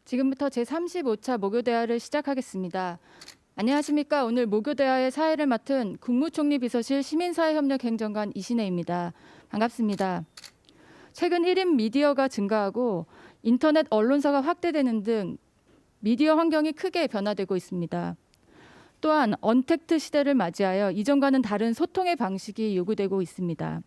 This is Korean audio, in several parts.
지금부터 제35차 목요대화를 시작하겠습니다. 안녕하십니까. 오늘 목요대화의 사회를 맡은 국무총리 비서실 시민사회협력행정관 이신혜입니다. 반갑습니다. 최근 1인 미디어가 증가하고 인터넷 언론사가 확대되는 등 미디어 환경이 크게 변화되고 있습니다. 또한 언택트 시대를 맞이하여 이전과는 다른 소통의 방식이 요구되고 있습니다.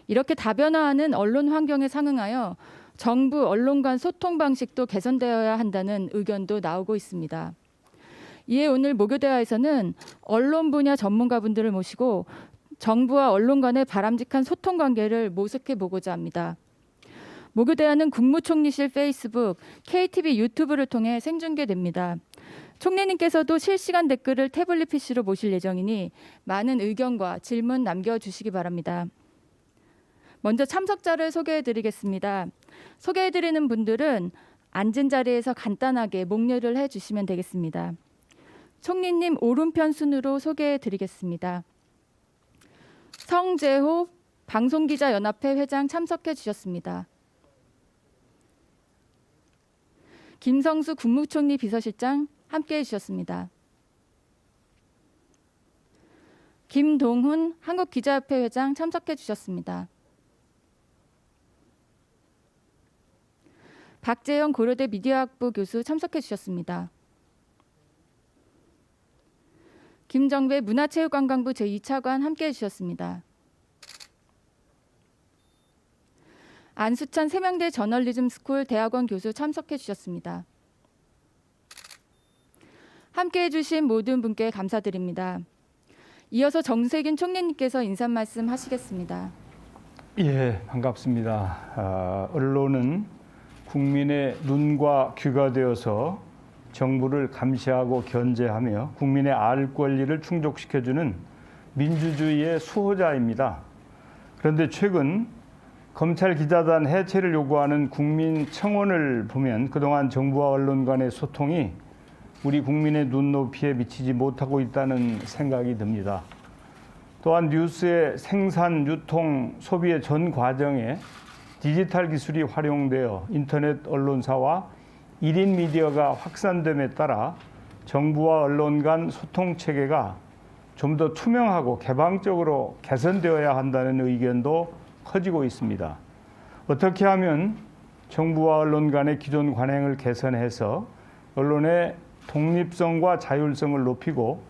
이렇게 다변화하는 언론 환경에 상응하여 정부, 언론 간 소통 방식도 개선되어야 한다는 의견도 나오고 있습니다. 이에 오늘 목요대화에서는 언론 분야 전문가분들을 모시고 정부와 언론 간의 바람직한 소통 관계를 모색해 보고자 합니다. 목요대화는 국무총리실 페이스북, KTV 유튜브를 통해 생중계됩니다. 총리님께서도 실시간 댓글을 태블릿 PC로 보실 예정이니 많은 의견과 질문 남겨주시기 바랍니다. 먼저 참석자를 소개해드리겠습니다. 소개해드리는 분들은 앉은 자리에서 간단하게 목례를 해주시면 되겠습니다. 총리님 오른편 순으로 소개해드리겠습니다. 성재호 방송기자연합회 회장 참석해 주셨습니다. 김성수 국무총리 비서실장 함께해 주셨습니다. 김동훈 한국기자협회 회장 참석해 주셨습니다. 박재영 고려대 미디어학부 교수 참석해 주셨습니다. 김정배 문화체육관광부 제2차관 함께해 주셨습니다. 안수찬 세명대 저널리즘 스쿨 대학원 교수 참석해 주셨습니다. 함께해 주신 모든 분께 감사드립니다. 이어서 총리님께서 인사 말씀 하시겠습니다. 예, 반갑습니다. 언론은 국민의 눈과 귀가 되어서 정부를 감시하고 견제하며 국민의 알 권리를 충족시켜주는 민주주의의 수호자입니다. 그런데 최근 검찰 기자단 해체를 요구하는 국민청원을 보면 그동안 정부와 언론 간의 소통이 우리 국민의 눈높이에 미치지 못하고 있다는 생각이 듭니다. 또한 뉴스의 생산, 유통, 소비의 전 과정에 디지털 기술이 활용되어 인터넷 언론사와 1인 미디어가 확산됨에 따라 정부와 언론 간 소통 체계가 좀 더 투명하고 개방적으로 개선되어야 한다는 의견도 커지고 있습니다. 어떻게 하면 정부와 언론 간의 기존 관행을 개선해서 언론의 독립성과 자율성을 높이고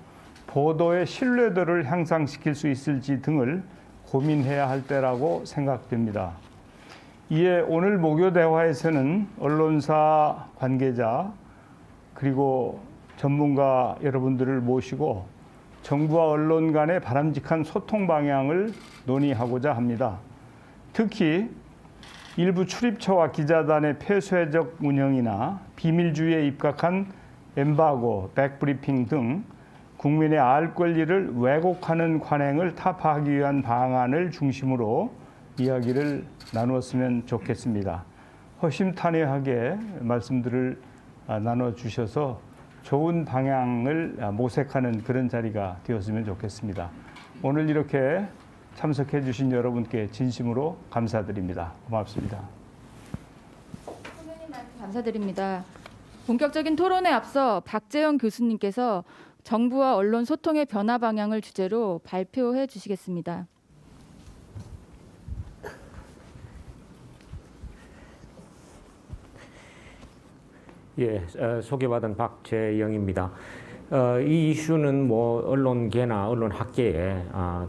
보도의 신뢰도를 향상시킬 수 있을지 등을 고민해야 할 때라고 생각됩니다. 이에 오늘 목요 대화에서는 언론사 관계자 그리고 전문가 여러분들을 모시고 정부와 언론 간의 바람직한 소통 방향을 논의하고자 합니다. 특히 일부 출입처와 기자단의 폐쇄적 운영이나 비밀주의에 입각한 엠바고, 백브리핑 등 국민의 알 권리를 왜곡하는 관행을 타파하기 위한 방안을 중심으로 이야기를 나누었으면 좋겠습니다. 허심탄회하게 말씀들을 나눠주셔서 좋은 방향을 모색하는 그런 자리가 되었으면 좋겠습니다. 오늘 이렇게 참석해 주신 여러분께 진심으로 감사드립니다. 고맙습니다. 총리님 말씀 감사드립니다. 본격적인 토론에 앞서 박재영 교수님께서 정부와 언론 소통의 변화 방향을 주제로 발표해 주시겠습니다. 예, 소개받은 박재영입니다. 이 이슈는 뭐 언론계나 언론학계에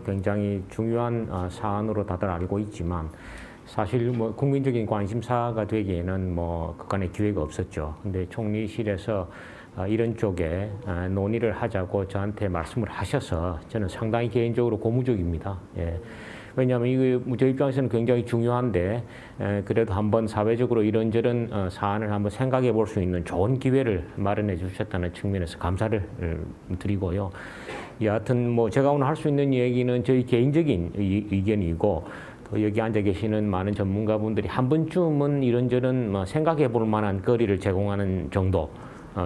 굉장히 중요한 사안으로 다들 알고 있지만 사실 뭐 국민적인 관심사가 되기에는 뭐 그간의 기회가 없었죠. 근데 총리실에서 이런 쪽에 논의를 하자고 저한테 말씀을 하셔서 저는 상당히 개인적으로 고무적입니다. 예. 왜냐하면 이게 저 입장에서는 굉장히 중요한데 그래도 한번 사회적으로 이런저런 사안을 한번 생각해 볼 수 있는 좋은 기회를 마련해 주셨다는 측면에서 감사를 드리고요. 여하튼 뭐 제가 오늘 할 수 있는 얘기는 저희 개인적인 의견이고 또 여기 앉아 계시는 많은 전문가분들이 한 번쯤은 이런저런 생각해 볼 만한 거리를 제공하는 정도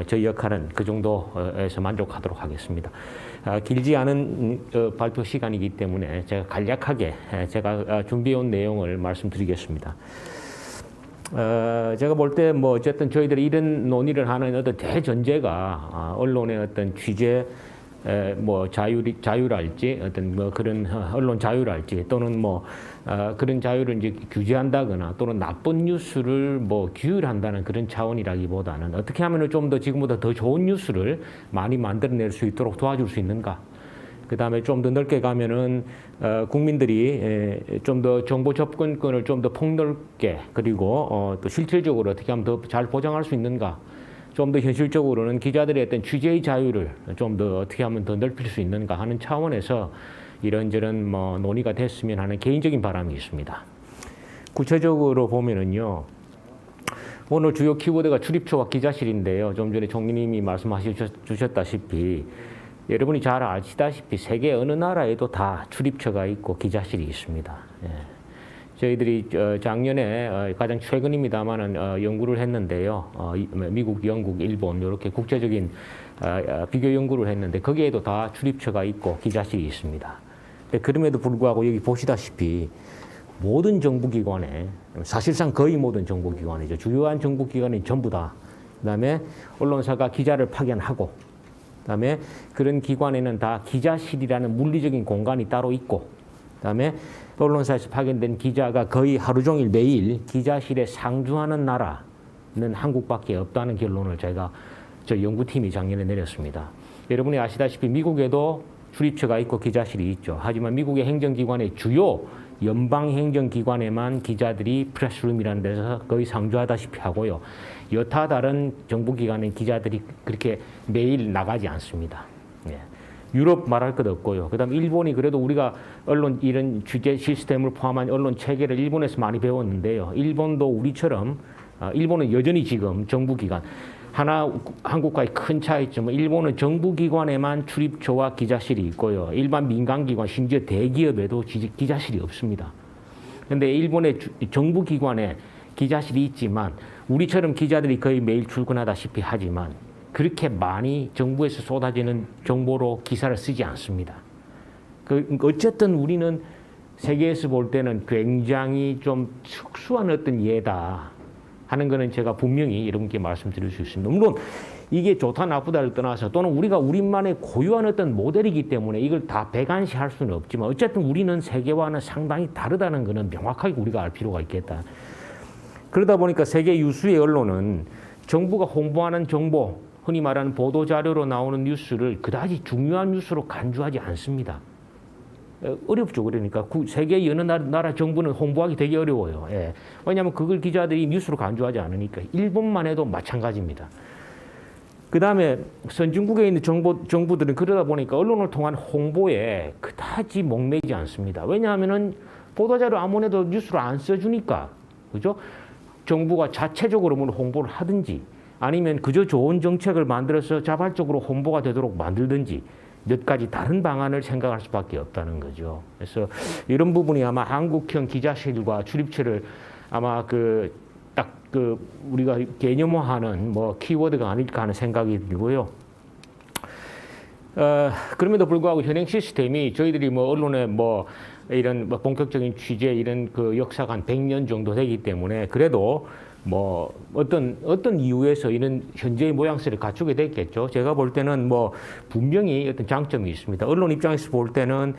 저희 역할은 그 정도에서 만족하도록 하겠습니다. 길지 않은 발표 시간이기 때문에 제가 간략하게 제가 준비해온 내용을 말씀드리겠습니다. 제가 볼 때 뭐 어쨌든 저희들이 이런 논의를 하는 어떤 대전제가 언론의 어떤 취재 뭐 자유랄지 어떤 뭐 그런 언론 자유랄지 또는 뭐 그런 자유를 이제 규제한다거나 또는 나쁜 뉴스를 뭐 규율한다는 그런 차원이라기보다는 어떻게 하면 좀 더 지금보다 더 좋은 뉴스를 많이 만들어낼 수 있도록 도와줄 수 있는가. 그 다음에 좀 더 넓게 가면은 국민들이 좀 더 정보 접근권을 좀 더 폭넓게 그리고 또 실질적으로 어떻게 하면 더 잘 보장할 수 있는가. 좀 더 현실적으로는 기자들의 어떤 취재의 자유를 좀 더 어떻게 하면 더 넓힐 수 있는가 하는 차원에서 이런저런 뭐 논의가 됐으면 하는 개인적인 바람이 있습니다. 구체적으로 보면은요. 오늘 주요 키워드가 출입처와 기자실인데요. 좀 전에 총리님이 말씀하셨다시피 여러분이 잘 아시다시피 세계 어느 나라에도 다 출입처가 있고 기자실이 있습니다. 예. 저희들이 작년에 가장 최근입니다만은 연구를 했는데요. 미국, 영국, 일본 이렇게 국제적인 비교 연구를 했는데 거기에도 다 출입처가 있고 기자실이 있습니다. 근데 그럼에도 불구하고 여기 보시다시피 모든 정부기관에 사실상 거의 모든 정부기관이죠. 주요한 정부기관이 전부 다 그다음에 언론사가 기자를 파견하고 그다음에 그런 기관에는 다 기자실이라는 물리적인 공간이 따로 있고 그다음에 언론사에서 파견된 기자가 거의 하루 종일 매일 기자실에 상주하는 나라는 한국밖에 없다는 결론을 저 연구팀이 작년에 내렸습니다. 여러분이 아시다시피 미국에도 출입처가 있고 기자실이 있죠. 하지만 미국의 행정기관의 주요 연방행정기관에만 기자들이 프레스룸이라는 데서 거의 상주하다시피 하고요. 여타 다른 정부기관의 기자들이 그렇게 매일 나가지 않습니다. 예. 유럽 말할 것 없고요. 그다음 일본이 그래도 우리가 언론 이런 취재 시스템을 포함한 언론 체계를 일본에서 많이 배웠는데요. 일본도 우리처럼 일본은 여전히 지금 정부기관 한국과의 큰 차이점은 일본은 정부기관에만 출입처와 기자실이 있고요. 일반 민간기관 심지어 대기업에도 기자실이 없습니다. 그런데 일본의 정부기관에 기자실이 있지만 우리처럼 기자들이 거의 매일 출근하다시피 하지만 그렇게 많이 정부에서 쏟아지는 정보로 기사를 쓰지 않습니다. 어쨌든 우리는 세계에서 볼 때는 굉장히 좀 특수한 어떤 예다 하는 거는 제가 분명히 여러분께 말씀드릴 수 있습니다. 물론 이게 좋다 나쁘다를 떠나서 또는 우리가 우리만의 고유한 어떤 모델이기 때문에 이걸 다 배관시할 수는 없지만 어쨌든 우리는 세계와는 상당히 다르다는 거는 명확하게 우리가 알 필요가 있겠다. 그러다 보니까 세계 유수의 언론은 정부가 홍보하는 정보, 흔히 말하는 보도자료로 나오는 뉴스를 그다지 중요한 뉴스로 간주하지 않습니다. 어렵죠. 그러니까 세계 여느 나라 정부는 홍보하기 되게 어려워요. 예. 왜냐하면 그걸 기자들이 뉴스로 간주하지 않으니까. 일본만 해도 마찬가지입니다. 그 다음에 선진국에 있는 정부들은 그러다 보니까 언론을 통한 홍보에 그다지 목매지 않습니다. 왜냐하면은 보도자료 아무래도 뉴스로 안 써주니까. 그죠? 정부가 자체적으로 뭘 홍보를 하든지 아니면 그저 좋은 정책을 만들어서 자발적으로 홍보가 되도록 만들든지 몇 가지 다른 방안을 생각할 수밖에 없다는 거죠. 그래서 이런 부분이 아마 한국형 기자실과 출입처를 아마 우리가 개념화하는 뭐 키워드가 아닐까 하는 생각이 들고요. 그럼에도 불구하고 현행 시스템이 저희들이 뭐 언론에 뭐 이런 뭐 본격적인 취재 이런 그 역사가 한 100년 정도 되기 때문에 그래도 뭐 어떤 이유에서 이런 현재의 모양새를 갖추게 됐겠죠. 제가 볼 때는 뭐 분명히 어떤 장점이 있습니다. 언론 입장에서 볼 때는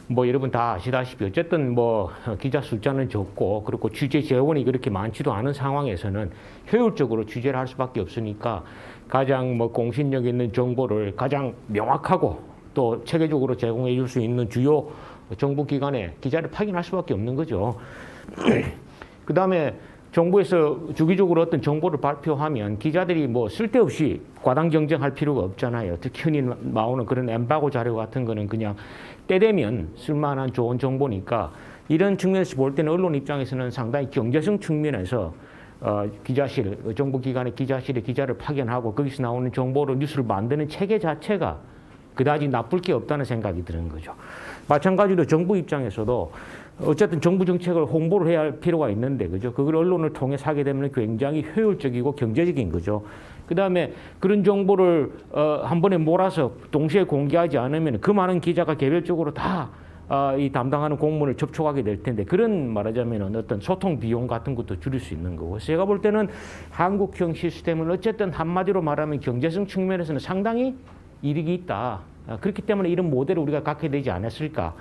뭐 여러분 다 아시다시피 어쨌든 뭐 기자 숫자는 적고 그리고 취재 재원이 그렇게 많지도 않은 상황에서는 효율적으로 취재를 할 수밖에 없으니까 가장 뭐 공신력 있는 정보를 가장 명확하고 또 체계적으로 제공해 줄 수 있는 주요 정부기관에 기자를 파견할 수밖에 없는 거죠. 그 다음에 정부에서 주기적으로 어떤 정보를 발표하면 기자들이 뭐 쓸데없이 과당 경쟁할 필요가 없잖아요. 특히 흔히 나오는 그런 엠바고 자료 같은 거는 그냥 때 되면 쓸만한 좋은 정보니까 이런 측면에서 볼 때는 언론 입장에서는 상당히 경제성 측면에서 기자실, 정부기관의 기자실에 기자를 파견하고 거기서 나오는 정보로 뉴스를 만드는 체계 자체가 그다지 나쁠 게 없다는 생각이 드는 거죠. 마찬가지로 정부 입장에서도 어쨌든 정부 정책을 홍보를 해야 할 필요가 있는데, 그죠? 그걸 언론을 통해서 하게 되면 굉장히 효율적이고 경제적인 거죠. 그 다음에 그런 정보를 한 번에 몰아서 동시에 공개하지 않으면 그 많은 기자가 개별적으로 다 이 담당하는 공무원을 접촉하게 될 텐데 그런 말하자면 어떤 소통 비용 같은 것도 줄일 수 있는 거고 제가 볼 때는 한국형 시스템은 어쨌든 한마디로 말하면 경제성 측면에서는 상당히 이익이 있다. 그렇기 때문에 이런 모델을 우리가 갖게 되지 않았을까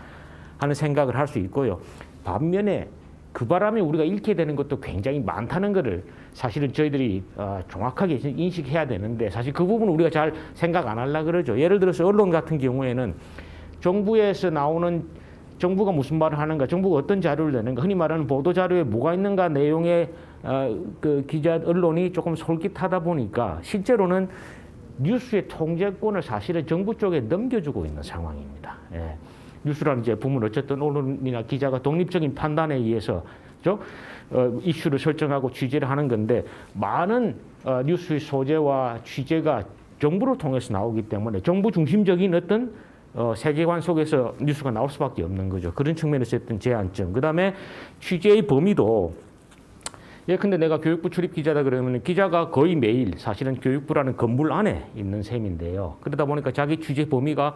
하는 생각을 할 수 있고요. 반면에 그 바람에 우리가 잃게 되는 것도 굉장히 많다는 것을 사실은 저희들이 정확하게 인식해야 되는데 사실 그 부분은 우리가 잘 생각 안 하려고 그러죠. 예를 들어서 언론 같은 경우에는 정부에서 나오는 정부가 무슨 말을 하는가, 정부가 어떤 자료를 내는가, 흔히 말하는 보도 자료에 뭐가 있는가 내용의 그 기자 언론이 조금 솔깃하다 보니까 실제로는 뉴스의 통제권을 사실은 정부 쪽에 넘겨주고 있는 상황입니다. 예. 뉴스라는 제품은 어쨌든 언론이나 기자가 독립적인 판단에 의해서 이슈를 설정하고 취재를 하는 건데 많은 뉴스의 소재와 취재가 정부를 통해서 나오기 때문에 정부 중심적인 어떤 세계관 속에서 뉴스가 나올 수밖에 없는 거죠. 그런 측면에서 어떤 제한점. 그다음에 취재의 범위도 근데 내가 교육부 출입 기자다 그러면 기자가 거의 매일 사실은 교육부라는 건물 안에 있는 셈인데요. 그러다 보니까 자기 취재 범위가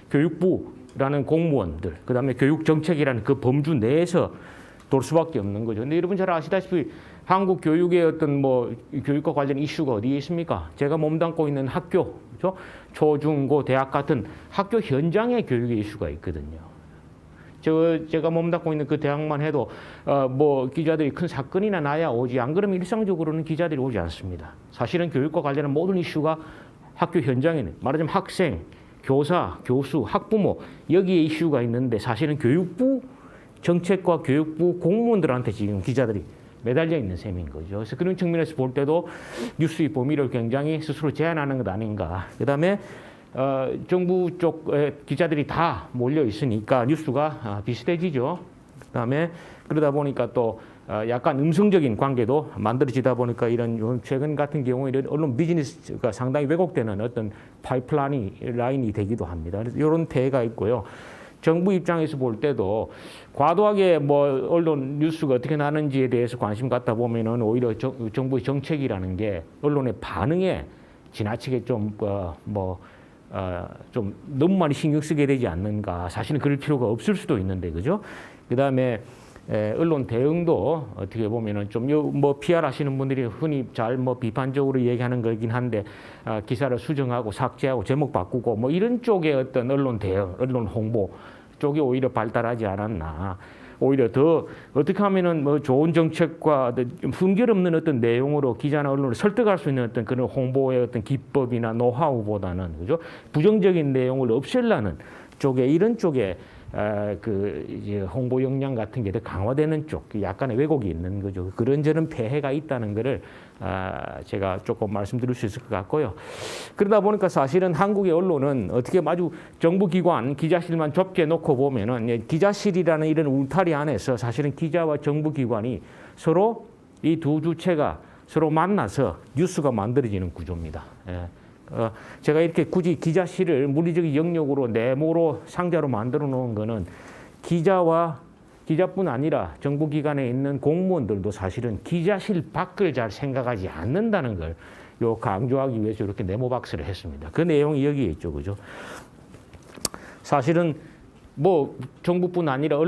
교육부라는 공무원들, 그다음에 교육정책이라는 그 범주 내에서 돌 수밖에 없는 거죠. 근데 여러분 잘 아시다시피 한국 교육의 어떤 교육과 관련 이슈가 어디에 있습니까? 제가 몸담고 있는 학교, 그렇죠? 초, 중, 고, 대학 같은 학교 현장의 교육의 이슈가 있거든요. 제가 몸담고 있는 그 대학만 해도 기자들이 큰 사건이나 나야 오지 안 그러면 일상적으로는 기자들이 오지 않습니다. 사실은 교육과 관련한 모든 이슈가 학교 현장에는 말하자면 학생, 교사, 교수, 학부모 여기에 이슈가 있는데 사실은 교육부 정책과 교육부 공무원들한테 지금 기자들이 매달려 있는 셈인 거죠. 그래서 그런 측면에서 볼 때도 뉴스의 범위를 굉장히 스스로 제한하는 것 아닌가. 그다음에 정부 쪽 기자들이 다 몰려 있으니까 뉴스가 비슷해지죠. 그다음에 그러다 보니까 또 약간 음성적인 관계도 만들어지다 보니까 이런 최근 같은 경우에 이런 언론 비즈니스가 상당히 왜곡되는 어떤 파이프라인이 되기도 합니다. 그래서 이런 폐해가 있고요. 정부 입장에서 볼 때도 과도하게 언론 뉴스가 어떻게 나는지에 대해서 관심 갖다 보면은 오히려 정부의 정책이라는 게 언론의 반응에 지나치게 좀 너무 많이 신경 쓰게 되지 않는가. 사실은 그럴 필요가 없을 수도 있는데, 그죠? 그 다음에 언론 대응도 어떻게 보면은 좀 PR 하시는 분들이 흔히 잘 비판적으로 얘기하는 거긴 한데 기사를 수정하고 삭제하고 제목 바꾸고 이런 쪽의 어떤 언론 대응, 언론 홍보 쪽이 오히려 발달하지 않았나. 오히려 더 어떻게 하면은 좋은 정책과 좀 흠결 없는 어떤 내용으로 기자나 언론을 설득할 수 있는 어떤 그런 홍보의 어떤 기법이나 노하우보다는 그죠? 부정적인 내용을 없애려는 쪽에 이런 쪽에 이제 홍보 역량 같은 게 더 강화되는 쪽, 약간의 왜곡이 있는 거죠. 그런저런 폐해가 있다는 것을 제가 조금 말씀드릴 수 있을 것 같고요. 그러다 보니까 사실은 한국의 언론은 어떻게 아주 정부기관 기자실만 좁게 놓고 보면은 기자실이라는 이런 울타리 안에서 사실은 기자와 정부기관이 서로 이 두 주체가 서로 만나서 뉴스가 만들어지는 구조입니다. 제가 이렇게 굳이 기자실을 물리적인 영역으로 네모로 상자로 만들어 놓은 거는 기자뿐 아니라 정부기관에 있는 공무원들도 사실은 기자실 밖을 잘 생각하지 않는다는 걸 강조하기 위해서 이렇게 네모 박스를 했습니다. 그 내용이 여기에 있죠, 그죠? 사실은 정부뿐 아니라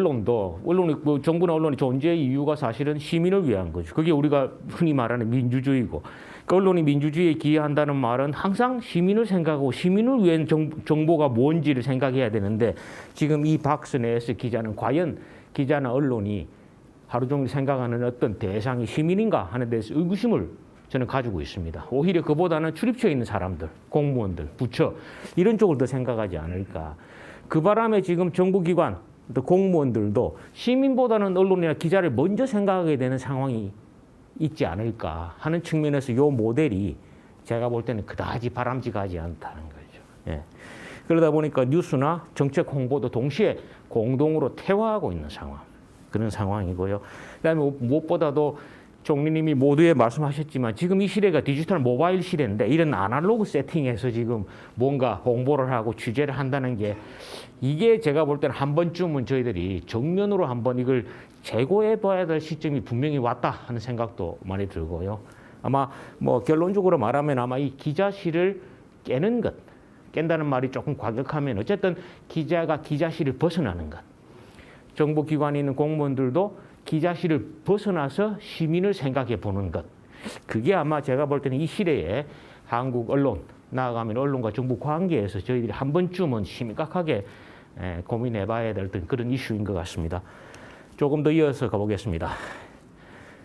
정부나 언론이 존재의 이유가 사실은 시민을 위한 거죠. 그게 우리가 흔히 말하는 민주주의고, 언론이 민주주의에 기여한다는 말은 항상 시민을 생각하고 시민을 위한 정보가 뭔지를 생각해야 되는데 지금 이 박스 내에서 과연 기자나 언론이 하루 종일 생각하는 어떤 대상이 시민인가 하는 데서 의구심을 저는 가지고 있습니다. 오히려 그보다는 출입처에 있는 사람들, 공무원들, 부처 이런 쪽을 더 생각하지 않을까. 그 바람에 지금 정부기관, 또 공무원들도 시민보다는 언론이나 기자를 먼저 생각하게 되는 상황이 있지 않을까 하는 측면에서 이 모델이 제가 볼 때는 그다지 바람직하지 않다는 거죠. 예. 그러다 보니까 뉴스나 정책 홍보도 동시에 공동으로 태화하고 있는 상황, 그런 상황이고요. 그다음에 무엇보다도 총리님이 모두에 말씀하셨지만 지금 이 시대가 디지털 모바일 시대인데 이런 아날로그 세팅에서 지금 뭔가 홍보를 하고 취재를 한다는 게 이게 제가 볼 때는 한 번쯤은 저희들이 정면으로 한번 이걸 재고해 봐야 될 시점이 분명히 왔다 하는 생각도 많이 들고요. 아마 결론적으로 말하면 아마 이 기자실을 깬다는 말이 조금 과격하면 어쨌든 기자가 기자실을 벗어나는 것. 정보기관에 있는 공무원들도 기자실을 벗어나서 시민을 생각해 보는 것. 그게 아마 제가 볼 때는 이 시대에 한국 언론, 나아가면 언론과 정부 관계에서 저희들이 한 번쯤은 심각하게 고민해 봐야 될 그런 이슈인 것 같습니다. 조금 더 이어서 가보겠습니다.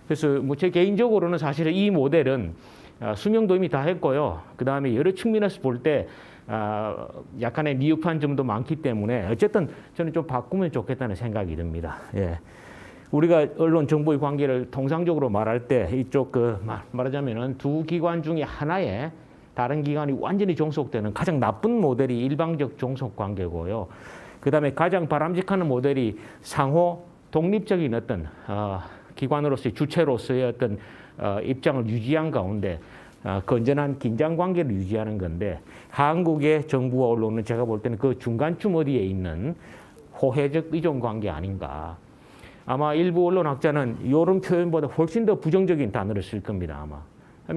그래서 뭐 제 개인적으로는 사실은 이 모델은 수명도 이미 다 했고요. 그 다음에 여러 측면에서 볼 때 약간의 미흡한 점도 많기 때문에 어쨌든 저는 좀 바꾸면 좋겠다는 생각이 듭니다. 예. 우리가 언론 정보의 관계를 통상적으로 말할 때 이쪽 말하자면은 두 기관 중에 하나에 다른 기관이 완전히 종속되는 가장 나쁜 모델이 일방적 종속 관계고요. 그다음에 가장 바람직한 모델이 상호 독립적인 어떤 기관으로서의 주체로서의 어떤 입장을 유지한 가운데 건전한 긴장 관계를 유지하는 건데 한국의 정부와 언론은 제가 볼 때는 그 중간쯤 어디에 있는 호혜적 의존 관계 아닌가. 아마 일부 언론학자는 이런 표현보다 훨씬 더 부정적인 단어를 쓸 겁니다. 아마.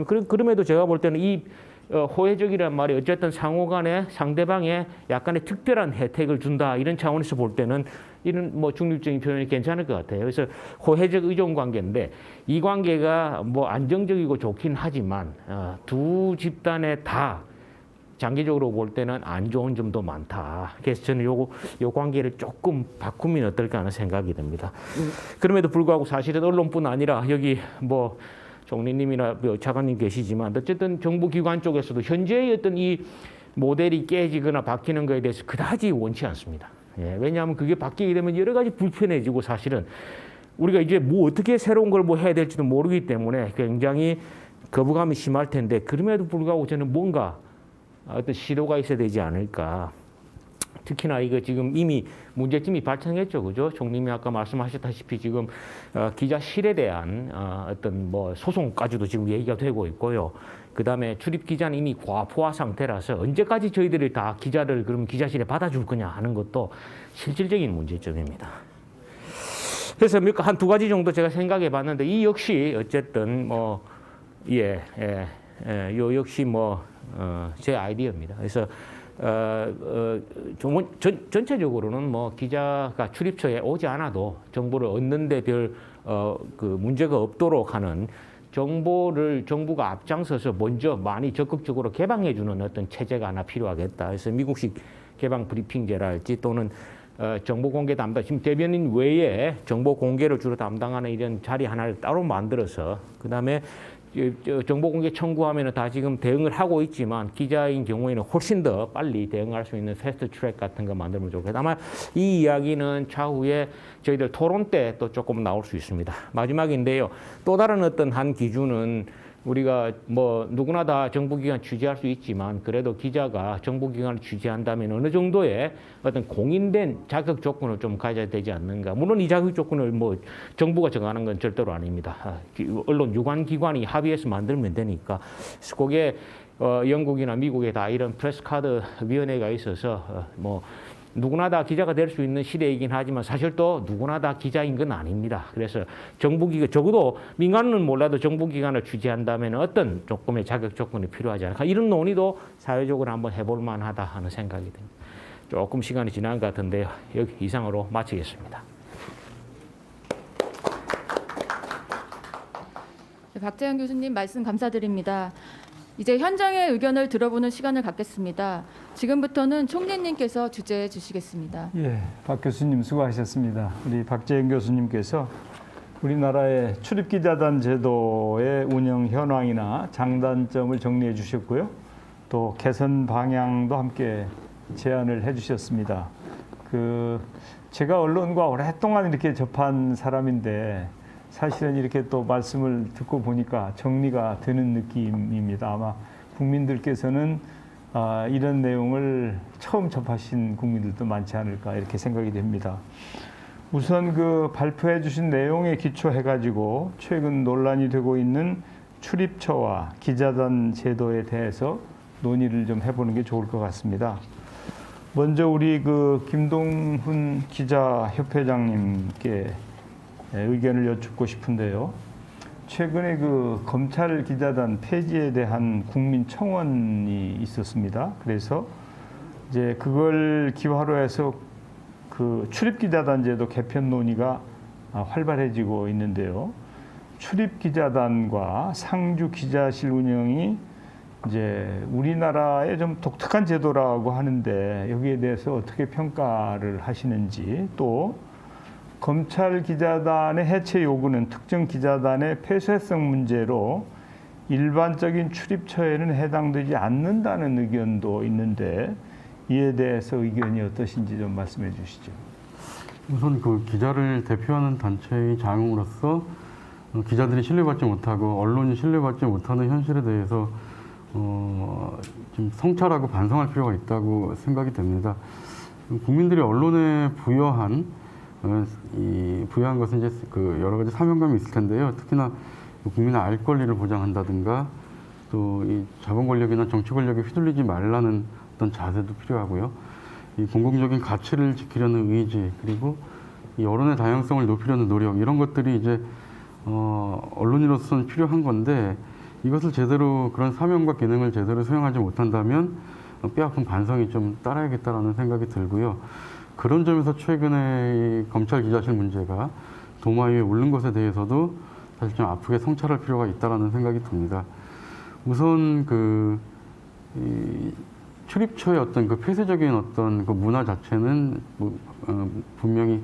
그럼에도 제가 볼 때는 이 호혜적이란 말이 어쨌든 상호간에 상대방에 약간의 특별한 혜택을 준다 이런 차원에서 볼 때는 이런 뭐 중립적인 표현이 괜찮을 것 같아요. 그래서 호혜적 의존 관계인데 이 관계가 뭐 안정적이고 좋긴 하지만 두 집단에 다 장기적으로 볼 때는 안 좋은 점도 많다. 그래서 저는 요 관계를 조금 바꾸면 어떨까 하는 생각이 듭니다. 그럼에도 불구하고 사실은 언론뿐 아니라 여기 뭐 총리님이나 차관님 계시지만 어쨌든 정부기관 쪽에서도 현재의 어떤 이 모델이 깨지거나 바뀌는 것에 대해서 그다지 원치 않습니다. 예, 왜냐하면 그게 바뀌게 되면 여러 가지 불편해지고 사실은 우리가 이제 뭐 어떻게 새로운 걸 뭐 해야 될지도 모르기 때문에 굉장히 거부감이 심할 텐데 그럼에도 불구하고 저는 뭔가 어떤 시도가 있어야 되지 않을까. 특히나 이거 지금 이미 문제점이 발생했죠, 그죠? 총리님이 아까 말씀하셨다시피 지금 기자실에 대한 어떤 뭐 소송까지도 지금 얘기가 되고 있고요. 그 다음에 출입 기자는 이미 과포화 상태라서 언제까지 저희들이 다 기자를 그럼 기자실에 받아줄 거냐 하는 것도 실질적인 문제점입니다. 그래서 한 두 가지 정도 제가 생각해 봤는데 이 역시 어쨌든 뭐 요 역시 뭐 제 아이디어입니다. 그래서 전체적으로는 뭐 기자가 출입처에 오지 않아도 정보를 얻는데 별 그 문제가 없도록 하는 정보를 정부가 앞장서서 먼저 많이 적극적으로 개방해주는 어떤 체제가 하나 필요하겠다. 그래서 미국식 개방 브리핑제랄지 또는 정보 공개 담당, 지금 대변인 외에 정보 공개를 주로 담당하는 이런 자리 하나를 따로 만들어서 그 다음에 정보 공개 청구하면 다 지금 대응을 하고 있지만 기자인 경우에는 훨씬 더 빨리 대응할 수 있는 패스트 트랙 같은 거 만들면 좋겠다. 아마 이 이야기는 차후에 저희들 토론 때 또 조금 나올 수 있습니다. 마지막인데요. 또 다른 어떤 한 기준은 우리가 뭐 누구나 다 정보기관 취재할 수 있지만 그래도 기자가 정보기관을 취재한다면 어느 정도의 어떤 공인된 자격 조건을 좀 가져야 되지 않는가. 물론 이 자격 조건을 뭐 정부가 정하는 건 절대로 아닙니다. 언론 유관기관이 합의해서 만들면 되니까. 그래서 그게 영국이나 미국에 다 이런 프레스 카드 위원회가 있어서 뭐 누구나 다 기자가 될 수 있는 시대이긴 하지만 사실 또 누구나 다 기자인 건 아닙니다. 그래서 정부기관, 적어도 민간은 몰라도 정부기관을 취재한다면 어떤 조금의 자격 조건이 필요하지 않을까. 이런 논의도 사회적으로 한번 해볼 만하다 하는 생각이 듭니다. 조금 시간이 지난 것 같은데요. 여기 이상으로 마치겠습니다. 네, 박재현 교수님 말씀 감사드립니다. 이제 현장의 의견을 들어보는 시간을 갖겠습니다. 지금부터는 총리님께서 주재해 주시겠습니다. 예, 박 교수님 수고하셨습니다. 우리 박재현 교수님께서 우리나라의 출입기자단 제도의 운영 현황이나 장단점을 정리해 주셨고요. 또 개선 방향도 함께 제안을 해 주셨습니다. 제가 언론과 오랫동안 이렇게 접한 사람인데 사실은 이렇게 또 말씀을 듣고 보니까 정리가 되는 느낌입니다. 아마 국민들께서는 이런 내용을 처음 접하신 국민들도 많지 않을까 이렇게 생각이 됩니다. 우선 발표해 주신 내용에 기초해 가지고 최근 논란이 되고 있는 출입처와 기자단 제도에 대해서 논의를 좀 해보는 게 좋을 것 같습니다. 먼저 우리 김동훈 기자협회장님께 의견을 여쭙고 싶은데요. 최근에 검찰 기자단 폐지에 대한 국민 청원이 있었습니다. 그래서 이제 그걸 기화로 해서 그 출입기자단제도 개편 논의가 활발해지고 있는데요. 출입기자단과 상주 기자실 운영이 이제 우리나라의 좀 독특한 제도라고 하는데 여기에 대해서 어떻게 평가를 하시는지, 또 검찰 기자단의 해체 요구는 특정 기자단의 폐쇄성 문제로 일반적인 출입처에는 해당되지 않는다는 의견도 있는데 이에 대해서 의견이 어떠신지 좀 말씀해 주시죠. 우선 그 기자를 대표하는 단체의 장으로서 기자들이 신뢰받지 못하고 언론이 신뢰받지 못하는 현실에 대해서 좀 성찰하고 반성할 필요가 있다고 생각이 됩니다. 국민들이 언론에 부여한 것은 이제 그 여러 가지 사명감이 있을 텐데요. 특히나 국민의 알 권리를 보장한다든가 또 이 자본 권력이나 정치 권력에 휘둘리지 말라는 어떤 자세도 필요하고요. 이 공공적인 가치를 지키려는 의지, 그리고 이 여론의 다양성을 높이려는 노력, 이런 것들이 이제 언론인으로서는 필요한 건데, 이것을 제대로, 그런 사명과 기능을 제대로 수행하지 못한다면 뼈아픈 반성이 좀 따라야겠다라는 생각이 들고요. 그런 점에서 최근에 이 검찰 기자실 문제가 도마 위에 오른 것에 대해서도 사실 좀 아프게 성찰할 필요가 있다라는 생각이 듭니다. 우선 이 출입처의 어떤 그 폐쇄적인 어떤 그 문화 자체는 분명히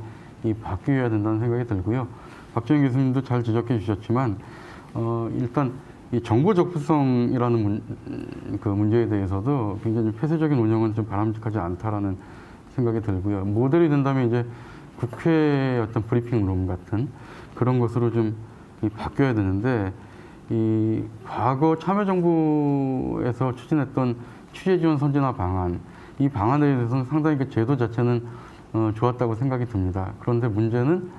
바뀌어야 된다는 생각이 들고요. 박정희 교수님도 잘 지적해 주셨지만 일단 이 정보 적부성이라는 그 문제에 대해서도 굉장히 폐쇄적인 운영은 좀 바람직하지 않다라는 생각이 들고요. 모델이 된다면 이제 국회 어떤 브리핑룸 같은 그런 것으로 좀 바뀌어야 되는데, 이 과거 참여정부에서 추진했던 취재지원 선진화 방안, 이 방안에 대해서는 상당히 그 제도 자체는 좋았다고 생각이 듭니다. 그런데 문제는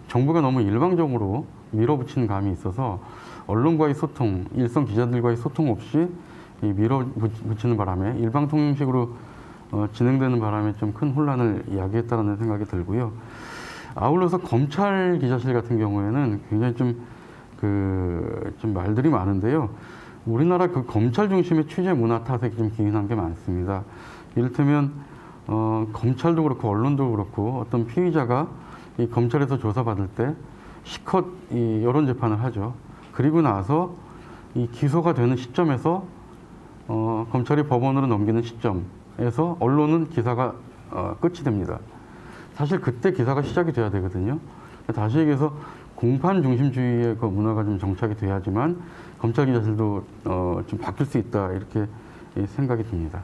정부가 너무 일방적으로 밀어붙이는 감이 있어서 언론과의 소통, 일선 기자들과의 소통 없이 밀어붙이는 바람에 일방통행식으로 진행되는 바람에 좀 큰 혼란을 야기했다는 생각이 들고요. 아울러서 검찰 기자실 같은 경우에는 굉장히 좀 말들이 많은데요. 우리나라 그 검찰 중심의 취재 문화 탓에 좀 기인한 게 많습니다. 이를테면 검찰도 그렇고 언론도 그렇고 어떤 피의자가 이 검찰에서 조사받을 때 실컷 이 여론 재판을 하죠. 그리고 나서 이 기소가 되는 시점에서 검찰이 법원으로 넘기는 시점에서 언론은 기사가 끝이 됩니다. 사실 그때 기사가 시작이 돼야 되거든요. 다시 얘기해서 공판 중심주의의 그 문화가 좀 정착이 돼야지만 검찰 기자실도 좀 바뀔 수 있다, 이렇게 생각이 듭니다.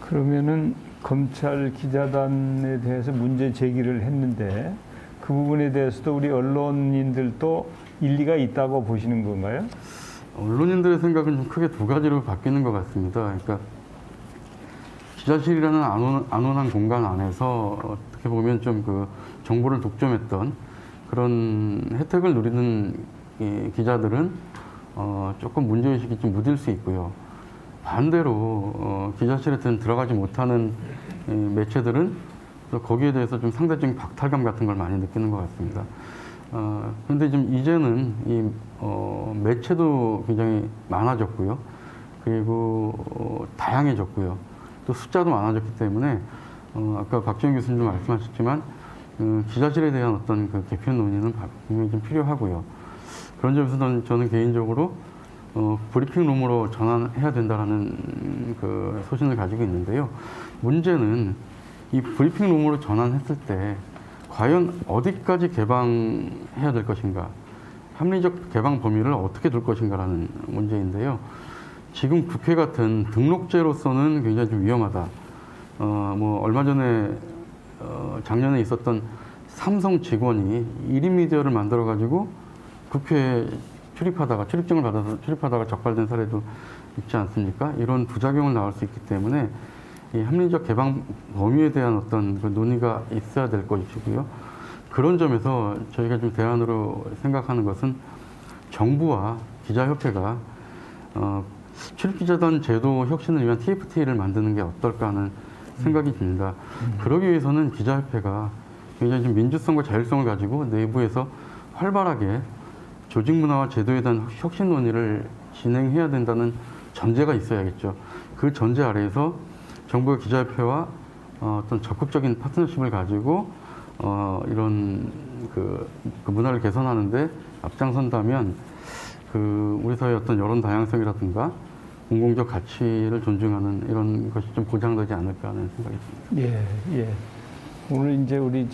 그러면은 검찰 기자단에 대해서 문제 제기를 했는데 그 부분에 대해서도 우리 언론인들도 일리가 있다고 보시는 건가요? 언론인들의 생각은 좀 크게 두 가지로 바뀌는 것 같습니다. 그러니까 기자실이라는 안온한 공간 안에서 어떻게 보면 좀 그 정보를 독점했던 그런 혜택을 누리는 이 기자들은 조금 문제의식이 좀 무딜 수 있고요. 반대로 기자실에 들어가지 못하는 매체들은 또 거기에 대해서 좀 상대적인 박탈감 같은 걸 많이 느끼는 것 같습니다. 그런데 좀 이제는 이 매체도 굉장히 많아졌고요. 그리고 다양해졌고요. 또 숫자도 많아졌기 때문에 아까 박정희 교수님도 말씀하셨지만 기자실에 대한 어떤 그 개편 논의는 분명히 좀 필요하고요. 그런 점에서 저는 개인적으로 브리핑룸으로 전환해야 된다라는 그 소신을 가지고 있는데요. 문제는 이 브리핑룸으로 전환했을 때 과연 어디까지 개방해야 될 것인가, 합리적 개방 범위를 어떻게 둘 것인가라는 문제인데요. 지금 국회 같은 등록제로서는 굉장히 좀 위험하다. 얼마 전에 작년에 있었던 삼성 직원이 1인 미디어를 만들어가지고 국회에 출입증을 받아서 출입하다가 적발된 사례도 있지 않습니까? 이런 부작용을 낳을 수 있기 때문에 이 합리적 개방 범위에 대한 어떤 그 논의가 있어야 될 것이고요. 그런 점에서 저희가 좀 대안으로 생각하는 것은 정부와 기자협회가 출입기자단 제도 혁신을 위한 TFT를 만드는 게 어떨까 하는 생각이 듭니다. 그러기 위해서는 기자협회가 굉장히 좀 민주성과 자율성을 가지고 내부에서 활발하게 조직 문화와 제도에 대한 혁신 논의를 진행해야 된다는 전제가 있어야겠죠. 그 전제 아래에서 정부가 기자협회와 어떤 적극적인 파트너십을 가지고 이런 그 문화를 개선하는데 앞장선다면 우리 사회의 어떤 여론 다양성이라든가 공공적 가치를 존중하는 이런 것이 좀 보장되지 않을까 하는 생각이 듭니다. 예, 예. 오늘 이제 우리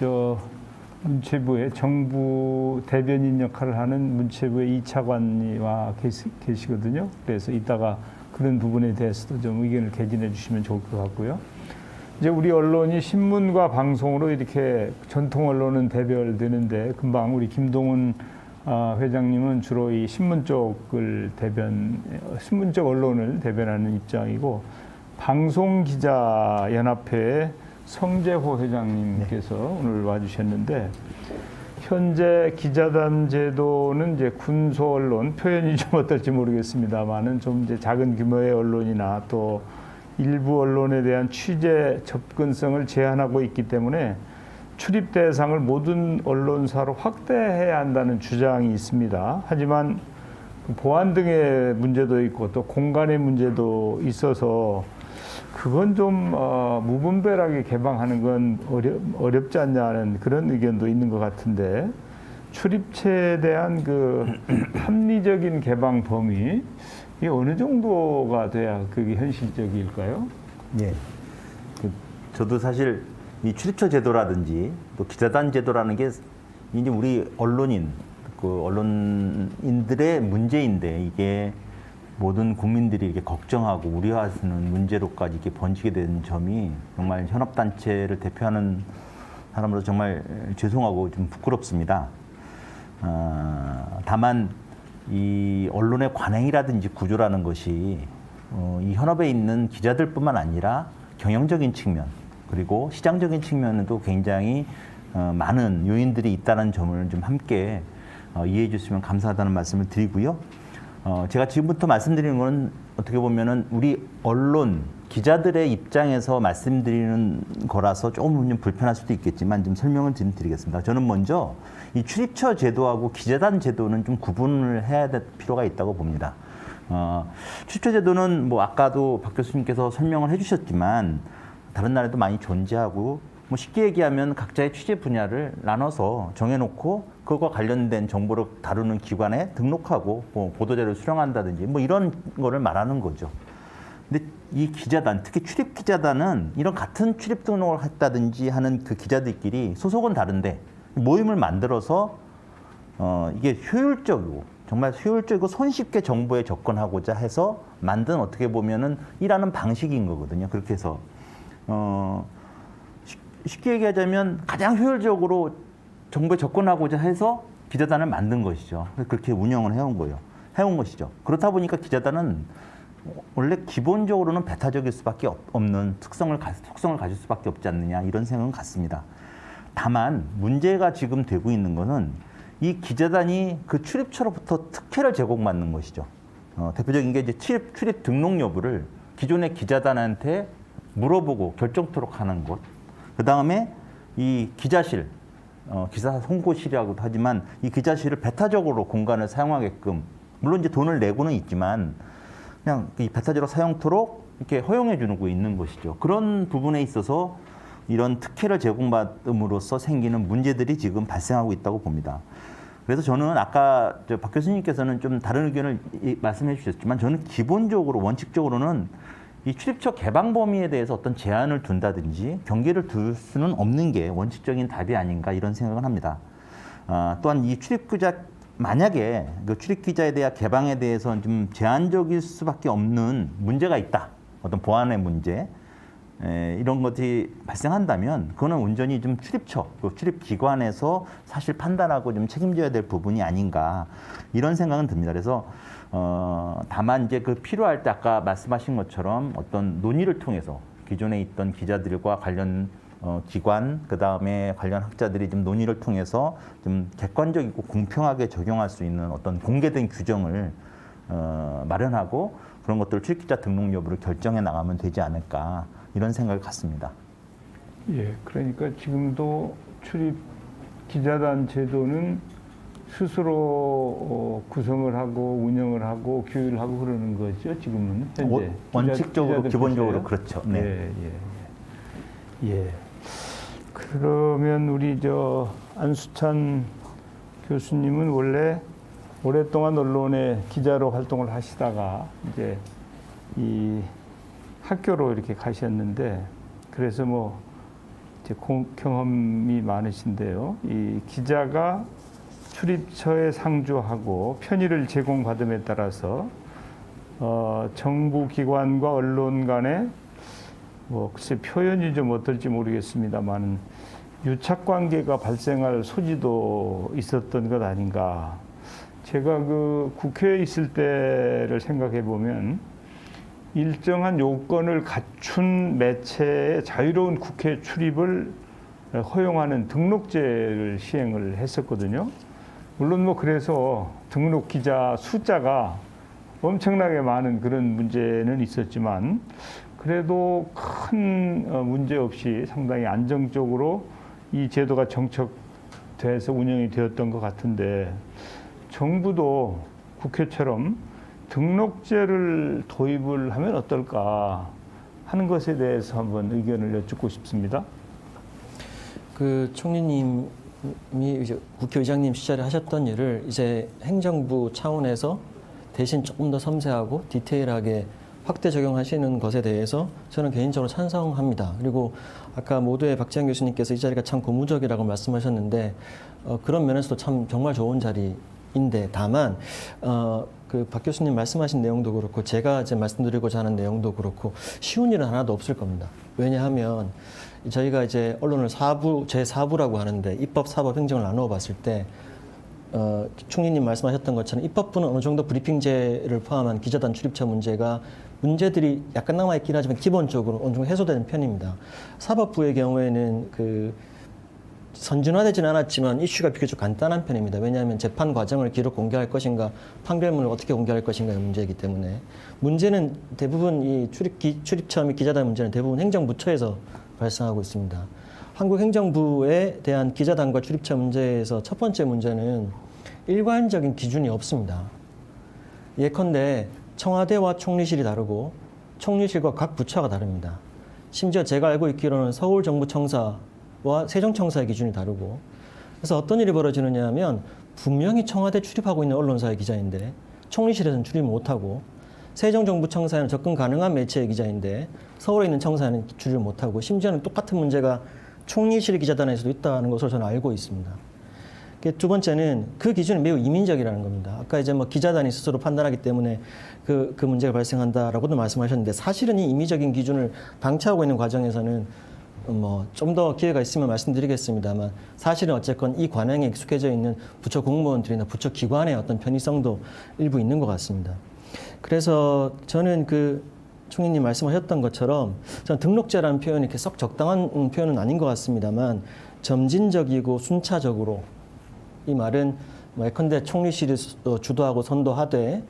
문체부의 정부 대변인 역할을 하는 문체부의 이차관이 와 계시거든요. 그래서 이따가 그런 부분에 대해서도 좀 의견을 개진해 주시면 좋을 것 같고요. 이제 우리 언론이 신문과 방송으로 이렇게 전통 언론은 대별되는데 금방 우리 김동훈 회장님은 주로 이 신문 쪽 언론을 대변하는 입장이고 방송기자연합회의 성재호 회장님께서 오늘 와주셨는데 현재 기자단 제도는 이제 군소 언론 표현이 좀 어떨지 모르겠습니다만은 좀 이제 작은 규모의 언론이나 또 일부 언론에 대한 취재 접근성을 제한하고 있기 때문에 출입 대상을 모든 언론사로 확대해야 한다는 주장이 있습니다. 하지만 보안 등의 문제도 있고 또 공간의 문제도 있어서 그건 좀 무분별하게 개방하는 건 어렵지 않냐는 그런 의견도 있는 것 같은데 출입처에 대한 그 합리적인 개방 범위 이게 어느 정도가 돼야 그게 현실적일까요? 예. 저도 사실 이 출입처 제도라든지 또 기자단 제도라는 게 이제 우리 언론인들의 문제인데 이게 모든 국민들이 이렇게 걱정하고 우려하시는 문제로까지 이렇게 번지게 된 점이 정말 현업단체를 대표하는 사람으로서 정말 죄송하고 좀 부끄럽습니다. 다만 이 언론의 관행이라든지 구조라는 것이 이 현업에 있는 기자들뿐만 아니라 경영적인 측면 그리고 시장적인 측면에도 굉장히 많은 요인들이 있다는 점을 좀 함께 이해해 주시면 감사하다는 말씀을 드리고요. 제가 지금부터 말씀드리는 건 어떻게 보면은 우리 언론 기자들의 입장에서 말씀드리는 거라서 조금 불편할 수도 있겠지만 좀 설명을 드리겠습니다. 저는 먼저 이 출입처 제도하고 기자단 제도는 좀 구분을 해야 될 필요가 있다고 봅니다. 출입처 제도는 뭐 아까도 박 교수님께서 설명을 해주셨지만 다른 나라에도 많이 존재하고 뭐 쉽게 얘기하면 각자의 취재 분야를 나눠서 정해놓고 그것과 관련된 정보를 다루는 기관에 등록하고 뭐 보도자료를 수령한다든지 뭐 이런 거를 말하는 거죠. 근데 이 기자단, 특히 출입 기자단은 이런 같은 출입 등록을 했다든지 하는 그 기자들끼리 소속은 다른데 모임을 만들어서 이게 효율적이고 정말 효율적이고 손쉽게 정보에 접근하고자 해서 만든 어떻게 보면은 일하는 방식인 거거든요. 그렇게 해서 쉽게 얘기하자면 가장 효율적으로 정보에 접근하고자 해서 기자단을 만든 것이죠. 그렇게 운영을 해온 것이죠. 그렇다 보니까 기자단은 원래 기본적으로는 배타적일 수밖에 없는 특성을 가질 수밖에 없지 않느냐 이런 생각은 같습니다. 다만 문제가 지금 되고 있는 것은 이 기자단이 그 출입처로부터 특혜를 제공받는 것이죠. 대표적인 게 이제 출입 등록 여부를 기존의 기자단한테 물어보고 결정토록 하는 것. 그 다음에 이 기자실, 기사 송고실이라고도 하지만 이 기자실을 배타적으로 공간을 사용하게끔 물론 이제 돈을 내고는 있지만 그냥 이 배타적으로 사용토록 이렇게 허용해 주는 거 있는 것이죠. 그런 부분에 있어서 이런 특혜를 제공받음으로써 생기는 문제들이 지금 발생하고 있다고 봅니다. 그래서 저는 아까 박 교수님께서는 좀 다른 의견을 말씀해 주셨지만 저는 기본적으로 원칙적으로는 이 출입처 개방 범위에 대해서 어떤 제한을 둔다든지 경계를 둘 수는 없는 게 원칙적인 답이 아닌가 이런 생각을 합니다. 또한 이 출입기자 만약에 그 출입기자에 대한 개방에 대해서 좀 제한적일 수밖에 없는 문제가 있다. 어떤 보안의 문제 이런 것이 발생한다면 그거는 온전히 좀 출입처, 출입기관에서 사실 판단하고 좀 책임져야 될 부분이 아닌가 이런 생각은 듭니다. 그래서 다만 이제 그 필요할 때 아까 말씀하신 것처럼 어떤 논의를 통해서 기존에 있던 기자들과 관련 기관 그 다음에 관련 학자들이 좀 논의를 통해서 좀 객관적이고 공평하게 적용할 수 있는 어떤 공개된 규정을 마련하고 그런 것들을 출입기자 등록 여부를 결정해 나가면 되지 않을까 이런 생각을 갖습니다. 예, 그러니까 지금도 출입 기자단 제도는 스스로 구성을 하고 운영을 하고 규율을 하고 그러는 거죠. 지금은 현재 원칙적으로 기본적으로 그렇죠. 네. 예, 예. 예. 그러면 우리 안수찬 교수님은 원래 오랫동안 언론에 기자로 활동을 하시다가 이제 이 학교로 이렇게 가셨는데, 그래서 이제 경험이 많으신데요. 이 기자가 출입처에 상주하고 편의를 제공받음에 따라서 정부 기관과 언론 간에 글쎄 표현이 좀 어떨지 모르겠습니다만 유착 관계가 발생할 소지도 있었던 것 아닌가. 제가 그 국회에 있을 때를 생각해 보면 일정한 요건을 갖춘 매체의 자유로운 국회 출입을 허용하는 등록제를 시행을 했었거든요. 물론 그래서 등록 기자 숫자가 엄청나게 많은 그런 문제는 있었지만 그래도 큰 문제 없이 상당히 안정적으로 이 제도가 정착돼서 운영이 되었던 것 같은데, 정부도 국회처럼 등록제를 도입을 하면 어떨까 하는 것에 대해서 한번 의견을 여쭙고 싶습니다. 그 총리님이 이제 국회의장님 시절에 하셨던 일을 이제 행정부 차원에서 대신 조금 더 섬세하고 디테일하게 확대 적용하시는 것에 대해서 저는 개인적으로 찬성합니다. 그리고 아까 모두의 박지원 교수님께서 이 자리가 참 고무적이라고 말씀하셨는데 그런 면에서도 참 정말 좋은 자리인데, 다만 그 박 교수님 말씀하신 내용도 그렇고 제가 이제 말씀드리고자 하는 내용도 그렇고 쉬운 일은 하나도 없을 겁니다. 왜냐하면 저희가 이제 언론을 제4부라고 하는데 입법, 사법, 행정을 나누어 봤을 때 총리님 말씀하셨던 것처럼 입법부는 어느 정도 브리핑제를 포함한 기자단 출입처 문제들이 약간 남아있긴 하지만 기본적으로 어느 정도 해소되는 편입니다. 사법부의 경우에는 그 선진화되지는 않았지만 이슈가 비교적 간단한 편입니다. 왜냐하면 재판 과정을 기록 공개할 것인가, 판결문을 어떻게 공개할 것인가의 문제이기 때문에. 문제는 대부분 이 출입처 및 기자단 문제는 대부분 행정부처에서 발생하고 있습니다. 한국 행정부에 대한 기자단과 출입처 문제에서 첫 번째 문제는 일관적인 기준이 없습니다. 예컨대 청와대와 총리실이 다르고 총리실과 각 부처가 다릅니다. 심지어 제가 알고 있기로는 서울정부청사와 세종청사의 기준이 다르고, 그래서 어떤 일이 벌어지느냐 하면 분명히 청와대 출입하고 있는 언론사의 기자인데 총리실에서는 출입 못하고, 세종정부청사에는 접근 가능한 매체의 기자인데 서울에 있는 청사에는 출입을 못하고, 심지어는 똑같은 문제가 총리실 기자단에서도 있다는 것을 저는 알고 있습니다. 두 번째는 그 기준이 매우 이민적이라는 겁니다. 아까 이제 기자단이 스스로 판단하기 때문에 그 문제가 발생한다라고도 말씀하셨는데, 사실은 이 임의적인 기준을 방치하고 있는 과정에서는 좀 더 기회가 있으면 말씀드리겠습니다만, 사실은 어쨌건 이 관행에 익숙해져 있는 부처 공무원들이나 부처 기관의 어떤 편의성도 일부 있는 것 같습니다. 그래서 저는 그 총리님 말씀하셨던 것처럼 저는 등록제라는 표현이 이렇게 썩 적당한 표현은 아닌 것 같습니다만, 점진적이고 순차적으로, 이 말은 예컨대 총리실이 주도하고 선도하되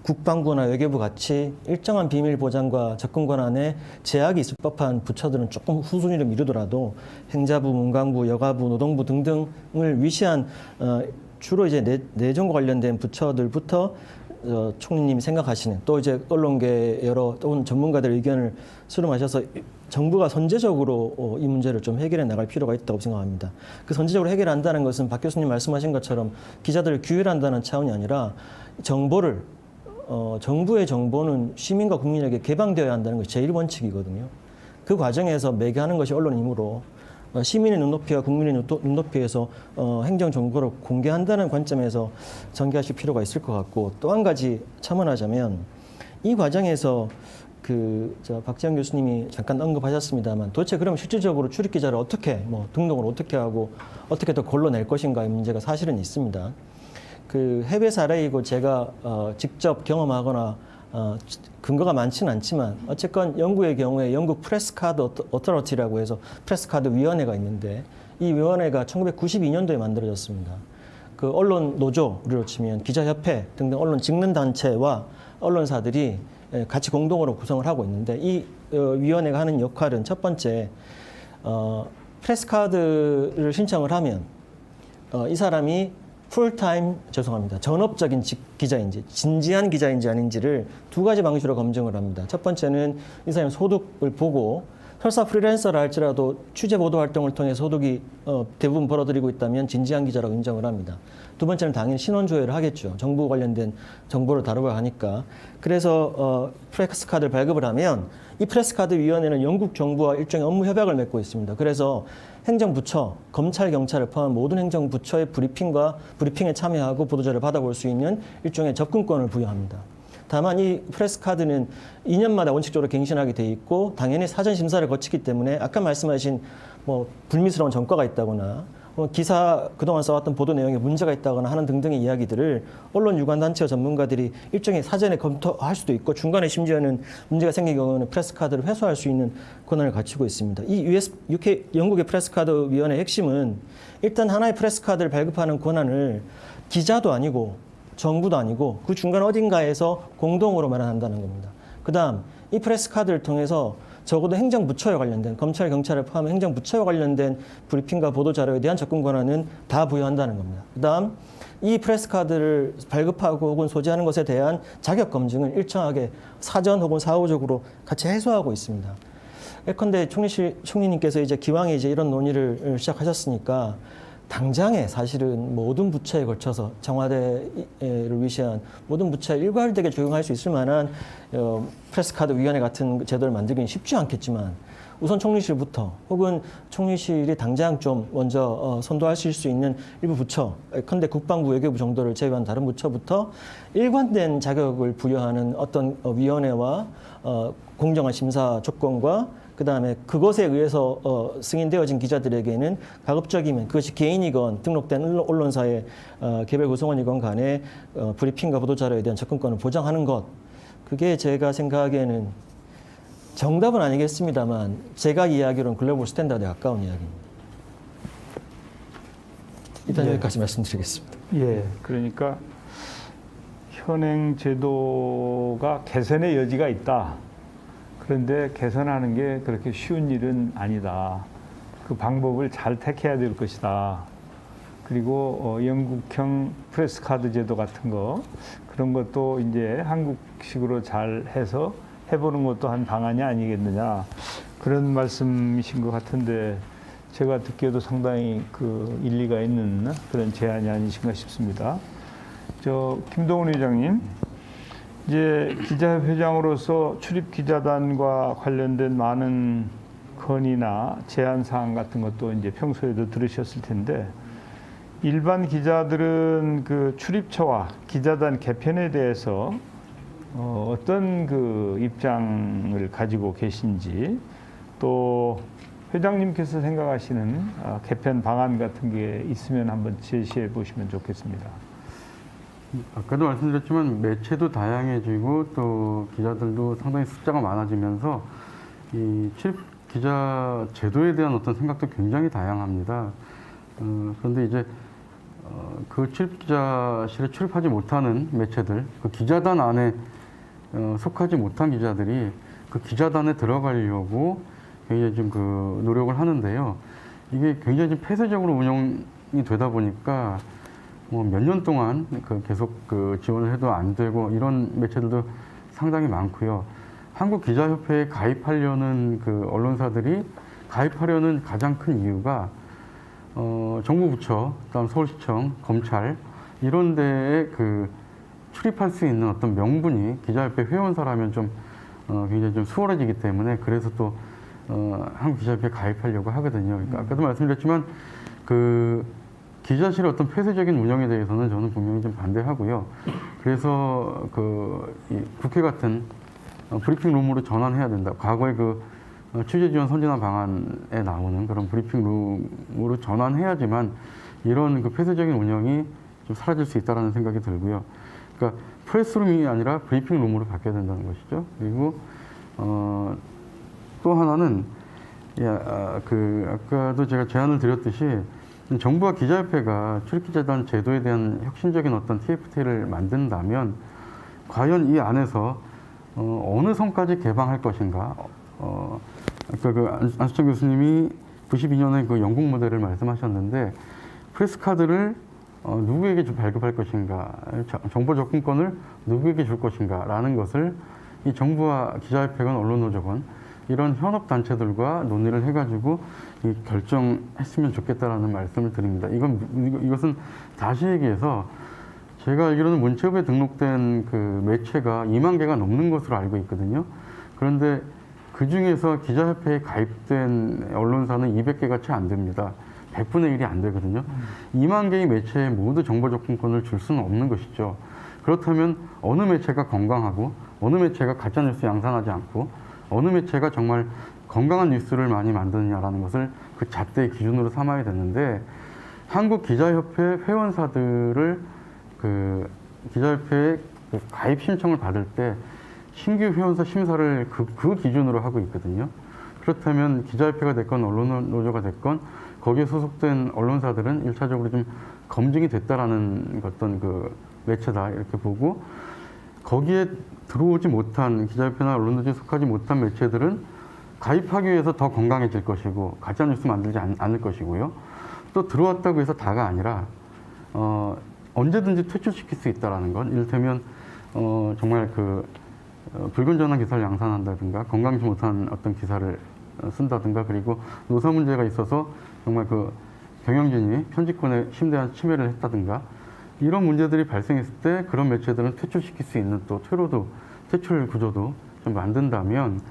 국방부나 외교부 같이 일정한 비밀 보장과 접근 권한에 제약이 있을 법한 부처들은 조금 후순위를 미루더라도 행자부, 문광부, 여가부, 노동부 등등을 위시한 주로 이제 내정과 관련된 부처들부터 총리님이 생각하시는, 또 이제 언론계 여러 또는 전문가들 의견을 수렴하셔서 정부가 선제적으로 이 문제를 좀 해결해 나갈 필요가 있다고 생각합니다. 그 선제적으로 해결한다는 것은 박 교수님 말씀하신 것처럼 기자들을 규율한다는 차원이 아니라 정보를 정부의 정보는 시민과 국민에게 개방되어야 한다는 것이 제일 원칙이거든요. 그 과정에서 매개하는 것이 언론이므로 시민의 눈높이와 국민의 눈높이에서 행정 정보를 공개한다는 관점에서 전개하실 필요가 있을 것 같고, 또 한 가지 첨언하자면 이 과정에서 박지원 교수님이 잠깐 언급하셨습니다만, 도대체 그러면 실질적으로 출입 기자를 어떻게 등록을 어떻게 하고 어떻게 더 걸러낼 것인가의 문제가 사실은 있습니다. 그 해외 사례이고 제가 직접 경험하거나 근거가 많지는 않지만 어쨌건 영국의 경우에 영국 프레스 카드 어토리티라고 해서 프레스 카드 위원회가 있는데, 이 위원회가 1992년도에 만들어졌습니다. 그 언론 노조, 우리로 치면 기자협회 등등 언론 직능 단체와 언론사들이 같이 공동으로 구성을 하고 있는데, 이 위원회가 하는 역할은 첫 번째, 프레스 카드를 신청을 하면 이 사람이 전업적인 기자인지 진지한 기자인지 아닌지를 두 가지 방식으로 검증을 합니다. 첫 번째는 이 사람의 소득을 보고 설사 프리랜서라 할지라도 취재 보도 활동을 통해 소득이 대부분 벌어들이고 있다면 진지한 기자라고 인정을 합니다. 두 번째는 당연히 신원 조회를 하겠죠. 정부 관련된 정보를 다루고 하니까. 그래서 프레스 카드를 발급을 하면 이 프레스 카드 위원회는 영국 정부와 일종의 업무 협약을 맺고 있습니다. 그래서 행정부처, 검찰, 경찰을 포함한 모든 행정부처의 브리핑에 참여하고 보도자를 받아볼 수 있는 일종의 접근권을 부여합니다. 다만 이 프레스 카드는 2년마다 원칙적으로 갱신하게 돼 있고 당연히 사전 심사를 거치기 때문에 아까 말씀하신 뭐 불미스러운 전과가 있다거나 기사 그동안 써왔던 보도 내용에 문제가 있다거나 하는 등등의 이야기들을 언론 유관 단체와 전문가들이 일종의 사전에 검토할 수도 있고 중간에 심지어는 문제가 생긴 경우는 프레스 카드를 회수할 수 있는 권한을 갖추고 있습니다. 이 영국의 프레스 카드 위원회의 핵심은 일단 하나의 프레스 카드를 발급하는 권한을 기자도 아니고 정부도 아니고 그 중간 어딘가에서 공동으로 마련한다는 겁니다. 그다음 이 프레스 카드를 통해서 적어도 행정부처에 관련된 검찰, 경찰을 포함한 행정부처에 관련된 브리핑과 보도 자료에 대한 접근 권한은 다 부여한다는 겁니다. 그다음 이 프레스 카드를 발급하고 혹은 소지하는 것에 대한 자격 검증은 일정하게 사전 혹은 사후적으로 같이 해소하고 있습니다. 예컨대 총리님께서 이제 기왕에 이제 이런 논의를 시작하셨으니까 당장에 사실은 모든 부처에 걸쳐서 청와대를 위시한 모든 부처에 일괄되게 적용할 수 있을 만한 프레스카드 위원회 같은 제도를 만들기는 쉽지 않겠지만 우선 총리실부터 혹은 총리실이 당장 좀 먼저 선도하실 수 있는 일부 부처, 예컨대 국방부, 외교부 정도를 제외한 다른 부처부터 일관된 자격을 부여하는 어떤 위원회와 공정한 심사 조건과 그다음에 그것에 의해서 승인되어진 기자들에게는 가급적이면 그것이 개인이건 등록된 언론사의 개별 구성원이건 간에 브리핑과 보도자료에 대한 접근권을 보장하는 것, 그게 제가 생각하기에는 정답은 아니겠습니다만 제가 이야기로는 글로벌 스탠다드에 가까운 이야기입니다. 일단 여기까지 말씀드리겠습니다. 예, 그러니까 현행 제도가 개선의 여지가 있다. 그런데 개선하는 게 그렇게 쉬운 일은 아니다. 그 방법을 잘 택해야 될 것이다. 그리고 영국형 프레스 카드 제도 같은 거 그런 것도 이제 한국식으로 잘 해서 해보는 것도 한 방안이 아니겠느냐 그런 말씀이신 것 같은데 제가 듣기에도 상당히 그 일리가 있는 그런 제안이 아니신가 싶습니다. 김동훈 회장님. 이제 기자회장으로서 출입 기자단과 관련된 많은 건의나 제안 사항 같은 것도 이제 평소에도 들으셨을 텐데 일반 기자들은 그 출입처와 기자단 개편에 대해서 어떤 그 입장을 가지고 계신지 또 회장님께서 생각하시는 개편 방안 같은 게 있으면 한번 제시해 보시면 좋겠습니다. 아까도 말씀드렸지만 매체도 다양해지고 또 기자들도 상당히 숫자가 많아지면서 이 출입 기자 제도에 대한 어떤 생각도 굉장히 다양합니다. 그런데 이제 그 출입 기자실에 출입하지 못하는 매체들, 그 기자단 안에 속하지 못한 기자들이 그 기자단에 들어가려고 굉장히 좀 그 노력을 하는데요. 이게 굉장히 좀 폐쇄적으로 운영이 되다 보니까 뭐 몇 년 동안 계속 그 지원을 해도 안 되고 이런 매체들도 상당히 많고요. 한국기자협회에 가입하려는 그 언론사들이 가입하려는 가장 큰 이유가 정부 부처, 그다음 서울시청, 검찰 이런 데에 그 출입할 수 있는 어떤 명분이 기자협회 회원사라면 좀 굉장히 좀 수월해지기 때문에 그래서 또 한국기자협회에 가입하려고 하거든요. 그러니까 아까도 말씀드렸지만 그 기자실의 어떤 폐쇄적인 운영에 대해서는 저는 분명히 좀 반대하고요. 그래서 이 국회 같은 브리핑 룸으로 전환해야 된다. 과거에 그 취재 지원 선진화 방안에 나오는 그런 브리핑 룸으로 전환해야지만 이런 그 폐쇄적인 운영이 좀 사라질 수 있다라는 생각이 들고요. 그러니까 프레스룸이 아니라 브리핑 룸으로 바뀌어야 된다는 것이죠. 그리고 또 하나는 아까도 제가 제안을 드렸듯이 정부와 기자협회가 출입기자단 제도에 대한 혁신적인 어떤 TFT를 만든다면 과연 이 안에서 어느 선까지 개방할 것인가? 아까 그 안수천 교수님이 92년에 그 영국 모델을 말씀하셨는데 프레스 카드를 누구에게 발급할 것인가? 정보 접근권을 누구에게 줄 것인가? 라는 것을 이 정부와 기자협회건 언론노조건 이런 현업 단체들과 논의를 해가지고 이 결정했으면 좋겠다라는 말씀을 드립니다. 이것은 다시 얘기해서 제가 알기로는 문체부에 등록된 그 매체가 2만 개가 넘는 것으로 알고 있거든요. 그런데 그 중에서 기자협회에 가입된 언론사는 200개가 채 안 됩니다. 100분의 1이 안 되거든요. 2만 개의 매체에 모두 정보 접근권을 줄 수는 없는 것이죠. 그렇다면 어느 매체가 건강하고 어느 매체가 가짜뉴스 양산하지 않고 어느 매체가 정말 건강한 뉴스를 많이 만드느냐라는 것을 그 잣대의 기준으로 삼아야 되는데 한국기자협회 회원사들을 그 기자협회에 가입 신청을 받을 때 신규 회원사 심사를 그 기준으로 하고 있거든요. 그렇다면 기자협회가 됐건 언론노조가 됐건 거기에 소속된 언론사들은 일차적으로 좀 검증이 됐다라는 어떤 그 매체다 이렇게 보고 거기에 들어오지 못한 기자협회나 언론노조에 속하지 못한 매체들은 가입하기 위해서 더 건강해질 것이고 가짜뉴스 만들지 않을 것이고요. 또 들어왔다고 해서 다가 아니라 언제든지 퇴출시킬 수 있다는 건 이를테면 정말 불건전한 기사를 양산한다든가 건강치 못한 어떤 기사를 쓴다든가 그리고 노사 문제가 있어서 정말 그 경영진이 편집권에 심대한 침해를 했다든가 이런 문제들이 발생했을 때 그런 매체들은 퇴출시킬 수 있는 또 퇴출 구조도 좀 만든다면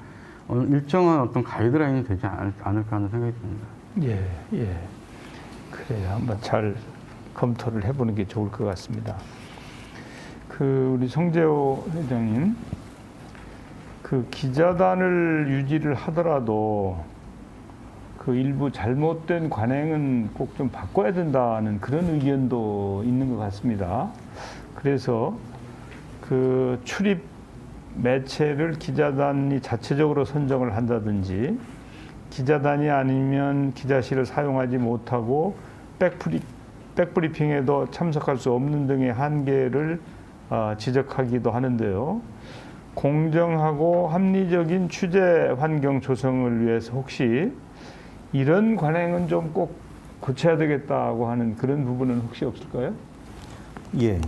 일정한 어떤 가이드라인이 되지 않을까 하는 생각이 듭니다. 예. 그래요. 한번 잘 검토를 해보는 게 좋을 것 같습니다. 우리 송재호 회장님, 기자단을 유지를 하더라도 일부 잘못된 관행은 꼭 좀 바꿔야 된다는 그런 의견도 있는 것 같습니다. 그래서 출입 매체를 기자단이 자체적으로 선정을 한다든지 기자단이 아니면 기자실을 사용하지 못하고 백브리핑에도 참석할 수 없는 등의 한계를 지적하기도 하는데요. 공정하고 합리적인 취재 환경 조성을 위해서 혹시 이런 관행은 좀 꼭 고쳐야 되겠다고 하는 그런 부분은 혹시 없을까요? 예.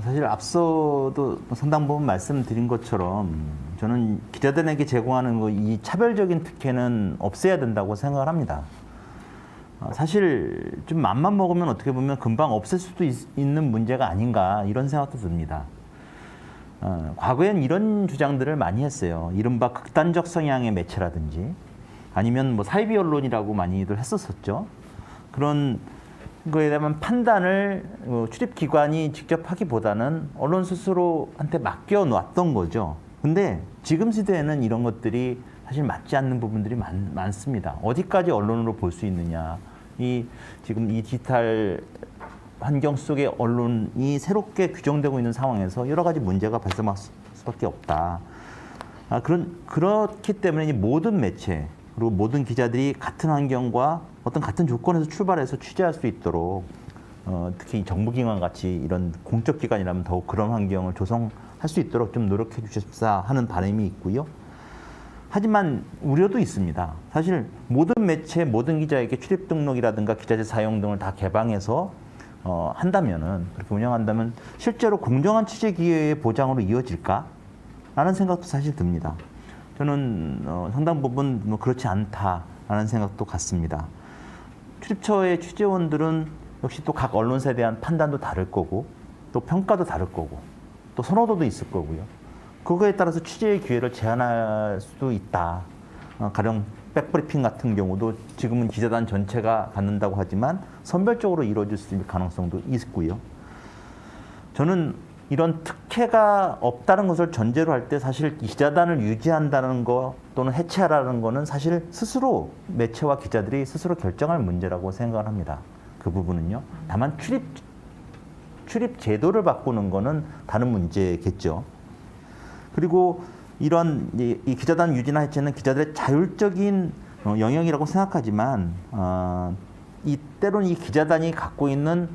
사실 앞서도 상당 부분 말씀드린 것처럼 저는 기자단에게 제공하는 이 차별적인 특혜는 없애야 된다고 생각을 합니다. 사실 좀 맘만 먹으면 어떻게 보면 금방 없앨 수도 있는 문제가 아닌가 이런 생각도 듭니다. 과거엔 이런 주장들을 많이 했어요. 이른바 극단적 성향의 매체라든지 아니면 사이비 언론이라고 많이들 했었었죠. 그런 거에 대한 판단을 출입기관이 직접 하기보다는 언론 스스로한테 맡겨놨던 거죠. 근데 지금 시대에는 이런 것들이 사실 맞지 않는 부분들이 많습니다. 어디까지 언론으로 볼 수 있느냐. 지금 이 디지털 환경 속의 언론이 새롭게 규정되고 있는 상황에서 여러 가지 문제가 발생할 수밖에 없다. 그렇기 때문에 모든 매체 그리고 모든 기자들이 같은 환경과 어떤 같은 조건에서 출발해서 취재할 수 있도록 특히 정부기관 같이 이런 공적 기관이라면 더욱 그런 환경을 조성할 수 있도록 좀 노력해 주십사 하는 바람이 있고요. 하지만 우려도 있습니다. 사실 모든 매체, 모든 기자에게 출입 등록이라든가 기자재 사용 등을 다 개방해서 한다면은 그렇게 운영한다면 실제로 공정한 취재 기회의 보장으로 이어질까? 라는 생각도 사실 듭니다. 저는 상당 부분 그렇지 않다라는 생각도 같습니다. 출입처의 취재원들은 역시 또 각 언론사에 대한 판단도 다를 거고 또 평가도 다를 거고 또 선호도도 있을 거고요. 그거에 따라서 취재의 기회를 제한할 수도 있다. 가령 백브리핑 같은 경우도 지금은 기자단 전체가 갖는다고 하지만 선별적으로 이루어질 수 있는 가능성도 있고요. 저는 이런 특혜가 없다는 것을 전제로 할 때 사실 기자단을 유지한다는 거 또는 해체하라는 거는 사실 스스로 매체와 기자들이 스스로 결정할 문제라고 생각을 합니다. 그 부분은요. 다만 출입 제도를 바꾸는 거는 다른 문제겠죠. 그리고 이런 이 기자단 유지나 해체는 기자들의 자율적인 영역이라고 생각하지만 때로는 이 기자단이 갖고 있는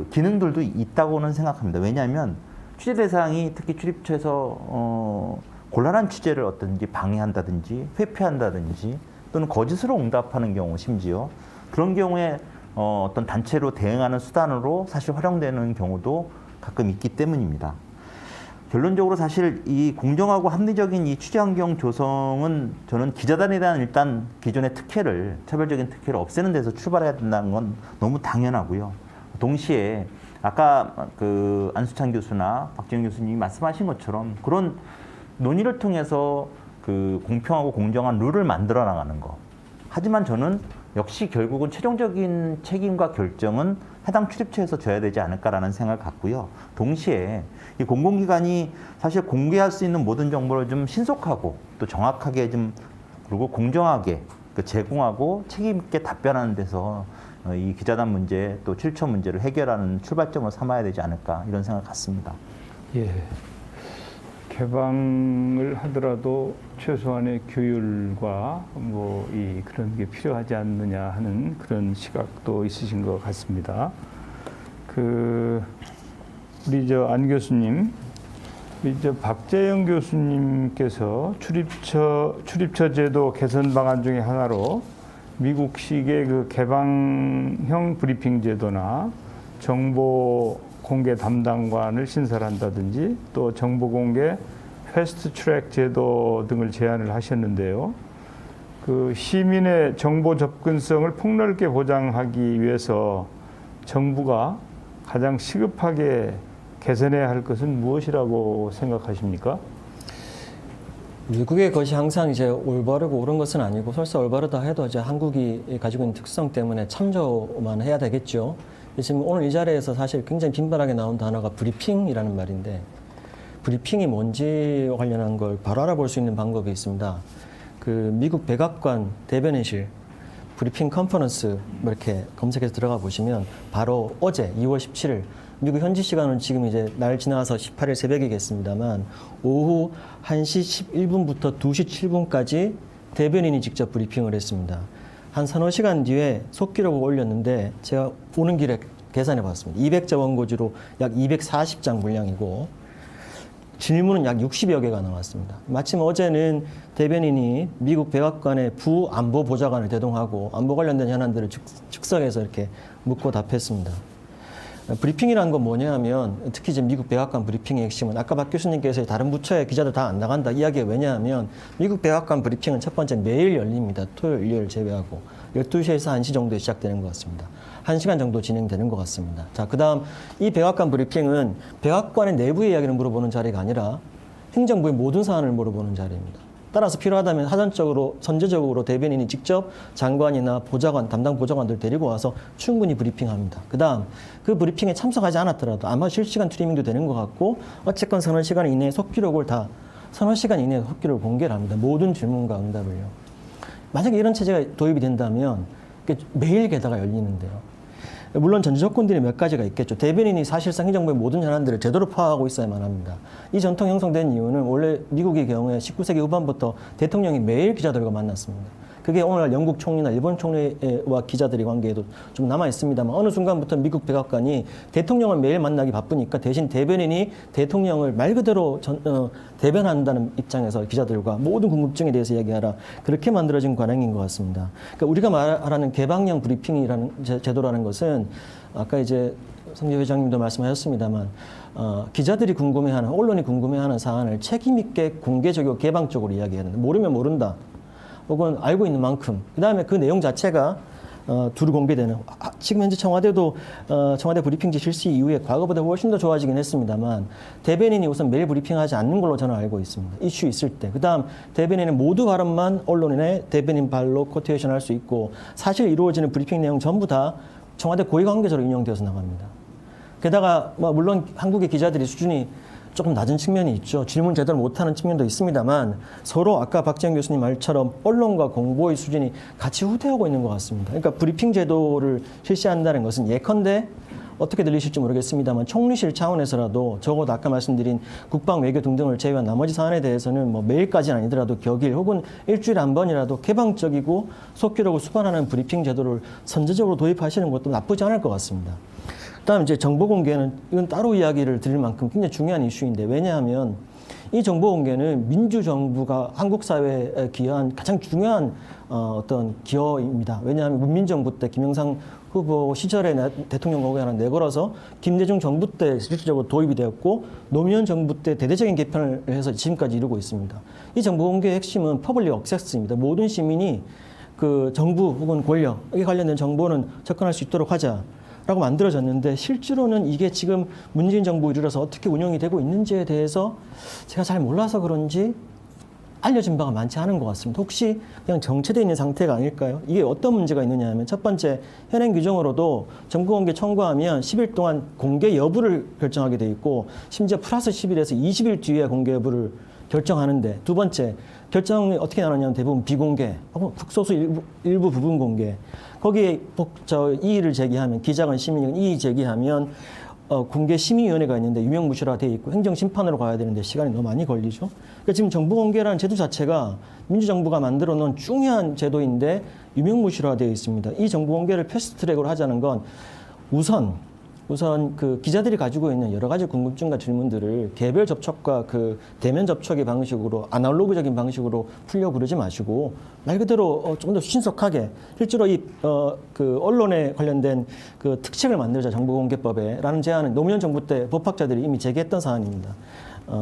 기능들도 있다고는 생각합니다. 왜냐하면 취재 대상이 특히 출입처에서 곤란한 취재를 어떤지 방해한다든지 회피한다든지 또는 거짓으로 응답하는 경우 심지어 그런 경우에 어떤 단체로 대응하는 수단으로 사실 활용되는 경우도 가끔 있기 때문입니다. 결론적으로 사실 이 공정하고 합리적인 이 취재 환경 조성은 저는 기자단에 대한 일단 기존의 특혜를, 차별적인 특혜를 없애는 데서 출발해야 된다는 건 너무 당연하고요. 동시에 아까 그 안수찬 교수나 박지영 교수님이 말씀하신 것처럼 그런 논의를 통해서 그 공평하고 공정한 룰을 만들어 나가는 거. 하지만 저는 역시 결국은 최종적인 책임과 결정은 해당 출입처에서 져야 되지 않을까라는 생각을 갖고요. 동시에 이 공공기관이 사실 공개할 수 있는 모든 정보를 좀 신속하고 또 정확하게 좀 그리고 공정하게 제공하고 책임 있게 답변하는 데서 이 기자단 문제 또 출처 문제를 해결하는 출발점으로 삼아야 되지 않을까 이런 생각 같습니다. 예. 개방을 하더라도 최소한의 규율과 뭐 이 그런 게 필요하지 않느냐 하는 그런 시각도 있으신 것 같습니다. 그 우리 저 안 교수님, 우리 저 박재영 교수님께서 출입처 제도 개선 방안 중에 하나로 미국식의 그 개방형 브리핑 제도나 정보 공개 담당관을 신설한다든지 또 정보 공개 패스트 트랙 제도 등을 제안을 하셨는데요. 그 시민의 정보 접근성을 폭넓게 보장하기 위해서 정부가 가장 시급하게 개선해야 할 것은 무엇이라고 생각하십니까? 미국의 것이 항상 이제 올바르고 옳은 것은 아니고 설사 올바르다 해도 이제 한국이 가지고 있는 특성 때문에 참조만 해야 되겠죠. 지금 오늘 이 자리에서 사실 굉장히 빈번하게 나온 단어가 브리핑이라는 말인데 브리핑이 뭔지 관련한 걸 바로 알아볼 수 있는 방법이 있습니다. 그 미국 백악관 대변인실 브리핑 컨퍼런스 뭐 이렇게 검색해서 들어가 보시면 바로 어제 2월 17일 미국 현지 시간은 지금 이제 날 지나서 18일 새벽이겠습니다만 오후 1시 11분부터 2시 7분까지 대변인이 직접 브리핑을 했습니다. 한 3-4시간 뒤에 속기록을 올렸는데 제가 오는 길에 계산해 봤습니다. 200자 원고지로 약 240장 분량이고 질문은 약 60여 개가 나왔습니다. 마침 어제는 대변인이 미국 백악관의 부안보 보좌관을 대동하고 안보 관련된 현안들을 즉석에서 이렇게 묻고 답했습니다. 브리핑이라는 건 뭐냐 하면 특히 이제 미국 백악관 브리핑의 핵심은 아까 박 교수님께서 다른 부처의 기자들 다 안 나간다 이야기가 왜냐하면 미국 백악관 브리핑은 첫 번째 매일 열립니다. 토요일, 일요일 제외하고 12시에서 1시 정도에 시작되는 것 같습니다. 1시간 정도 진행되는 것 같습니다. 자, 그 다음 이 백악관 브리핑은 백악관의 내부의 이야기를 물어보는 자리가 아니라 행정부의 모든 사안을 물어보는 자리입니다. 따라서 필요하다면 사전적으로 선제적으로 대변인이 직접 장관이나 보좌관, 담당 보좌관들 데리고 와서 충분히 브리핑합니다. 그 다음 그 브리핑에 참석하지 않았더라도 아마 실시간 트리밍도 되는 것 같고 어쨌건 3-4시간 이내에 속기록을 다 3-4시간 이내에 속기록을 공개를 합니다. 모든 질문과 응답을요. 만약에 이런 체제가 도입이 된다면 매일 게다가 열리는데요. 물론 전제 조건들이 몇 가지가 있겠죠. 대변인이 사실상 행정부의 모든 현안들을 제대로 파악하고 있어야만 합니다. 이 전통 형성된 이유는 원래 미국의 경우에 19세기 후반부터 대통령이 매일 기자들과 만났습니다. 그게 오늘날 영국 총리나 일본 총리와 기자들의 관계에도 좀 남아 있습니다만 어느 순간부터 미국 백악관이 대통령을 매일 만나기 바쁘니까 대신 대변인이 대통령을 말 그대로 대변한다는 입장에서 기자들과 모든 궁금증에 대해서 이야기하라 그렇게 만들어진 관행인 것 같습니다. 그러니까 우리가 말하는 개방형 브리핑이라는 제도라는 것은 아까 이제 성재 회장님도 말씀하셨습니다만 기자들이 궁금해하는 언론이 궁금해하는 사안을 책임 있게 공개적이고 개방적으로 이야기해야 된다. 모르면 모른다. 혹은 알고 있는 만큼 그 다음에 그 내용 자체가 두루 공개되는 지금 현재 청와대도 청와대 브리핑지 실시 이후에 과거보다 훨씬 더 좋아지긴 했습니다만 대변인이 우선 매일 브리핑하지 않는 걸로 저는 알고 있습니다. 이슈 있을 때. 그 다음 대변인은 모두 발언만 언론인의 대변인 발로 코테이션 할 수 있고 사실 이루어지는 브리핑 내용 전부 다 청와대 고위 관계자로 인용되어서 나갑니다. 게다가 물론 한국의 기자들이 수준이 조금 낮은 측면이 있죠. 질문 제대로 못하는 측면도 있습니다만 서로 아까 박지영 교수님 말처럼 언론과 공보의 수준이 같이 후퇴하고 있는 것 같습니다. 그러니까 브리핑 제도를 실시한다는 것은 예컨대 어떻게 들리실지 모르겠습니다만 총리실 차원에서라도 적어도 아까 말씀드린 국방, 외교 등등을 제외한 나머지 사안에 대해서는 뭐 매일까지는 아니더라도 격일 혹은 일주일에 한 번이라도 개방적이고 속기록을 수반하는 브리핑 제도를 선제적으로 도입하시는 것도 나쁘지 않을 것 같습니다. 그다음 이제 정보 공개는 이건 따로 이야기를 드릴 만큼 굉장히 중요한 이슈인데 왜냐하면 이 정보 공개는 민주정부가 한국 사회에 기여한 가장 중요한 어떤 기여입니다. 왜냐하면 문민정부 때 김영삼 후보 시절에 대통령 공개 하나 내걸어서 김대중 정부 때 실질적으로 도입이 되었고 노무현 정부 때 대대적인 개편을 해서 지금까지 이루고 있습니다. 이 정보 공개의 핵심은 퍼블릭 액세스입니다. 모든 시민이 그 정부 혹은 권력에 관련된 정보는 접근할 수 있도록 하자라고 만들어졌는데 실제로는 이게 지금 문재인 정부 이르러서 어떻게 운영이 되고 있는지에 대해서 제가 잘 몰라서 그런지 알려진 바가 많지 않은 것 같습니다. 혹시 그냥 정체되어 있는 상태가 아닐까요? 이게 어떤 문제가 있느냐 하면 첫 번째, 현행 규정으로도 정보 공개 청구하면 10일 동안 공개 여부를 결정하게 돼 있고 심지어 플러스 10일에서 20일 뒤에 공개 여부를 결정하는데, 두 번째, 결정이 어떻게 나누냐면 대부분 비공개, 극소수 일부 부분 공개. 거기에 이의를 제기하면, 기자건 시민이건 이의 제기하면 공개 심의위원회가 있는데 유명무실화 되어 있고 행정심판으로 가야 되는데 시간이 너무 많이 걸리죠. 그러니까 지금 정보공개라는 제도 자체가 민주정부가 만들어 놓은 중요한 제도인데 유명무실화 되어 있습니다. 이 정보공개를 패스트트랙으로 하자는 건 우선 그 기자들이 가지고 있는 여러 가지 궁금증과 질문들을 개별 접촉과 그 대면 접촉의 방식으로 아날로그적인 방식으로 풀려고 그러지 마시고 말 그대로 좀 더 신속하게 실제로 그 언론에 관련된 그 특책을 만들자 정보공개법에라는 제안은 노무현 정부 때 법학자들이 이미 제기했던 사안입니다.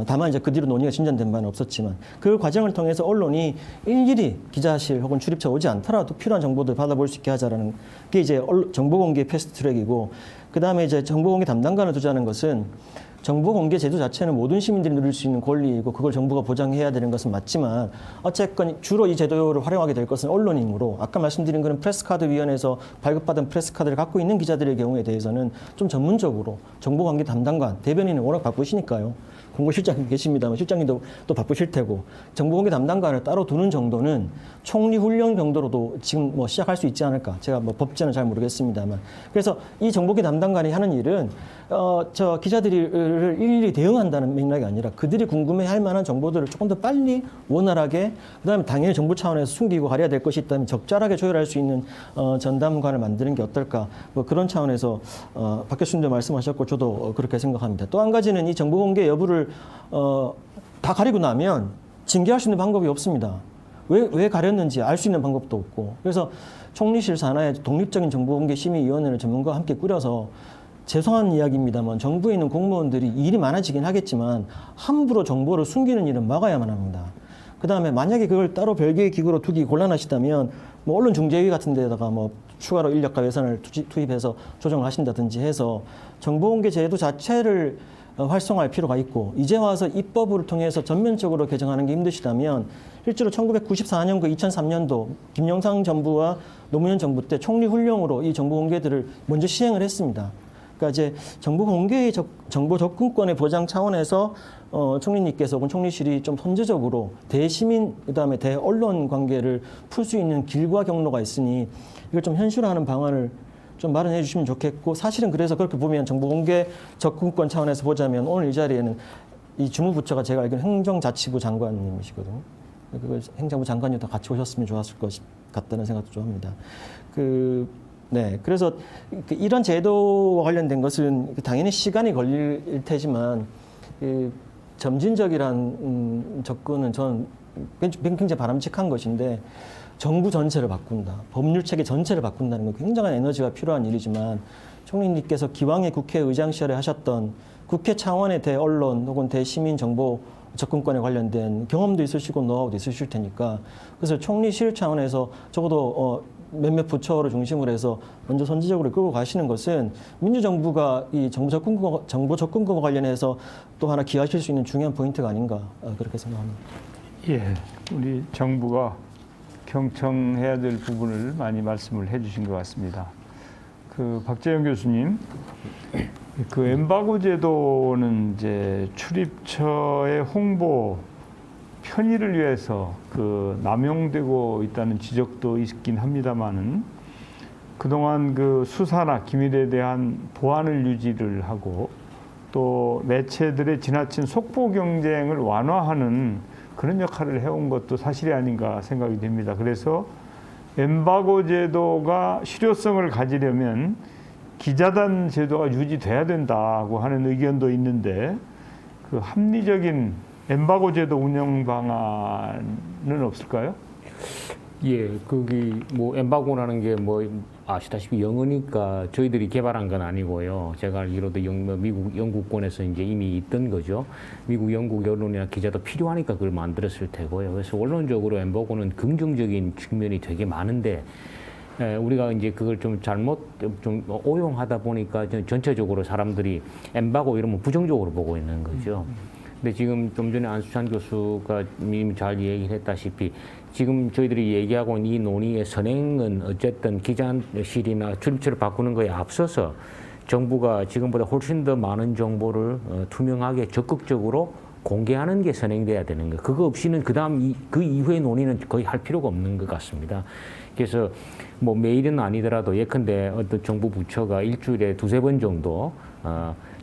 다만 이제 그 뒤로 논의가 진전된 바는 없었지만 그 과정을 통해서 언론이 일일이 기자실 혹은 출입처 오지 않더라도 필요한 정보들 받아볼 수 있게 하자라는 게 이제 정보공개 패스트트랙이고, 그 다음에 이제 정보공개 담당관을 두자는 것은 정보공개 제도 자체는 모든 시민들이 누릴 수 있는 권리이고 그걸 정부가 보장해야 되는 것은 맞지만 어쨌건 주로 이 제도를 활용하게 될 것은 언론이므로 아까 말씀드린 그런 프레스카드위원회에서 발급받은 프레스카드를 갖고 있는 기자들의 경우에 대해서는 좀 전문적으로 정보관계 담당관, 대변인은 워낙 바쁘시니까요. 공보실장님 계십니다만 실장님도 또 바쁘실 테고 정보공개 담당관을 따로 두는 정도는 총리 훈련 정도로도 지금 뭐 시작할 수 있지 않을까. 제가 뭐 법제는 잘 모르겠습니다만. 그래서 이 정보공개 담당관이 하는 일은 저 기자들을 일일이 대응한다는 맥락이 아니라 그들이 궁금해할 만한 정보들을 조금 더 빨리 원활하게, 그다음에 당연히 정부 차원에서 숨기고 가려야 될 것이 있다면 적절하게 조율할 수 있는 전담관을 만드는 게 어떨까. 뭐 그런 차원에서 박 교수님도 말씀하셨고 저도 그렇게 생각합니다. 또 한 가지는 이 정보공개 여부를 다 가리고 나면 징계할 수 있는 방법이 없습니다. 왜 가렸는지 알 수 있는 방법도 없고. 그래서 총리실 산하에 독립적인 정보공개심의위원회를 전문가와 함께 꾸려서, 죄송한 이야기입니다만 정부에 있는 공무원들이 일이 많아지긴 하겠지만 함부로 정보를 숨기는 일은 막아야만 합니다. 그다음에 만약에 그걸 따로 별개의 기구로 두기 곤란하시다면 뭐 언론중재위 같은 데다가 뭐 추가로 인력과 예산을 투입해서 조정을 하신다든지 해서 정보공개 제도 자체를 활성화할 필요가 있고, 이제 와서 입법을 통해서 전면적으로 개정하는 게 힘드시다면 실제로 1994년과 2003년도 김영삼 정부와 노무현 정부 때 총리 훈령으로 이 정보 공개들을 먼저 시행을 했습니다. 그러니까 이제 정보 공개의 정보 접근권의 보장 차원에서 총리님께서 혹은 총리실이 좀 선제적으로 대시민 그다음에 대언론 관계를 풀 수 있는 길과 경로가 있으니 이걸 좀 현실화하는 방안을 좀 마련해 주시면 좋겠고, 사실은 그래서 그렇게 보면 정보공개 접근권 차원에서 보자면 오늘 이 자리에는 이 주무부처가 제가 알기로는 행정자치부 장관님이시거든요. 그걸 행정부 장관님 다 같이 오셨으면 좋았을 것 같다는 생각도 좀 합니다. 네, 그래서 이런 제도와 관련된 것은 당연히 시간이 걸릴 테지만 점진적이란 접근은 저는 굉장히 바람직한 것인데, 정부 전체를 바꾼다, 법률 체계 전체를 바꾼다는 건 굉장한 에너지가 필요한 일이지만 총리님께서 기왕에 국회의장 시절에 하셨던 국회 차원의 대언론 혹은 대시민 정보 접근권에 관련된 경험도 있으시고 노하우도 있으실 테니까, 그래서 총리실 차원에서 적어도 몇몇 부처를 중심으로 해서 먼저 선제적으로 끌고 가시는 것은 민주정부가 이 정보 접근권과 관련해서 또 하나 기여하실 수 있는 중요한 포인트가 아닌가 그렇게 생각합니다. 예, 우리 정부가 경청해야 될 부분을 많이 말씀을 해주신 것 같습니다. 박재영 교수님, 엠바고 제도는 이제 출입처의 홍보 편의를 위해서 남용되고 있다는 지적도 있긴 합니다만은 그동안 수사나 기밀에 대한 보안을 유지를 하고 또 매체들의 지나친 속보 경쟁을 완화하는 그런 역할을 해온 것도 사실이 아닌가 생각이 됩니다. 그래서 엠바고 제도가 실효성을 가지려면 기자단 제도가 유지돼야 된다고 하는 의견도 있는데 합리적인 엠바고 제도 운영 방안은 없을까요? 예, 거기 뭐 엠바고라는 게 뭐 아시다시피 영어니까 저희들이 개발한 건 아니고요. 제가 알기로도 미국 영국권에서 이제 이미 있던 거죠. 미국 영국 언론이나 기자도 필요하니까 그걸 만들었을 테고요. 그래서 원론적으로 엠바고는 긍정적인 측면이 되게 많은데 우리가 이제 그걸 좀 잘못 좀 오용하다 보니까 전체적으로 사람들이 엠바고 이러면 부정적으로 보고 있는 거죠. 근데 지금 좀 전에 안수찬 교수가 이미 잘 얘기를 했다시피 지금 저희들이 얘기하고 있는 이 논의의 선행은 어쨌든 기자실이나 출입처를 바꾸는 거에 앞서서 정부가 지금보다 훨씬 더 많은 정보를 투명하게 적극적으로 공개하는 게 선행돼야 되는 거예요. 그거 없이는 그 이후의 논의는 거의 할 필요가 없는 것 같습니다. 그래서 뭐 매일은 아니더라도 예컨대 어떤 정부 부처가 일주일에 2-3번 정도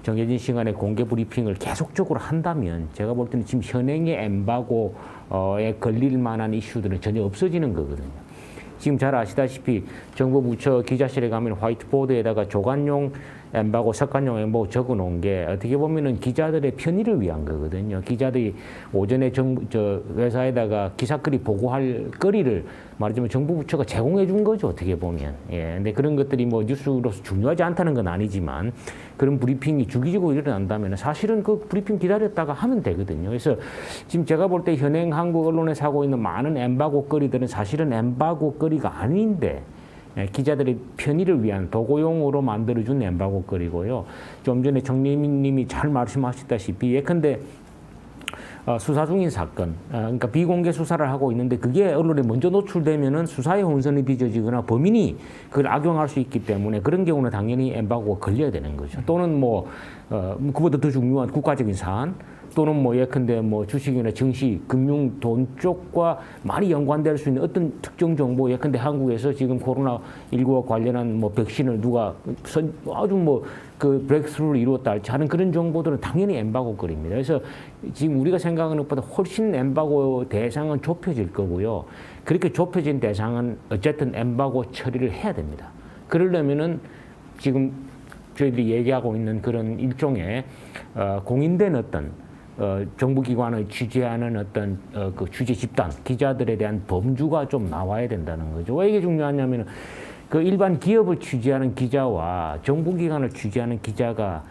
정해진 시간에 공개 브리핑을 계속적으로 한다면 제가 볼 때는 지금 현행의 엠바고에 걸릴 만한 이슈들은 전혀 없어지는 거거든요. 지금 잘 아시다시피 정부 부처 기자실에 가면 화이트보드에다가 조간용 엠바고, 석간용 엠바고 적어 놓은 게 어떻게 보면은 기자들의 편의를 위한 거거든요. 기자들이 오전에 회사에다가 기사거리 보고할 거리를 말하자면 정부 부처가 제공해 준 거죠. 어떻게 보면. 예. 근데 그런 것들이 뭐 뉴스로서 중요하지 않다는 건 아니지만 그런 브리핑이 주기적으로 일어난다면 사실은 그 브리핑 기다렸다가 하면 되거든요. 그래서 지금 제가 볼 때 현행 한국 언론에서 하고 있는 많은 엠바고 거리들은 사실은 엠바고 거리가 아닌데 기자들의 편의를 위한 도구용으로 만들어준 엠바고 거리고요. 좀 전에 정리민님이 잘 말씀하셨다시피 예컨대 수사 중인 사건, 그러니까 비공개 수사를 하고 있는데 그게 언론에 먼저 노출되면은 수사의 혼선이 빚어지거나 범인이 그걸 악용할 수 있기 때문에 그런 경우는 당연히 엠바고가 걸려야 되는 거죠. 또는 뭐 그보다 더 중요한 국가적인 사안. 또는 뭐 예컨대 뭐 주식이나 증시, 금융, 돈 쪽과 많이 연관될 수 있는 어떤 특정 정보, 예컨대 한국에서 지금 코로나19와 관련한 뭐 백신을 누가 아주 뭐 그 브레이크스루를 이루었다 할지 하는 그런 정보들은 당연히 엠바고 거리입니다. 그래서 지금 우리가 생각하는 것보다 훨씬 엠바고 대상은 좁혀질 거고요. 그렇게 좁혀진 대상은 어쨌든 엠바고 처리를 해야 됩니다. 그러려면은 지금 저희들이 얘기하고 있는 그런 일종의 공인된 어떤 정부기관을 취재하는 어떤 그 취재 집단, 기자들에 대한 범주가 좀 나와야 된다는 거죠. 왜 이게 중요하냐면은 그 일반 기업을 취재하는 기자와 정부기관을 취재하는 기자가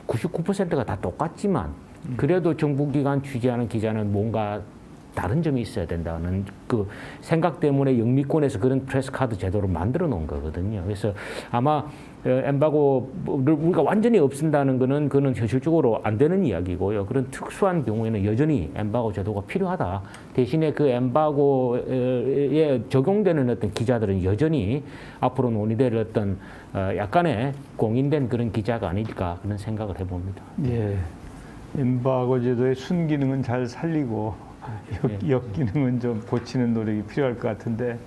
99%가 다 똑같지만 그래도 정부기관 취재하는 기자는 뭔가 다른 점이 있어야 된다는 그 생각 때문에 영미권에서 그런 프레스 카드 제도를 만들어 놓은 거거든요. 그래서 아마 엠바고를 우리가 완전히 없앤다는 거는 그는 현실적으로 안 되는 이야기고요. 그런 특수한 경우에는 여전히 엠바고 제도가 필요하다. 대신에 그 엠바고에 적용되는 어떤 기자들은 여전히 앞으로 논의될 어떤 약간의 공인된 그런 기자가 아닐까 그런 생각을 해봅니다. 예, 엠바고 제도의 순기능은 잘 살리고 역기능은 좀 고치는 노력이 필요할 것 같은데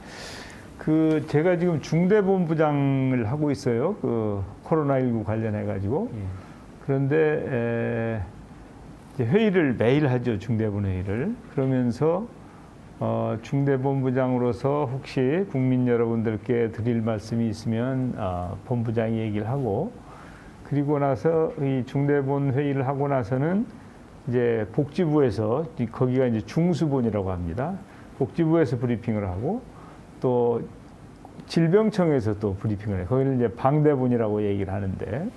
그 제가 지금 중대본부장을 하고 있어요. 그 코로나19 관련해 가지고 그런데 이제 회의를 매일 하죠. 중대본 회의를. 그러면서 중대본부장으로서 혹시 국민 여러분들께 드릴 말씀이 있으면 본부장이 얘기를 하고 그리고 나서 이 중대본 회의를 하고 나서는 이제 복지부에서 거기가 이제 중수본이라고 합니다. 복지부에서 브리핑을 하고 또 질병청에서 또 브리핑을 해요. 거기는 이제 방대본이라고 얘기를 하는데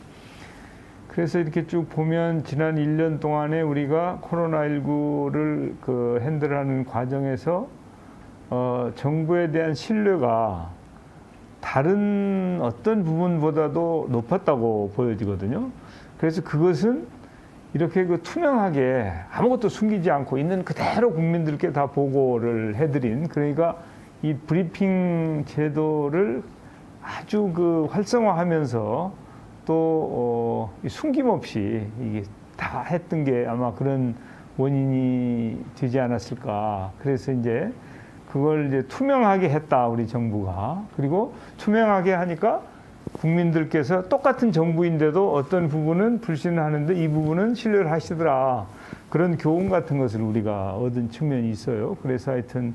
그래서 이렇게 쭉 보면 지난 1년 동안에 우리가 코로나19를 그 핸들하는 과정에서 정부에 대한 신뢰가 다른 어떤 부분보다도 높았다고 보여지거든요. 그래서 그것은 이렇게 그 투명하게 아무것도 숨기지 않고 있는 그대로 국민들께 다 보고를 해드린 그러니까 이 브리핑 제도를 아주 그 활성화하면서 또 숨김없이 이게 다 했던 게 아마 그런 원인이 되지 않았을까. 그래서 이제 그걸 이제 투명하게 했다 우리 정부가. 그리고 투명하게 하니까 국민들께서 똑같은 정부인데도 어떤 부분은 불신하는데 이 부분은 신뢰를 하시더라. 그런 교훈 같은 것을 우리가 얻은 측면이 있어요. 그래서 하여튼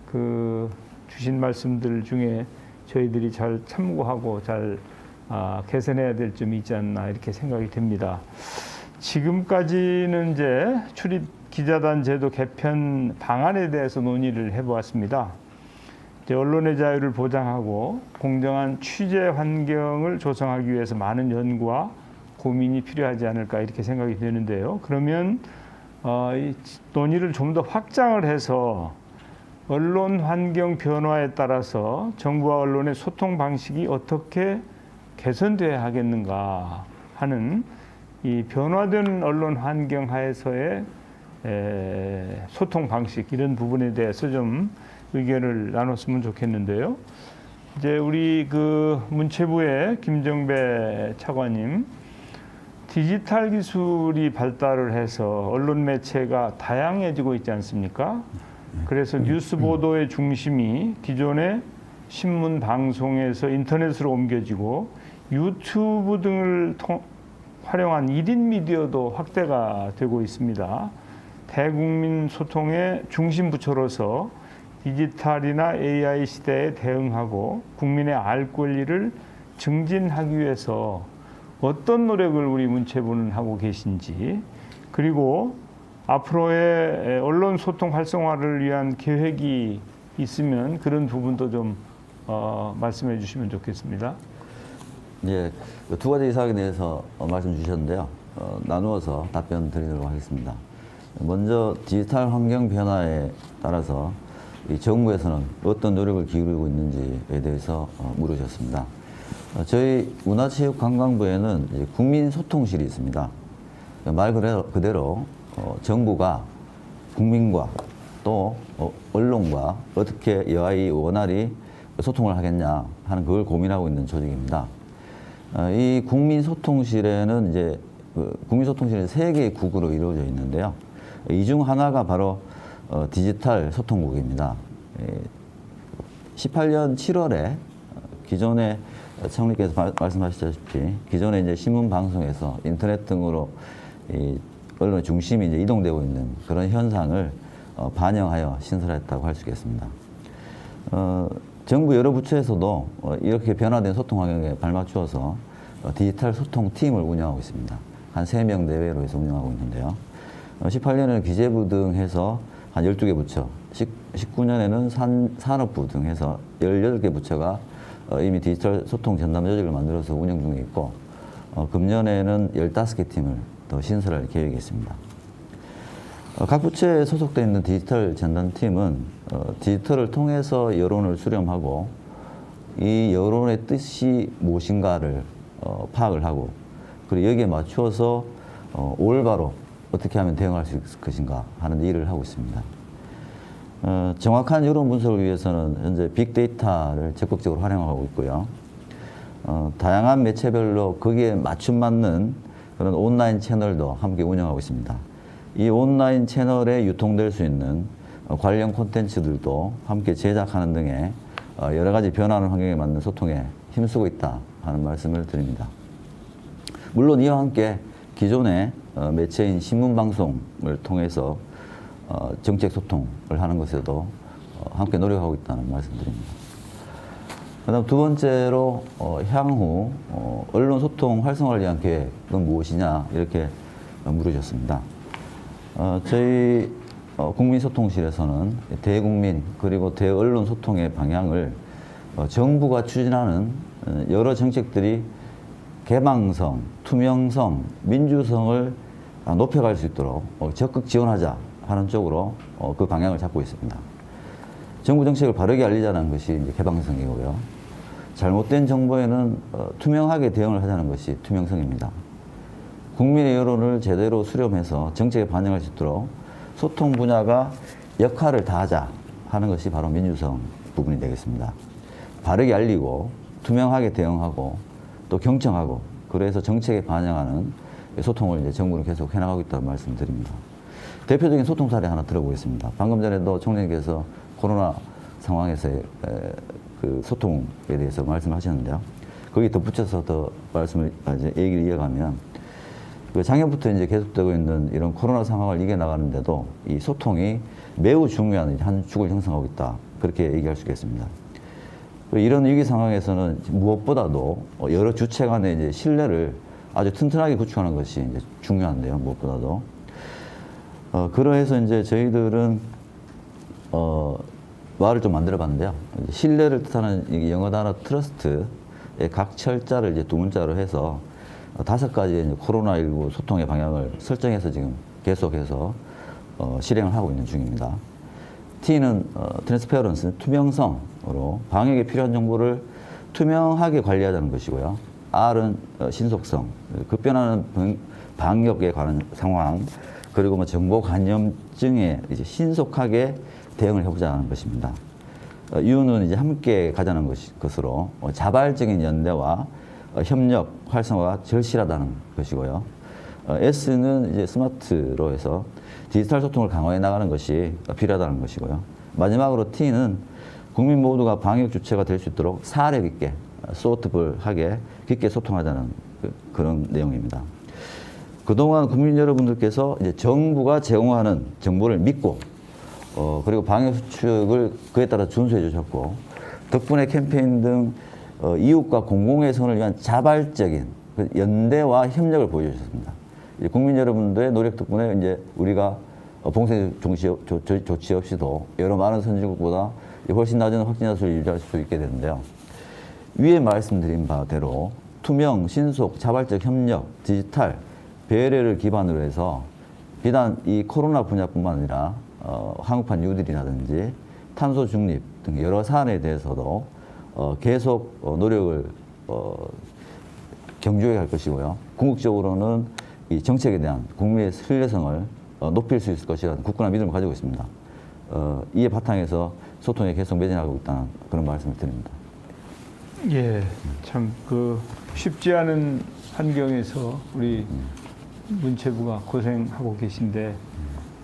그 주신 말씀들 중에 저희들이 잘 참고하고 잘 개선해야 될 점이 있지 않나 이렇게 생각이 됩니다. 지금까지는 이제 출입 기자단 제도 개편 방안에 대해서 논의를 해보았습니다. 이제 언론의 자유를 보장하고 공정한 취재 환경을 조성하기 위해서 많은 연구와 고민이 필요하지 않을까 이렇게 생각이 되는데요. 그러면 이 논의를 좀 더 확장을 해서 언론 환경 변화에 따라서 정부와 언론의 소통 방식이 어떻게 개선돼야 하겠는가 하는 이 변화된 언론 환경 하에서의 소통 방식 이런 부분에 대해서 좀 의견을 나눴으면 좋겠는데요. 이제 우리 그 문체부의 김정배 차관님, 디지털 기술이 발달을 해서 언론 매체가 다양해지고 있지 않습니까? 그래서 뉴스 보도의 중심이 기존의 신문 방송에서 인터넷으로 옮겨지고 유튜브 등을 활용한 1인 미디어도 확대가 되고 있습니다. 대국민 소통의 중심 부처로서 디지털이나 AI 시대에 대응하고 국민의 알 권리를 증진하기 위해서 어떤 노력을 우리 문체부는 하고 계신지, 그리고 앞으로의 언론 소통 활성화를 위한 계획이 있으면 그런 부분도 좀 말씀해 주시면 좋겠습니다. 예, 두 가지 사항에 대해서 말씀 주셨는데요. 나누어서 답변 드리도록 하겠습니다. 먼저 디지털 환경 변화에 따라서 이 정부에서는 어떤 노력을 기울이고 있는지에 대해서 물으셨습니다. 저희 문화체육관광부에는 이제 국민소통실이 있습니다. 말 그대로 정부가 국민과 또 언론과 어떻게 여하이 원활히 소통을 하겠냐 하는 그걸 고민하고 있는 조직입니다. 이 국민소통실에는 이제 국민소통실은 3개의 국으로 이루어져 있는데요. 이 중 하나가 바로 디지털 소통국입니다. 18년 7월에 기존에 청리께서 말씀하셨다시피 기존에 이제 신문 방송에서 인터넷 등으로 이 언론의 중심이 이제 이동되고 있는 그런 현상을 반영하여 신설했다고 할 수 있겠습니다. 정부 여러 부처에서도 이렇게 변화된 소통 환경에 발맞추어서 디지털 소통 팀을 운영하고 있습니다. 한 3명 내외로 해서 운영하고 있는데요. 18년에는 기재부 등 해서 한 12개 부처, 19년에는 산업부 등 해서 18개 부처가 이미 디지털 소통 전담 조직을 만들어서 운영 중에 있고, 금년에는 15개 팀을 더 신설할 계획이 있습니다. 각 부처에 소속되어 있는 디지털 전담팀은 디지털을 통해서 여론을 수렴하고 이 여론의 뜻이 무엇인가를 파악을 하고, 그리고 여기에 맞추어서 올바로 어떻게 하면 대응할 수 있을 것인가 하는 일을 하고 있습니다. 정확한 여론 분석을 위해서는 현재 빅데이터를 적극적으로 활용하고 있고요. 다양한 매체별로 거기에 맞춤 맞는 그런 온라인 채널도 함께 운영하고 있습니다. 이 온라인 채널에 유통될 수 있는 관련 콘텐츠들도 함께 제작하는 등의 여러 가지 변화하는 환경에 맞는 소통에 힘쓰고 있다 하는 말씀을 드립니다. 물론 이와 함께 기존의 매체인 신문방송을 통해서 정책 소통을 하는 것에도 함께 노력하고 있다는 말씀드립니다. 그다음 두 번째로 향후 언론 소통 활성화를 위한 계획은 무엇이냐 이렇게 물으셨습니다. 저희 국민소통실에서는 대국민 그리고 대언론 소통의 방향을 정부가 추진하는 여러 정책들이 개방성, 투명성, 민주성을 높여갈 수 있도록 적극 지원하자 하는 쪽으로 그 방향을 잡고 있습니다. 정부 정책을 바르게 알리자는 것이 이제 개방성이고요. 잘못된 정보에는 투명하게 대응을 하자는 것이 투명성입니다. 국민의 여론을 제대로 수렴해서 정책에 반영할 수 있도록 소통 분야가 역할을 다하자 하는 것이 바로 민주성 부분이 되겠습니다. 바르게 알리고 투명하게 대응하고 또 경청하고 그래서 정책에 반영하는 소통을 이제 정부는 계속 해나가고 있다는 말씀드립니다. 대표적인 소통 사례 하나 들어보겠습니다. 방금 전에도 총리께서 코로나 상황에서의 그 소통에 대해서 말씀하셨는데요. 거기 덧붙여서 더 얘기를 이어가면 작년부터 이제 계속되고 있는 이런 코로나 상황을 이겨나가는데도 이 소통이 매우 중요한 한 축을 형성하고 있다. 그렇게 얘기할 수 있겠습니다. 이런 위기 상황에서는 무엇보다도 여러 주체 간의 이제 신뢰를 아주 튼튼하게 구축하는 것이 이제 중요한데요. 무엇보다도. 그러해서 이제 저희들은 말을 좀 만들어봤는데요. 이제 신뢰를 뜻하는 이 영어 단어 트러스트의 각 철자를 이제 두 문자로 해서 5가지의 이제 코로나19 소통의 방향을 설정해서 지금 계속해서 실행을 하고 있는 중입니다. T는 트랜스페어런스, 투명성으로 방역에 필요한 정보를 투명하게 관리하자는 것이고요. R은 신속성, 급변하는 방역에 관한 상황, 그리고 뭐 정보 감염증에 이제 신속하게 대응을 해보자는 것입니다. U는 이제 함께 가자는 것으로 자발적인 연대와 협력 활성화가 절실하다는 것이고요. S는 이제 스마트로 해서 디지털 소통을 강화해 나가는 것이 필요하다는 것이고요. 마지막으로 T는 국민 모두가 방역 주체가 될 수 있도록 사례 깊게, 소트풀하게 깊게 소통하자는 그런 내용입니다. 그동안 국민 여러분들께서 이제 정부가 제공하는 정보를 믿고 그리고 방역 수칙을 그에 따라 준수해 주셨고 덕분에 캠페인 등 이웃과 공공의 선을 위한 자발적인 연대와 협력을 보여주셨습니다. 국민 여러분들의 노력 덕분에 이제 우리가 봉쇄 조치 없이도 여러 많은 선진국보다 훨씬 낮은 확진자 수를 유지할 수 있게 되는데요. 위에 말씀드린 바대로 투명, 신속, 자발적 협력, 디지털, 배려를 기반으로 해서 비단 이 코로나 분야뿐만 아니라 한국판 뉴딜이라든지 탄소 중립 등 여러 사안에 대해서도 계속 노력을 경주해 갈 것이고요. 궁극적으로는 이 정책에 대한 국민의 신뢰성을 높일 수 있을 것이라는 굳건한 믿음을 가지고 있습니다. 이에 바탕에서 소통에 계속 매진하고 있다는 그런 말씀을 드립니다. 예, 참 그 쉽지 않은 환경에서 우리 문체부가 고생하고 계신데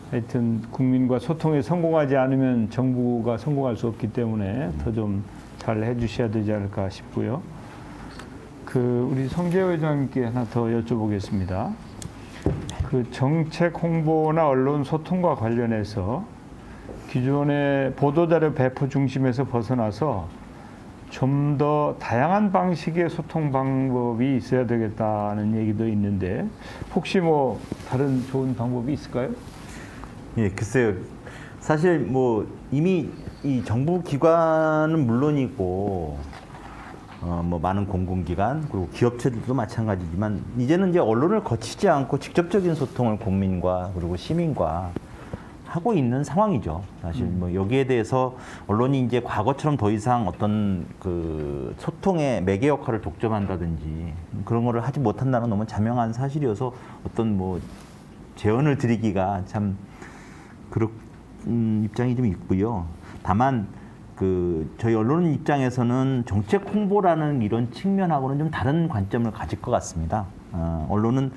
하여튼 국민과 소통에 성공하지 않으면 정부가 성공할 수 없기 때문에 더 좀 잘 해주셔야 되지 않을까 싶고요. 우리 성재호 회장님께 하나 더 여쭤보겠습니다. 정책 홍보나 언론 소통과 관련해서 기존의 보도자료 배포 중심에서 벗어나서 좀 더 다양한 방식의 소통 방법이 있어야 되겠다는 얘기도 있는데 혹시 뭐 다른 좋은 방법이 있을까요? 예, 글쎄요. 사실 뭐 이미 이 정부 기관은 물론이고 뭐 많은 공공기관 그리고 기업체들도 마찬가지지만 이제는 이제 언론을 거치지 않고 직접적인 소통을 국민과 그리고 시민과 하고 있는 상황이죠. 사실 뭐 여기에 대해서 언론이 이제 과거처럼 더 이상 어떤 그 소통의 매개 역할을 독점한다든지 그런 거를 하지 못한다는 너무 자명한 사실이어서 어떤 뭐 제언을 드리기가 참 그런 입장이 좀 있고요. 다만 저희 언론 입장에서는 정책 홍보라는 이런 측면하고는 좀 다른 관점을 가질 것 같습니다. 언론은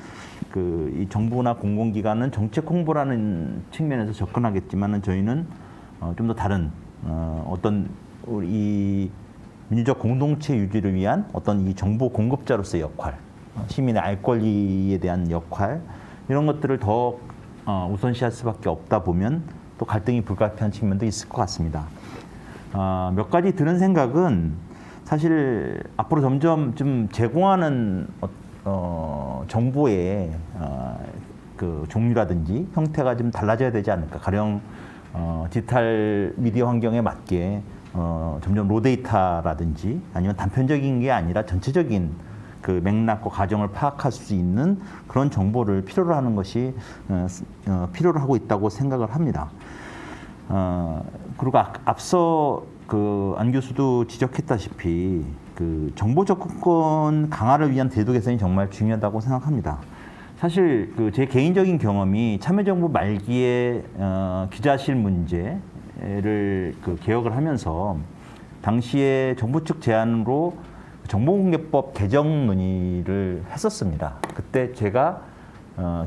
이 정부나 공공기관은 정책 홍보라는 측면에서 접근하겠지만은 저희는 좀 더 다른 어떤 우리 민주적 공동체 유지를 위한 어떤 이 정보 공급자로서의 역할, 시민의 알 권리에 대한 역할 이런 것들을 더 우선시할 수밖에 없다 보면 또 갈등이 불가피한 측면도 있을 것 같습니다. 몇 가지 드는 생각은 사실 앞으로 점점 좀 제공하는 정보의 그 종류라든지 형태가 좀 달라져야 되지 않을까. 가령 디지털 미디어 환경에 맞게 점점 로데이터라든지 아니면 단편적인 게 아니라 전체적인 그 맥락과 과정을 파악할 수 있는 그런 정보를 필요로 하는 것이 필요로 하고 있다고 생각을 합니다. 그리고 앞서 안 교수도 지적했다시피 정보 접근권 강화를 위한 제도 개선이 정말 중요하다고 생각합니다. 사실 제 개인적인 경험이 참여정부 말기에 기자실 문제를 개혁을 하면서 당시에 정부 측 제안으로 정보공개법 개정 논의를 했었습니다. 그때 제가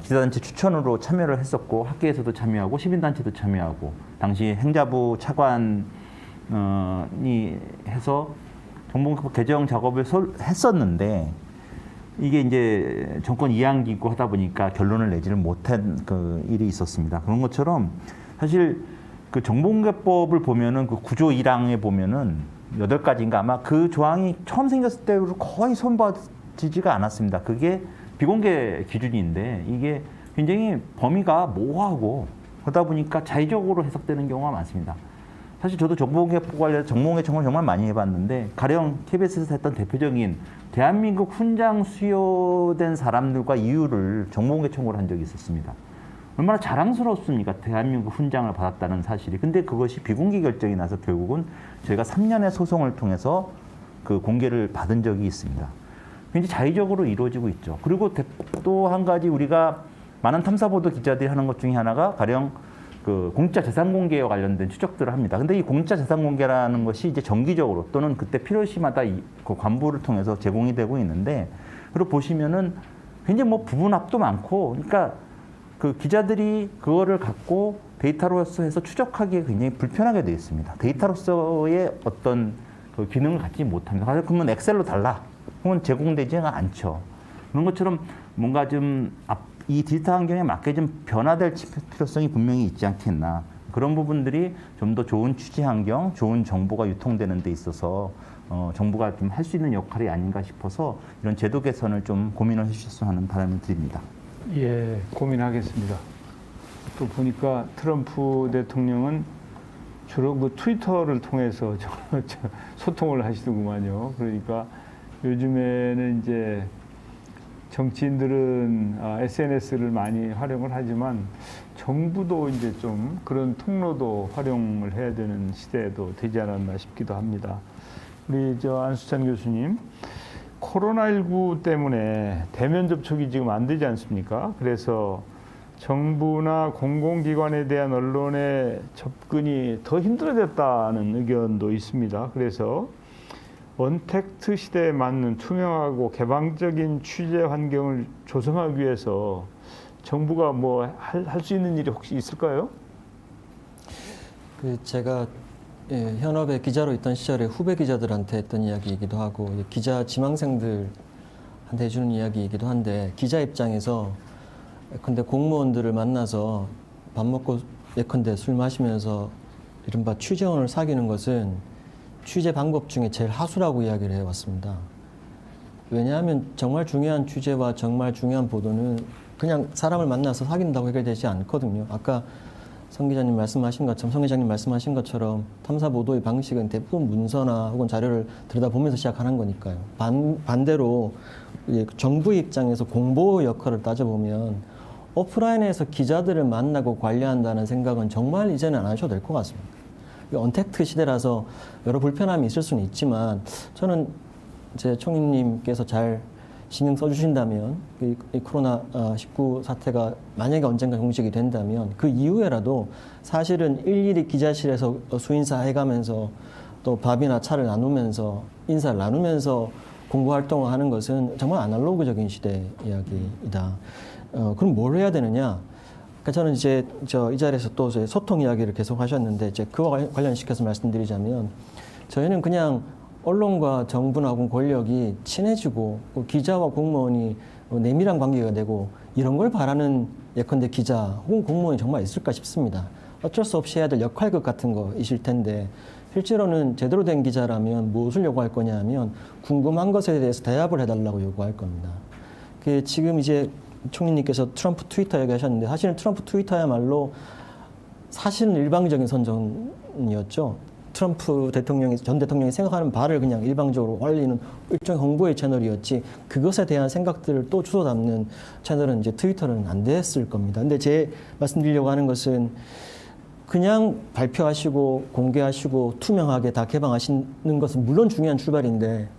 기자단체 추천으로 참여를 했었고 학계에서도 참여하고 시민단체도 참여하고 당시 행자부 차관이 해서 정보공개법 개정 작업을 했었는데 이게 이제 정권 이양기고 하다 보니까 결론을 내지를 못한 일이 있었습니다. 그런 것처럼 사실 정보공개법을 보면은 구조 1항에 보면은 8가지인가 아마 그 조항이 처음 생겼을 때로 거의 손봐지지가 않았습니다. 그게 비공개 기준인데 이게 굉장히 범위가 모호하고 그러다 보니까 자의적으로 해석되는 경우가 많습니다. 사실 저도 정보공개법 관련 정보공개청을 정말 많이 해봤는데 가령 KBS에서 했던 대표적인 대한민국 훈장 수여된 사람들과 이유를 정보공개청으로 한 적이 있었습니다. 얼마나 자랑스럽습니까? 대한민국 훈장을 받았다는 사실이. 근데 그것이 비공개 결정이 나서 결국은 저희가 3년의 소송을 통해서 그 공개를 받은 적이 있습니다. 굉장히 자의적으로 이루어지고 있죠. 그리고 또 한 가지 우리가 많은 탐사보도 기자들이 하는 것 중에 하나가 가령 그 공짜 재산 공개와 관련된 추적들을 합니다. 근데 이 공짜 재산 공개라는 것이 이제 정기적으로 또는 그때 필요시마다 그 관부를 통해서 제공이 되고 있는데, 그리고 보시면은 굉장히 뭐 부분합도 많고, 그러니까 그 기자들이 그거를 갖고 데이터로서 해서 추적하기에 굉장히 불편하게 되어 있습니다. 데이터로서의 어떤 그 기능을 갖지 못합니다. 그러면 엑셀로 달라. 그러면 제공되지가 않죠. 그런 것처럼 뭔가 좀 이 디지털 환경에 맞게 좀 변화될 필요성이 분명히 있지 않겠나. 그런 부분들이 좀 더 좋은 취재 환경, 좋은 정보가 유통되는 데 있어서 정부가 좀 할 수 있는 역할이 아닌가 싶어서 이런 제도 개선을 좀 고민을 해주셨으면 하는 바람을 드립니다. 예, 고민하겠습니다. 또 보니까 트럼프 대통령은 주로 그 트위터를 통해서 소통을 하시더구만요. 그러니까 요즘에는 이제 정치인들은 SNS를 많이 활용을 하지만 정부도 이제 좀 그런 통로도 활용을 해야 되는 시대도 되지 않았나 싶기도 합니다. 우리 안수찬 교수님, 코로나19 때문에 대면 접촉이 지금 안 되지 않습니까? 그래서 정부나 공공기관에 대한 언론의 접근이 더 힘들어졌다는 의견도 있습니다. 그래서 언택트 시대에 맞는 투명하고 개방적인 취재 환경을 조성하기 위해서 정부가 뭐 할 수 있는 일이 혹시 있을까요? 제가 현업에 기자로 있던 시절에 후배 기자들한테 했던 이야기이기도 하고 기자 지망생들한테 해주는 이야기이기도 한데, 기자 입장에서 근데 공무원들을 만나서 밥 먹고 예컨대 술 마시면서 이른바 취재원을 사귀는 것은 취재 방법 중에 제일 하수라고 이야기를 해왔습니다. 왜냐하면 정말 중요한 취재와 정말 중요한 보도는 그냥 사람을 만나서 사귄다고 해결되지 않거든요. 아까 성 기자님 말씀하신 것처럼, 성 기자님 말씀하신 것처럼 탐사 보도의 방식은 대부분 문서나 혹은 자료를 들여다보면서 시작하는 거니까요. 반대로 정부 입장에서 공보 역할을 따져보면 오프라인에서 기자들을 만나고 관리한다는 생각은 정말 이제는 안 하셔도 될 것 같습니다. 언택트 시대라서 여러 불편함이 있을 수는 있지만, 저는 제 총리님께서 잘 신경 써주신다면 이 코로나19 사태가 만약에 언젠가 종식이 된다면 그 이후에라도 사실은 일일이 기자실에서 수인사 해가면서 또 밥이나 차를 나누면서 인사를 나누면서 공부 활동을 하는 것은 정말 아날로그적인 시대 이야기이다. 그럼 뭘 해야 되느냐? 그러니까 저는 이제 이 자리에서 또 소통 이야기를 계속 하셨는데, 이제 그와 관련시켜서 말씀드리자면, 저희는 그냥 언론과 정부나 혹은 권력이 친해지고 기자와 공무원이 내밀한 관계가 되고 이런 걸 바라는 예컨대 기자 혹은 공무원이 정말 있을까 싶습니다. 어쩔 수 없이 해야 될 역할극 같은 거 있을 텐데, 실제로는 제대로 된 기자라면 무엇을 요구할 거냐 하면 궁금한 것에 대해서 대답을 해달라고 요구할 겁니다. 지금 이제 총리님께서 트럼프 트위터 얘기하셨는데, 사실은 트럼프 트위터야말로 사실은 일방적인 선전이었죠. 트럼프 전 대통령이 생각하는 바를 그냥 일방적으로 알리는 일종의 홍보의 채널이었지, 그것에 대한 생각들을 또 주워 담는 채널은 이제 트위터는 안 됐을 겁니다. 근데 제 말씀드리려고 하는 것은 그냥 발표하시고 공개하시고 투명하게 다 개방하시는 것은 물론 중요한 출발인데,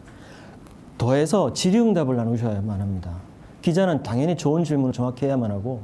더해서 질의응답을 나누셔야만 합니다. 기자는 당연히 좋은 질문을 정확히 해야만 하고,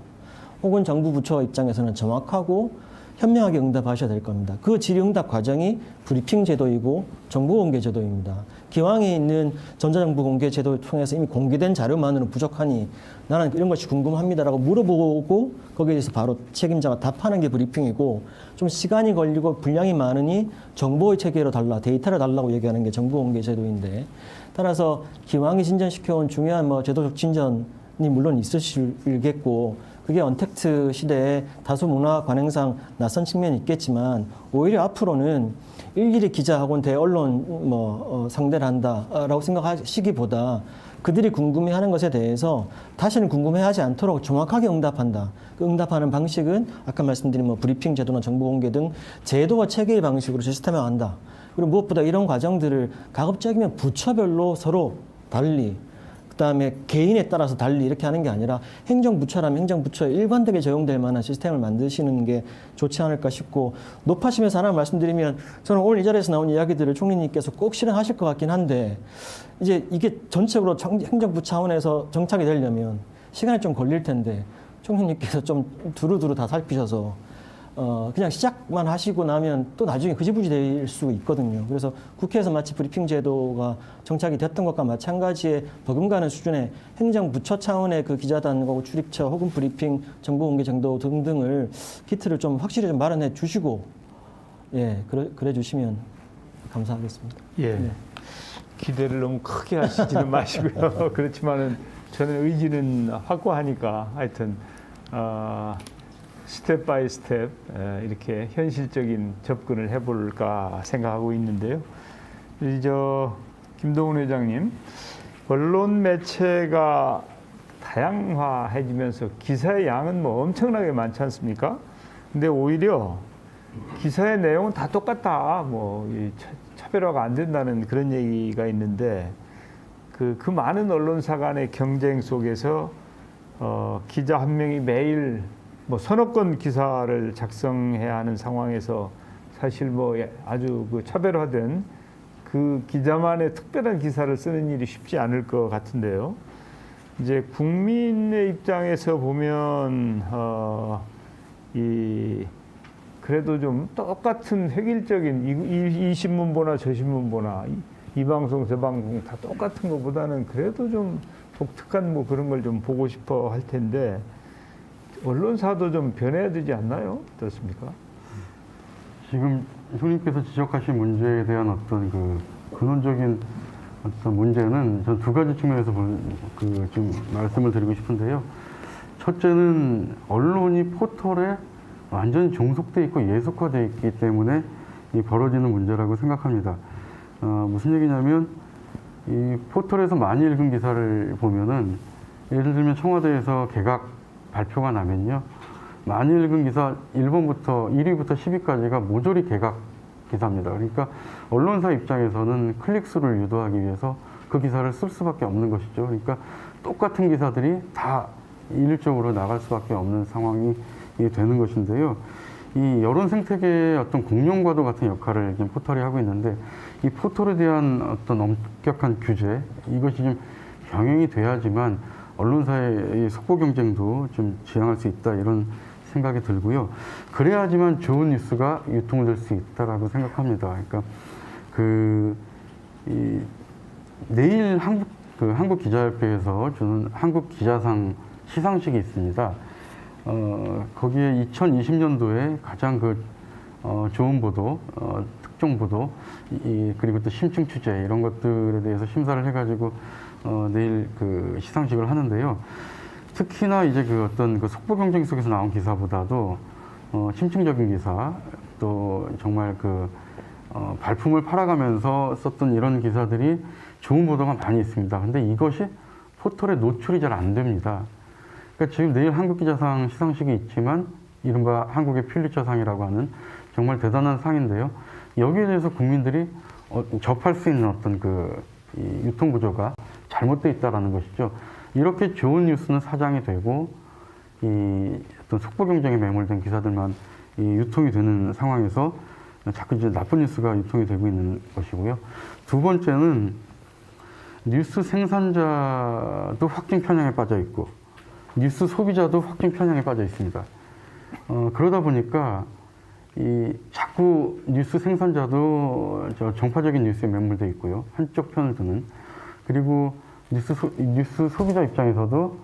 혹은 정부 부처 입장에서는 정확하고 현명하게 응답하셔야 될 겁니다. 그 질의응답 과정이 브리핑 제도이고 정보 공개 제도입니다. 기왕에 있는 전자정보 공개 제도를 통해서 이미 공개된 자료만으로는 부족하니 나는 이런 것이 궁금합니다라고 물어보고 거기에 대해서 바로 책임자가 답하는 게 브리핑이고, 좀 시간이 걸리고 분량이 많으니 정보의 체계로 달라, 데이터를 달라고 얘기하는 게 정보 공개 제도인데, 따라서 기왕에 진전시켜온 중요한 제도적 진전이 물론 있으시겠고, 그게 언택트 시대에 다소 문화 관행상 낯선 측면이 있겠지만, 오히려 앞으로는 일일이 기자 혹은 대언론 상대를 한다라고 생각하시기보다 그들이 궁금해하는 것에 대해서 다시는 궁금해하지 않도록 정확하게 응답한다. 그 응답하는 방식은 아까 말씀드린 뭐 브리핑 제도나 정보 공개 등 제도와 체계의 방식으로 시스템화한다. 그리고 무엇보다 이런 과정들을 가급적이면 부처별로 서로 달리, 그다음에 개인에 따라서 달리 이렇게 하는 게 아니라 행정부처라면 행정부처에 일관되게 적용될 만한 시스템을 만드시는 게 좋지 않을까 싶고, 높아심에서 하나 말씀드리면, 저는 오늘 이 자리에서 나온 이야기들을 총리님께서 꼭 실행하실 것 같긴 한데, 이제 이게 전체적으로 행정부 차원에서 정착이 되려면 시간이 좀 걸릴 텐데, 총리님께서 좀 두루두루 다 살피셔서 그냥 시작만 하시고 나면 또 나중에 흐지부지 될 수 있거든요. 그래서 국회에서 마치 브리핑 제도가 정착이 됐던 것과 마찬가지의 버금가는 수준의 행정부처 차원의 그 기자단하고 출입처 혹은 브리핑, 정보공개 정도 등등을 키트를 좀 확실히 좀 마련해 주시고, 예, 그래 주시면 감사하겠습니다. 예. 네. 기대를 너무 크게 하시지는 마시고요. 그렇지만은 저는 의지는 확고하니까 하여튼 스텝 바이 스텝 이렇게 현실적인 접근을 해볼까 생각하고 있는데요. 김동훈 회장님, 언론 매체가 다양화해지면서 기사의 양은 뭐 엄청나게 많지 않습니까? 근데 오히려 기사의 내용은 다 똑같다. 차별화가 안 된다는 그런 얘기가 있는데 그 많은 언론사 간의 경쟁 속에서 기자 한 명이 매일 서너 건 기사를 작성해야 하는 상황에서 사실 아주 차별화된 그 기자만의 특별한 기사를 쓰는 일이 쉽지 않을 것 같은데요. 이제 국민의 입장에서 보면 그래도 좀 똑같은 획일적인 이 신문 보나 저 신문 보나 이 방송 저 방송 다 똑같은 것보다는 그래도 좀 독특한 그런 걸 좀 보고 싶어 할 텐데 언론사도 좀 변해야 되지 않나요? 어떻습니까? 지금 형님께서 지적하신 문제에 대한 어떤 그 근원적인 어떤 문제는 전 두 가지 측면에서 좀 말씀을 드리고 싶은데요. 첫째는 언론이 포털에 완전히 종속돼 있고 예속화돼 있기 때문에 이 벌어지는 문제라고 생각합니다. 무슨 얘기냐면 이 포털에서 많이 읽은 기사를 보면은 예를 들면 청와대에서 개각 발표가 나면요, 많이 읽은 기사 1위부터 10위까지가 모조리 개각 기사입니다. 그러니까 언론사 입장에서는 클릭수를 유도하기 위해서 그 기사를 쓸 수밖에 없는 것이죠. 그러니까 똑같은 기사들이 다 일률적으로 나갈 수밖에 없는 상황이 되는 것인데요. 이 여론 생태계의 어떤 공룡과도 같은 역할을 지금 포털이 하고 있는데, 이 포털에 대한 어떤 엄격한 규제, 이것이 좀 병행이 돼야지만 언론사의 속보 경쟁도 좀 지향할 수 있다, 이런 생각이 들고요. 그래야지만 좋은 뉴스가 유통될 수 있다라고 생각합니다. 그러니까 내일 한국기자협회에서 주는 한국기자상 시상식이 있습니다. 거기에 2020년도에 가장 좋은 보도, 특정 보도, 그리고 또 심층 취재 이런 것들에 대해서 심사를 해가지고 내일 시상식을 하는데요. 특히나 이제 어떤 속보 경쟁 속에서 나온 기사보다도 심층적인 기사, 또 정말 발품을 팔아가면서 썼던 이런 기사들이 좋은 보도가 많이 있습니다. 근데 이것이 포털에 노출이 잘 안 됩니다. 그러니까 지금 내일 한국기자상 시상식이 있지만 이른바 한국의 퓰리처상이라고 하는 정말 대단한 상인데요. 여기에 대해서 국민들이 접할 수 있는 어떤 이 유통 구조가 잘못되어 있다는 것이죠. 이렇게 좋은 뉴스는 사장이 되고 이 어떤 속보 경쟁에 매몰된 기사들만 유통이 되는 상황에서 자꾸 이제 나쁜 뉴스가 유통이 되고 있는 것이고요. 두 번째는 뉴스 생산자도 확증 편향에 빠져 있고 뉴스 소비자도 확증 편향에 빠져 있습니다. 그러다 보니까 자꾸 뉴스 생산자도 정파적인 뉴스에 매몰되어 있고요. 한쪽 편을 드는. 그리고 뉴스 소비자 입장에서도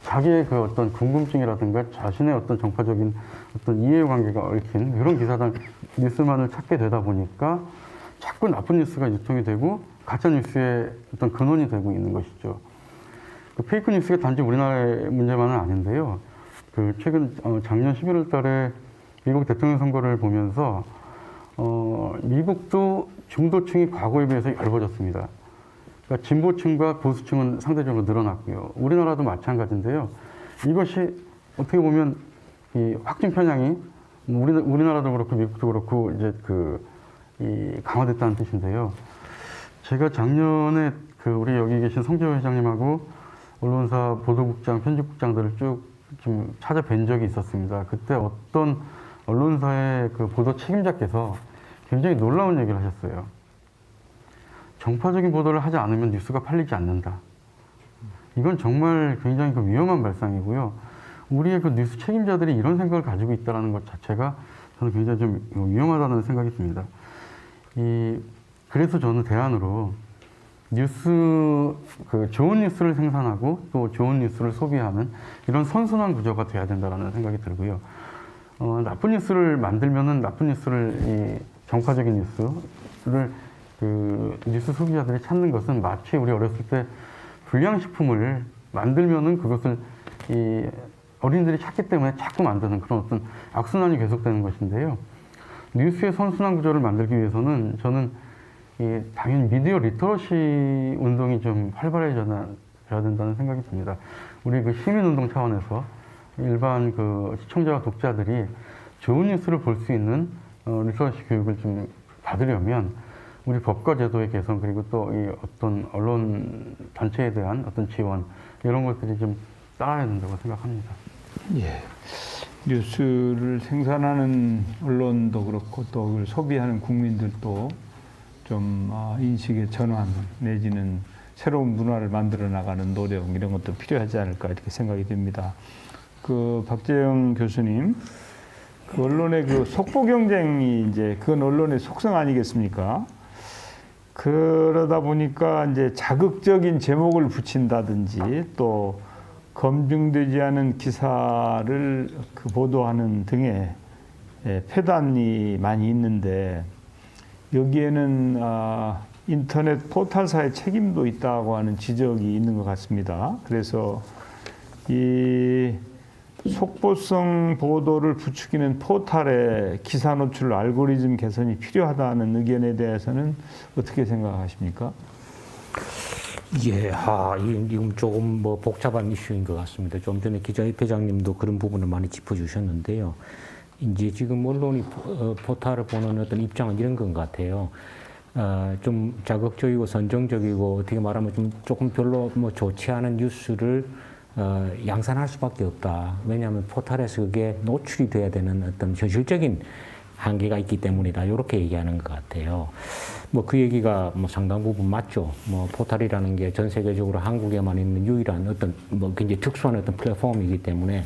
자기의 어떤 궁금증이라든가 자신의 어떤 정파적인 어떤 이해관계가 얽힌 그런 기사들, 뉴스만을 찾게 되다 보니까 자꾸 나쁜 뉴스가 유통이 되고 가짜 뉴스의 어떤 근원이 되고 있는 것이죠. 페이크 뉴스가 단지 우리나라의 문제만은 아닌데요. 최근 작년 11월 달에 미국 대통령 선거를 보면서 미국도 중도층이 과거에 비해서 얇아졌습니다. 그러니까 진보층과 보수층은 상대적으로 늘어났고요. 우리나라도 마찬가지인데요. 이것이 어떻게 보면 이 확진 편향이 우리나라도 그렇고 미국도 그렇고 이제 이 강화됐다는 뜻인데요. 제가 작년에 우리 여기 계신 성재호 회장님하고 언론사 보도국장, 편집국장들을 쭉 좀 찾아뵌 적이 있었습니다. 그때 어떤 언론사의 보도 책임자께서 굉장히 놀라운 얘기를 하셨어요. 정파적인 보도를 하지 않으면 뉴스가 팔리지 않는다. 이건 정말 굉장히 위험한 발상이고요. 우리의 뉴스 책임자들이 이런 생각을 가지고 있다는 것 자체가 저는 굉장히 좀 위험하다는 생각이 듭니다. 그래서 저는 대안으로 좋은 뉴스를 생산하고 또 좋은 뉴스를 소비하는 이런 선순환 구조가 돼야 된다는 생각이 들고요. 나쁜 뉴스를 만들면은 나쁜 뉴스를 정파적인 뉴스를 뉴스 소비자들이 찾는 것은 마치 우리 어렸을 때 불량식품을 만들면은 그것을 어린이들이 찾기 때문에 자꾸 만드는 그런 어떤 악순환이 계속되는 것인데요. 뉴스의 선순환 구조를 만들기 위해서는 저는 당연히 미디어 리터러시 운동이 좀 활발해져야 된다는 생각이 듭니다. 우리 시민운동 차원에서 일반 시청자와 독자들이 좋은 뉴스를 볼 수 있는 리터러시 교육을 좀 받으려면 우리 법과 제도의 개선 그리고 또 어떤 언론 전체에 대한 어떤 지원 이런 것들이 좀 따라야 된다고 생각합니다. 예. 뉴스를 생산하는 언론도 그렇고 또 그걸 소비하는 국민들도 좀 인식의 전환 내지는 새로운 문화를 만들어 나가는 노력 이런 것도 필요하지 않을까 이렇게 생각이 됩니다. 박재영 교수님, 언론의 속보 경쟁이 이제 그건 언론의 속성 아니겠습니까? 그러다 보니까 이제 자극적인 제목을 붙인다든지 또 검증되지 않은 기사를 보도하는 등의 폐단이 많이 있는데 여기에는 인터넷 포털사의 책임도 있다고 하는 지적이 있는 것 같습니다. 그래서 이 속보성 보도를 부추기는 포털의 기사 노출 알고리즘 개선이 필요하다는 의견에 대해서는 어떻게 생각하십니까? 예, 이건 조금 복잡한 이슈인 것 같습니다. 좀 전에 기자협회장님도 그런 부분을 많이 짚어주셨는데요. 이제 지금 언론이 포털을 보는 어떤 입장은 이런 것 같아요. 좀 자극적이고 선정적이고 어떻게 말하면 조금 별로 좋지 않은 뉴스를 양산할 수밖에 없다. 왜냐하면 포털에서 그게 노출이 돼야 되는 어떤 현실적인 한계가 있기 때문이다. 이렇게 얘기하는 것 같아요. 그 얘기가 상당 부분 맞죠. 포털이라는 게 전 세계적으로 한국에만 있는 유일한 어떤 굉장히 특수한 어떤 플랫폼이기 때문에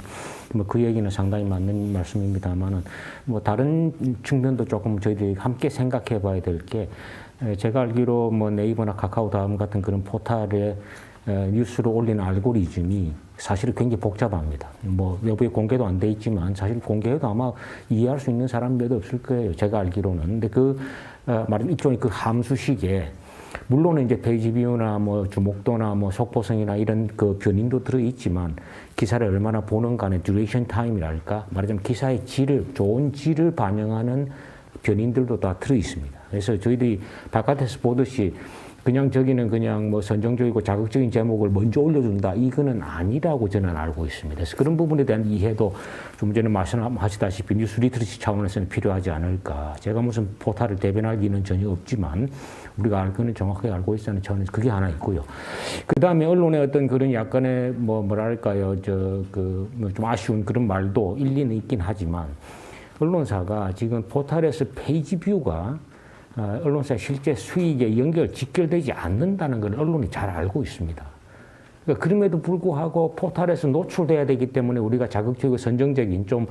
그 얘기는 상당히 맞는 말씀입니다만은 다른 측면도 조금 저희들이 함께 생각해 봐야 될 게 제가 알기로 네이버나 카카오 다음 같은 그런 포털에 뉴스를 올리는 알고리즘이 사실은 굉장히 복잡합니다. 외부에 공개도 안 돼 있지만 사실 공개해도 아마 이해할 수 있는 사람이 몇 없을 거예요. 제가 알기로는. 근데 말하자면 일종의 함수식에 물론 이제 페이지 뷰나 주목도나 속보성이나 이런 변인도 들어있지만 기사를 얼마나 보는 간의 듀레이션 타임이랄까 말하자면 기사의 좋은 질을 반영하는 변인들도 다 들어있습니다. 그래서 저희들이 바깥에서 보듯이 저기는 그냥 선정적이고 자극적인 제목을 먼저 올려준다. 이거는 아니라고 저는 알고 있습니다. 그래서 그런 부분에 대한 이해도 좀 전에 말씀하시다시피 뉴스 리터러시 차원에서는 필요하지 않을까. 제가 무슨 포털을 대변할 리는 전혀 없지만 우리가 알고는 정확하게 알고 있다는 차원에서 그게 하나 있고요. 그 다음에 언론의 어떤 그런 약간의 뭐랄까요, 좀 아쉬운 그런 말도 일리는 있긴 하지만 언론사가 지금 포털에서 페이지 뷰가 언론사의 실제 수익에 직결되지 않는다는 걸 언론이 잘 알고 있습니다. 그러니까 그럼에도 불구하고 포털에서 노출돼야 되기 때문에 우리가 자극적이고 선정적인 좀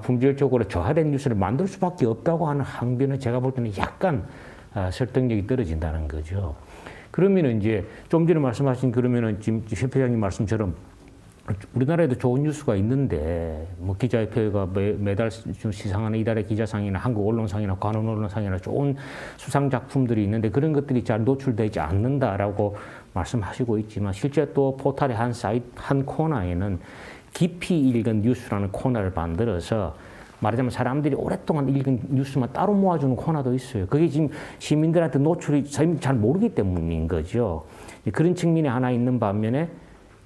품질적으로 저하된 뉴스를 만들 수밖에 없다고 하는 항변은 제가 볼 때는 약간 설득력이 떨어진다는 거죠. 그러면은 이제 좀 전에 말씀하신 그러면은 지금 협회장님 말씀처럼 우리나라에도 좋은 뉴스가 있는데 기자협회가 매달 시상하는 이달의 기자상이나 한국 언론상이나 관훈 언론상이나 좋은 수상 작품들이 있는데 그런 것들이 잘 노출되지 않는다라고 말씀하시고 있지만 실제 또 포털의 한 코너에는 깊이 읽은 뉴스라는 코너를 만들어서 말하자면 사람들이 오랫동안 읽은 뉴스만 따로 모아주는 코너도 있어요. 그게 지금 시민들한테 노출이 잘 모르기 때문인 거죠. 그런 측면이 하나 있는 반면에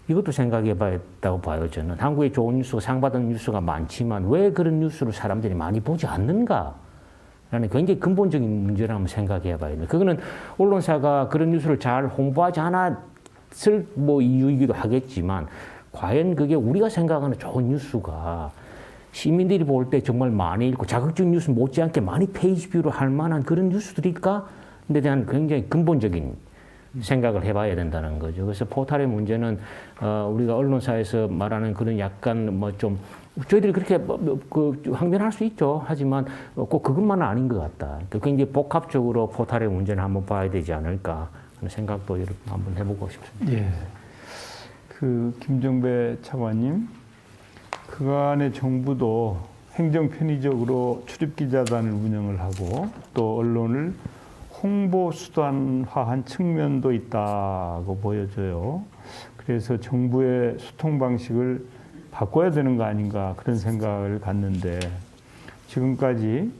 이것도 생각해 봐야 했다고 봐요, 저는. 한국에 좋은 뉴스가 상받은 뉴스가 많지만 왜 그런 뉴스를 사람들이 많이 보지 않는가? 라는 굉장히 근본적인 문제를 한번 생각해 봐야 돼요. 그거는 언론사가 그런 뉴스를 잘 홍보하지 않았을 뭐 이유이기도 하겠지만 과연 그게 우리가 생각하는 좋은 뉴스가 시민들이 볼 때 정말 많이 읽고 자극적인 뉴스 못지않게 많이 페이지 뷰를 할 만한 그런 뉴스들일까? 에 대한 굉장히 근본적인 생각을 해봐야 된다는 거죠. 그래서 포탈의 문제는 우리가 언론사에서 말하는 그런 약간 뭐 좀 저희들이 그렇게 항변할 수 있죠. 하지만 꼭 그것만은 아닌 것 같다. 굉장히 복합적으로 포탈의 문제는 한번 봐야 되지 않을까 하는 생각도 한번 해보고 싶습니다. 예. 그 김정배 차관님, 그간의 정부도 행정 편의적으로 출입 기자단을 운영을 하고 또 언론을 홍보 수단화한 측면도 있다고 보여져요. 그래서 정부의 소통 방식을 바꿔야 되는 거 아닌가 그런 생각을 갖는데 지금까지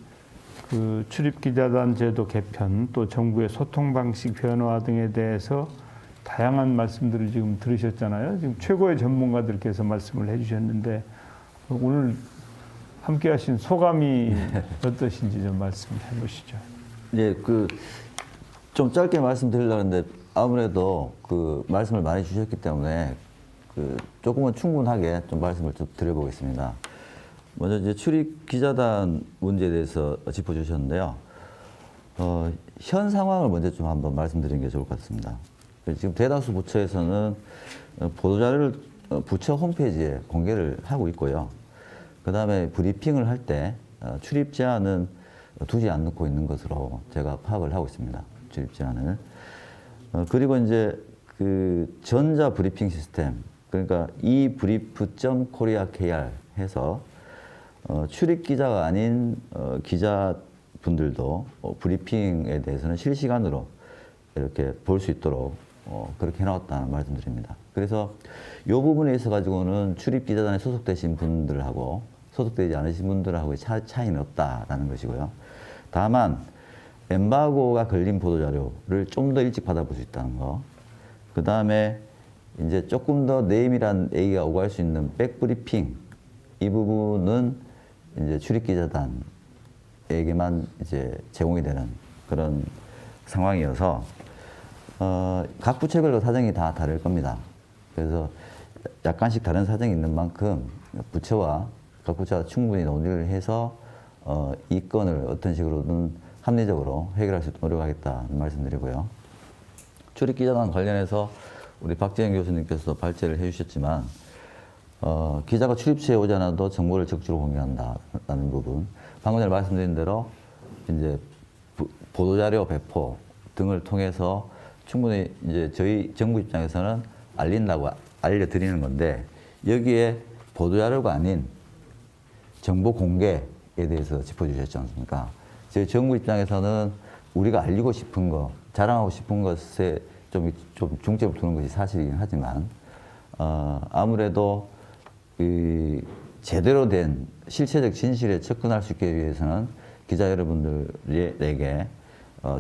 그 출입 기자단 제도 개편 또 정부의 소통 방식 변화 등에 대해서 다양한 말씀들을 지금 들으셨잖아요. 지금 최고의 전문가들께서 말씀을 해주셨는데 오늘 함께하신 소감이 어떠신지 좀 말씀해 보시죠. 예, 좀 짧게 말씀드리려고 했는데 아무래도 그 말씀을 많이 주셨기 때문에 조금은 충분하게 좀 말씀을 좀 드려보겠습니다. 먼저 이제 출입 기자단 문제에 대해서 짚어주셨는데요. 현 상황을 먼저 좀 한번 말씀드리는 게 좋을 것 같습니다. 지금 대다수 부처에서는 보도자료를 부처 홈페이지에 공개를 하고 있고요. 그 다음에 브리핑을 할 때 출입 제한은 두지 않고 있는 것으로 제가 파악을 하고 있습니다. 출입 제한을. 그리고 이제 그 전자 브리핑 시스템, 그러니까 ebrief.korea.kr 해서 출입 기자가 아닌 기자분들도 브리핑에 대해서는 실시간으로 이렇게 볼 수 있도록 그렇게 해놨다는 말씀드립니다. 그래서 이 부분에 있어 가지고는 출입 기자단에 소속되신 분들하고 소속되지 않으신 분들하고의 차이는 없다라는 것이고요. 다만 엠바고가 걸린 보도자료를 좀 더 일찍 받아볼 수 있다는 거. 그 다음에 이제 조금 더 네임이란 얘기가 오갈 수 있는 백브리핑 이 부분은 이제 출입기자단에게만 이제 제공이 되는 그런 상황이어서 각 부처별로 사정이 다 다를 겁니다. 그래서 약간씩 다른 사정이 있는 만큼 각 부처가 충분히 논의를 해서 이 건을 어떤 식으로든 합리적으로 해결할 수 있도록 노력하겠다는 말씀드리고요. 출입기자단 관련해서 우리 박재현 교수님께서 발제를 해주셨지만 기자가 출입처에 오지 않아도 정보를 적극적으로 공개한다는 부분, 방금 전에 말씀드린 대로 이제 보도자료 배포 등을 통해서 충분히 이제 저희 정부 입장에서는 알려드리는 건데 여기에 보도자료가 아닌 정보 공개에 대해서 짚어주셨지 않습니까? 저희 정부 입장에서는 우리가 알리고 싶은 거, 자랑하고 싶은 것에 좀 중점을 두는 것이 사실이긴 하지만 아무래도 제대로 된 실체적 진실에 접근할 수 있기 위해서는 기자 여러분들에게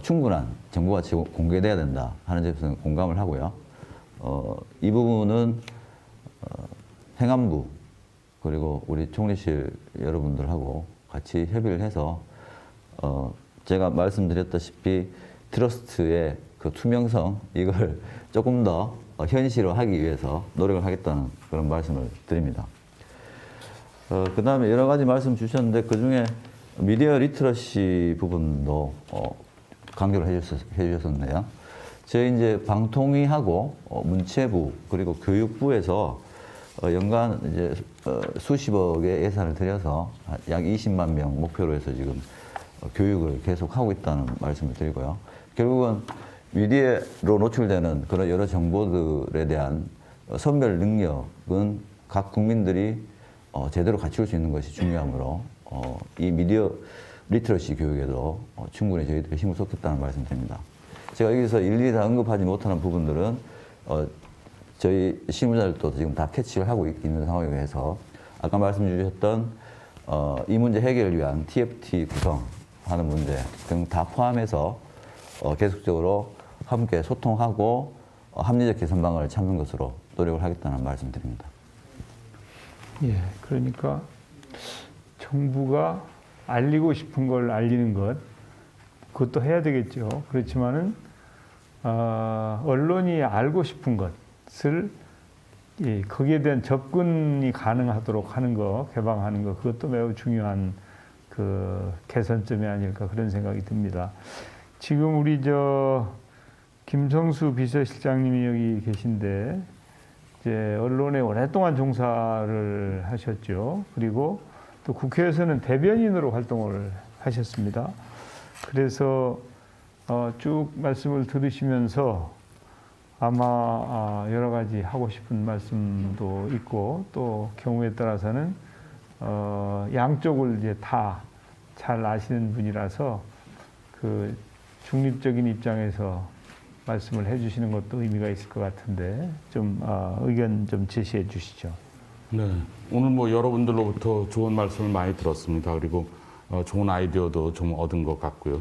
충분한 정보가 공개돼야 된다 하는 점에서 공감을 하고요. 이 부분은 행안부 그리고 우리 총리실 여러분들하고 같이 협의를 해서 제가 말씀드렸다시피 트러스트의 그 투명성 이걸 조금 더 현실화하기 위해서 노력을 하겠다는 그런 말씀을 드립니다. 그 다음에 여러 가지 말씀 주셨는데 그 중에 미디어 리터러시 부분도 강조를 해주셨었네요. 저희 이제 방통위하고 문체부 그리고 교육부에서 연간 이제 수십억의 예산을 들여서 약 20만 명 목표로 해서 지금 교육을 계속 하고 있다는 말씀을 드리고요. 결국은 미디어로 노출되는 그런 여러 정보들에 대한 선별 능력은 각 국민들이 제대로 갖출 수 있는 것이 중요하므로 이 미디어 리터러시 교육에도 충분히 저희들이 힘을 쏟겠다는 말씀드립니다. 제가 여기서 일일이 다 언급하지 못하는 부분들은 저희 실무자들도 지금 다 캐치를 하고 있는 상황에 의해서 아까 말씀 주셨던 이 문제 해결을 위한 TFT 구성하는 문제 등 다 포함해서 계속적으로 함께 소통하고 합리적 개선 방안을 찾는 것으로 노력을 하겠다는 말씀드립니다. 예, 그러니까 정부가 알리고 싶은 걸 알리는 것, 그것도 해야 되겠죠. 그렇지만은 언론이 알고 싶은 것을 거기에 대한 접근이 가능하도록 하는 거, 개방하는 거, 그것도 매우 중요한 그 개선점이 아닐까 그런 생각이 듭니다. 지금 우리 김성수 비서실장님이 여기 계신데 이제 언론에 오랫동안 종사를 하셨죠. 그리고 또 국회에서는 대변인으로 활동을 하셨습니다. 그래서 쭉 말씀을 들으시면서 아마 여러 가지 하고 싶은 말씀도 있고 또 경우에 따라서는 양쪽을 이제 다 잘 아시는 분이라서 그 중립적인 입장에서 말씀을 해주시는 것도 의미가 있을 것 같은데 좀 의견 좀 제시해 주시죠. 네, 오늘 뭐 여러분들로부터 좋은 말씀을 많이 들었습니다. 그리고 좋은 아이디어도 좀 얻은 것 같고요.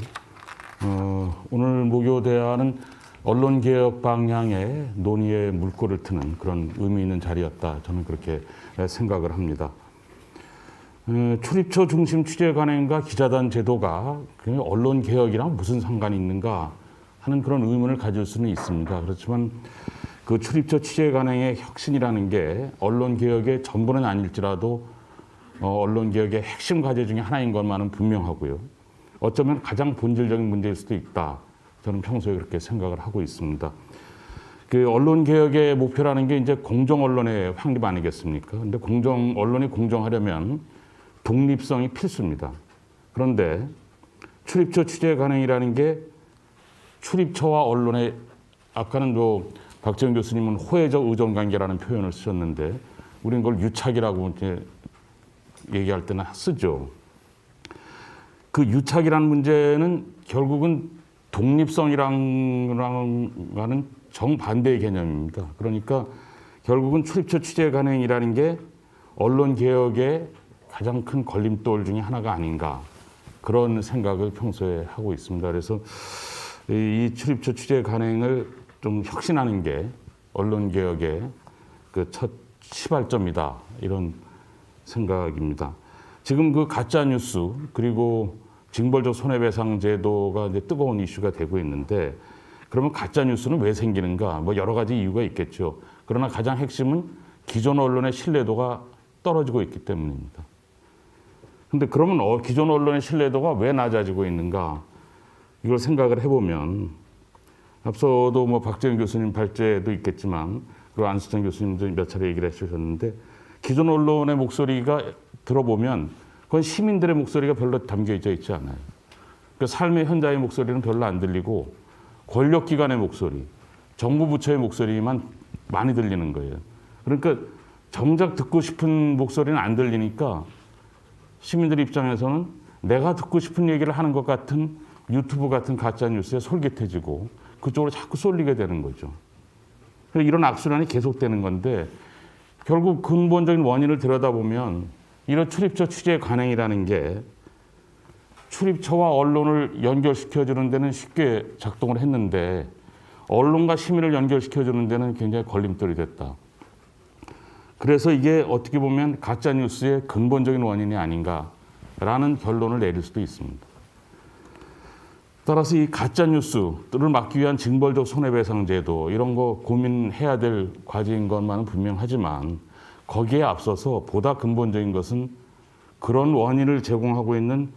오늘 모교대화는 언론개혁 방향의 논의에 물꼬를 트는 그런 의미 있는 자리였다. 저는 그렇게 생각을 합니다. 출입처 중심 취재 관행과 기자단 제도가 언론개혁이랑 무슨 상관이 있는가 하는 그런 의문을 가질 수는 있습니다. 그렇지만 그 출입처 취재 관행의 혁신이라는 게 언론개혁의 전부는 아닐지라도 언론개혁의 핵심 과제 중에 하나인 것만은 분명하고요. 어쩌면 가장 본질적인 문제일 수도 있다. 저는 평소에 그렇게 생각을 하고 있습니다. 그 언론개혁의 목표라는 게 이제 공정언론의 확립 아니겠습니까? 근데 언론이 공정하려면 독립성이 필수입니다. 그런데 출입처 취재 관행이라는 게 출입처와 언론의 아까는 박재현 교수님은 호혜적 의존 관계라는 표현을 쓰셨는데 우리는 그걸 유착이라고 이제 얘기할 때는 쓰죠. 그 유착이라는 문제는 결국은 독립성이랑은 정반대의 개념입니다. 그러니까 결국은 출입처 취재 관행이라는 게 언론 개혁의 가장 큰 걸림돌 중에 하나가 아닌가 그런 생각을 평소에 하고 있습니다. 그래서 이 출입처 취재 관행을 좀 혁신하는 게 언론 개혁의 그 첫 시발점이다 이런 생각입니다. 지금 그 가짜 뉴스 그리고 징벌적 손해배상 제도가 이제 뜨거운 이슈가 되고 있는데 그러면 가짜 뉴스는 왜 생기는가? 뭐 여러 가지 이유가 있겠죠. 그러나 가장 핵심은 기존 언론의 신뢰도가 떨어지고 있기 때문입니다. 근데 그러면 기존 언론의 신뢰도가 왜 낮아지고 있는가? 이걸 생각을 해보면 앞서도 뭐 박재현 교수님 발제도 있겠지만 그리고 안수정 교수님도 몇 차례 얘기를 해주셨는데 기존 언론의 목소리가 들어보면 그건 시민들의 목소리가 별로 담겨져 있지 않아요. 그러니까 삶의 현장의 목소리는 별로 안 들리고 권력기관의 목소리, 정부 부처의 목소리만 많이 들리는 거예요. 그러니까 정작 듣고 싶은 목소리는 안 들리니까 시민들 입장에서는 내가 듣고 싶은 얘기를 하는 것 같은 유튜브 같은 가짜 뉴스에 솔깃해지고 그쪽으로 자꾸 쏠리게 되는 거죠. 이런 악순환이 계속되는 건데 결국 근본적인 원인을 들여다보면 이런 출입처 취재 관행이라는 게 출입처와 언론을 연결시켜주는 데는 쉽게 작동을 했는데 언론과 시민을 연결시켜주는 데는 굉장히 걸림돌이 됐다. 그래서 이게 어떻게 보면 가짜 뉴스의 근본적인 원인이 아닌가라는 결론을 내릴 수도 있습니다. 따라서 이 가짜 뉴스를 막기 위한 징벌적 손해배상 제도 이런 거 고민해야 될 과제인 것만은 분명하지만 거기에 앞서서 보다 근본적인 것은 그런 원인을 제공하고 있는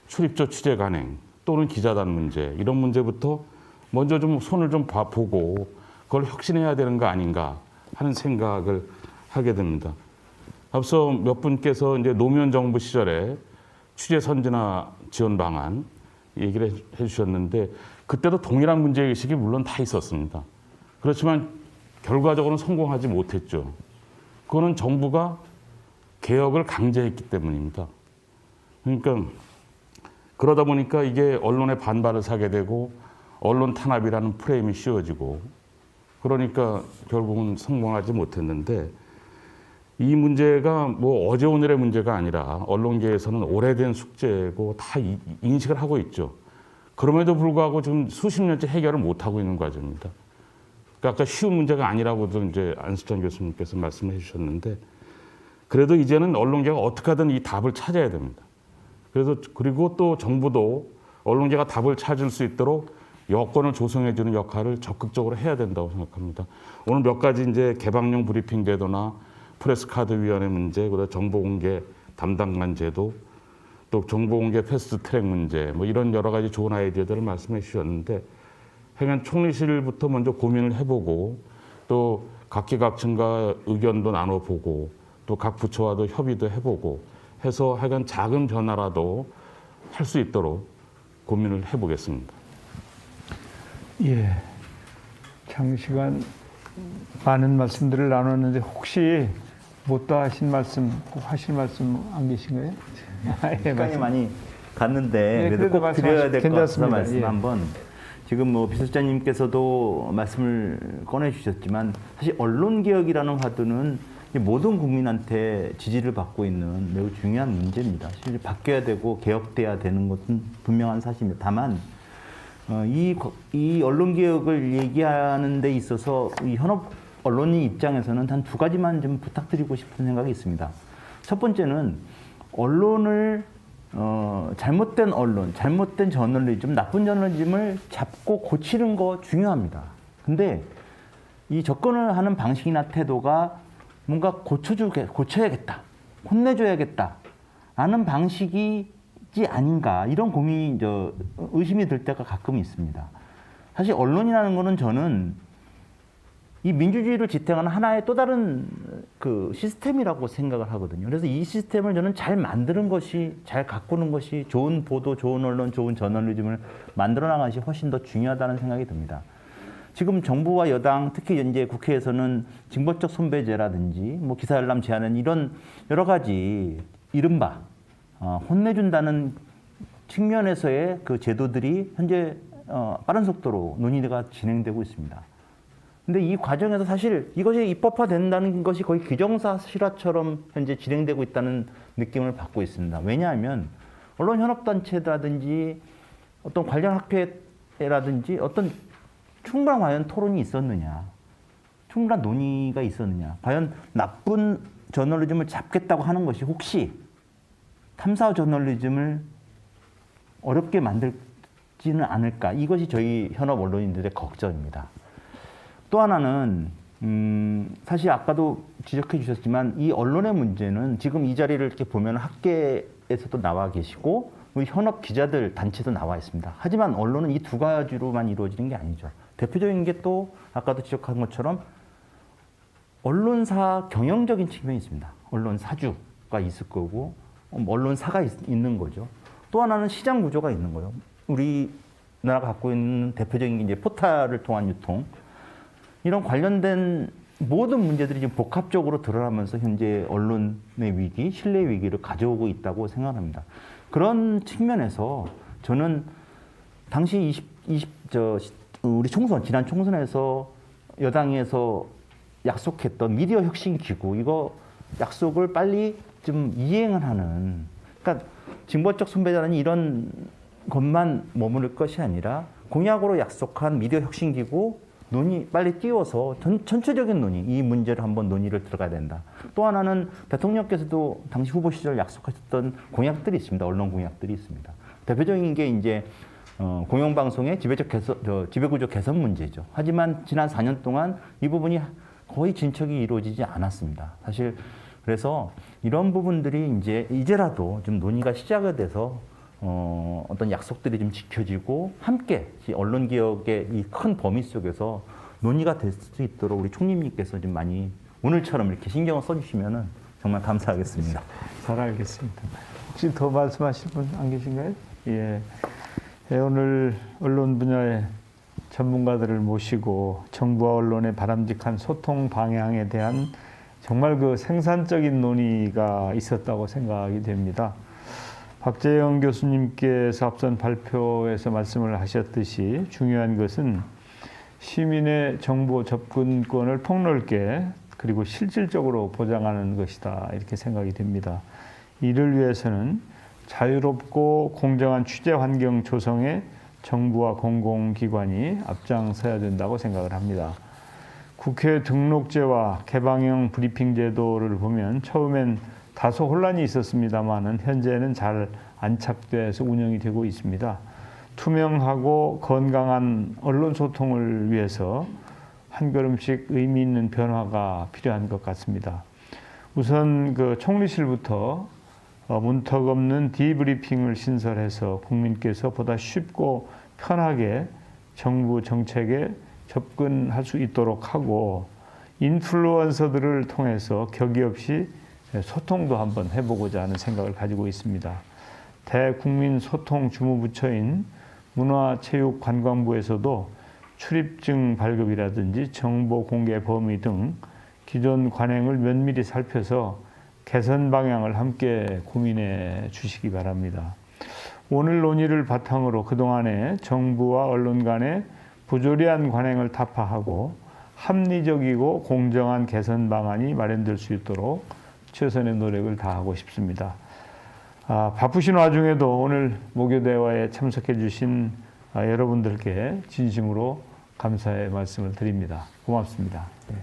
출입처 취재 관행 또는 기자단 문제 이런 문제부터 먼저 좀 손을 좀 보고 그걸 혁신해야 되는 거 아닌가 하는 생각을 하게 됩니다. 앞서 몇 분께서 이제 노무현 정부 시절에 취재 선진화 지원 방안 얘기를 해주셨는데 그때도 동일한 문제의식이 물론 다 있었습니다. 그렇지만 결과적으로는 성공하지 못했죠. 그거는 정부가 개혁을 강제했기 때문입니다. 그러니까 그러다 보니까 이게 언론의 반발을 사게 되고 언론 탄압이라는 프레임이 씌워지고 그러니까 결국은 성공하지 못했는데 이 문제가 뭐 어제 오늘의 문제가 아니라 언론계에서는 오래된 숙제고 다 인식을 하고 있죠. 그럼에도 불구하고 지금 수십 년째 해결을 못 하고 있는 과정입니다. 그러니까 아까 쉬운 문제가 아니라고도 이제 안수찬 교수님께서 말씀해 주셨는데, 그래도 이제는 언론계가 어떻게 하든 이 답을 찾아야 됩니다. 그리고 또 정부도 언론계가 답을 찾을 수 있도록 여건을 조성해 주는 역할을 적극적으로 해야 된다고 생각합니다. 오늘 몇 가지 이제 개방용 브리핑 제도나 프레스카드 위원회 문제, 그다음 정보공개 담당관 제도, 또 정보공개 패스트트랙 문제, 뭐 이런 여러 가지 좋은 아이디어들을 말씀해 주셨는데, 하여간 총리실부터 먼저 고민을 해보고 또 각기각층과 의견도 나눠보고 또 각 부처와도 협의도 해보고 해서 하여간 작은 변화라도 할 수 있도록 고민을 해보겠습니다. 예, 장시간 많은 말씀들을 나눴는데 혹시 못다 하신 말씀, 꼭 하실 말씀 안 계신가요? 시간이 많이 갔는데 예, 그래도 그래도 꼭 드려야 될 것 같아서 괜찮습니다. 말씀 예. 한번. 지금 뭐 비서실장님께서도 말씀을 꺼내주셨지만 사실 언론개혁이라는 화두는 모든 국민한테 지지를 받고 있는 매우 중요한 문제입니다. 사실 바뀌어야 되고 개혁돼야 되는 것은 분명한 사실입니다. 다만 이 언론개혁을 얘기하는 데 있어서 이 현업 언론인 입장에서는 단 두 가지만 좀 부탁드리고 싶은 생각이 있습니다. 첫 번째는 언론을 잘못된 언론, 잘못된 저널리즘, 나쁜 저널리즘을 잡고 고치는 거 중요합니다. 근데 이 접근을 하는 방식이나 태도가 뭔가 고쳐야겠다, 혼내줘야겠다 라는 방식이지 아닌가, 이런 고민이, 의심이 들 때가 가끔 있습니다. 사실 언론이라는 거는 저는 이 민주주의를 지탱하는 하나의 또 다른 그 시스템이라고 생각을 하거든요. 그래서 이 시스템을 저는 잘 만드는 것이, 잘 가꾸는 것이, 좋은 보도, 좋은 언론, 좋은 저널리즘을 만들어 나가는 것이 훨씬 더 중요하다는 생각이 듭니다. 지금 정부와 여당, 특히 이제 국회에서는 징벌적 손배제라든지 뭐 기사열람 제한은 이런 여러 가지 이른바 혼내준다는 측면에서의 그 제도들이 현재 빠른 속도로 논의가 진행되고 있습니다. 근데 이 과정에서 사실 이것이 입법화된다는 것이 거의 규정사실화처럼 현재 진행되고 있다는 느낌을 받고 있습니다. 왜냐하면 언론현업단체라든지 어떤 관련 학회라든지 어떤 충분한 과연 토론이 있었느냐, 충분한 논의가 있었느냐, 과연 나쁜 저널리즘을 잡겠다고 하는 것이 혹시 탐사 저널리즘을 어렵게 만들지는 않을까, 이것이 저희 현업 언론인들의 걱정입니다. 또 하나는 사실 아까도 지적해 주셨지만 이 언론의 문제는 지금 이 자리를 이렇게 보면 학계에서도 나와 계시고 우리 현업 기자들 단체도 나와 있습니다. 하지만 언론은 이 두 가지로만 이루어지는 게 아니죠. 대표적인 게 또 아까도 지적한 것처럼 언론사 경영적인 측면이 있습니다. 언론사주가 있을 거고 언론사가 있는 거죠. 또 하나는 시장 구조가 있는 거예요. 우리나라가 갖고 있는 대표적인 게 이제 포탈을 통한 유통, 이런 관련된 모든 문제들이 지금 복합적으로 드러나면서 현재 언론의 위기, 신뢰 위기를 가져오고 있다고 생각합니다. 그런 측면에서 저는 당시 우리 총선, 지난 총선에서 여당에서 약속했던 미디어 혁신 기구, 이거 약속을 빨리 좀 이행을 하는, 그러니까 징벌적 손배자는 이런 것만 머무를 것이 아니라 공약으로 약속한 미디어 혁신 기구 논의 빨리 띄워서 전체적인 논의, 이 문제를 한번 논의를 들어가야 된다. 또 하나는 대통령께서도 당시 후보 시절 약속하셨던 공약들이 있습니다. 언론 공약들이 있습니다. 대표적인 게 이제 공영방송의 지배구조 개선 문제죠. 하지만 지난 4년 동안 이 부분이 거의 진척이 이루어지지 않았습니다. 사실 그래서 이런 부분들이 이제라도 좀 논의가 시작이 돼서 어떤 약속들이 좀 지켜지고 함께 언론 개혁의 이 큰 범위 속에서 논의가 될 수 있도록 우리 총리님께서 좀 많이 오늘처럼 이렇게 신경을 써주시면 정말 감사하겠습니다. 잘 알겠습니다. 혹시 더 말씀하실 분 안 계신가요? 예. 오늘 언론 분야의 전문가들을 모시고 정부와 언론의 바람직한 소통 방향에 대한 정말 그 생산적인 논의가 있었다고 생각이 됩니다. 박재영 교수님께서 앞선 발표에서 말씀을 하셨듯이 중요한 것은 시민의 정보 접근권을 폭넓게 그리고 실질적으로 보장하는 것이다 이렇게 생각이 됩니다. 이를 위해서는 자유롭고 공정한 취재 환경 조성에 정부와 공공기관이 앞장서야 된다고 생각을 합니다. 국회 등록제와 개방형 브리핑 제도를 보면 처음엔 다소 혼란이 있었습니다만은 현재는 잘 안착돼서 운영이 되고 있습니다. 투명하고 건강한 언론 소통을 위해서 한 걸음씩 의미 있는 변화가 필요한 것 같습니다. 우선 그 총리실부터 문턱 없는 디브리핑을 신설해서 국민께서 보다 쉽고 편하게 정부 정책에 접근할 수 있도록 하고 인플루언서들을 통해서 격의 없이 소통도 한번 해보고자 하는 생각을 가지고 있습니다. 대국민 소통 주무부처인 문화체육관광부에서도 출입증 발급이라든지 정보 공개 범위 등 기존 관행을 면밀히 살펴서 개선 방향을 함께 고민해 주시기 바랍니다. 오늘 논의를 바탕으로 그동안의 정부와 언론 간의 부조리한 관행을 타파하고 합리적이고 공정한 개선 방안이 마련될 수 있도록 최선의 노력을 다하고 싶습니다. 바쁘신 와중에도 오늘 모교대화에 참석해 주신 여러분들께 진심으로 감사의 말씀을 드립니다. 고맙습니다. 네.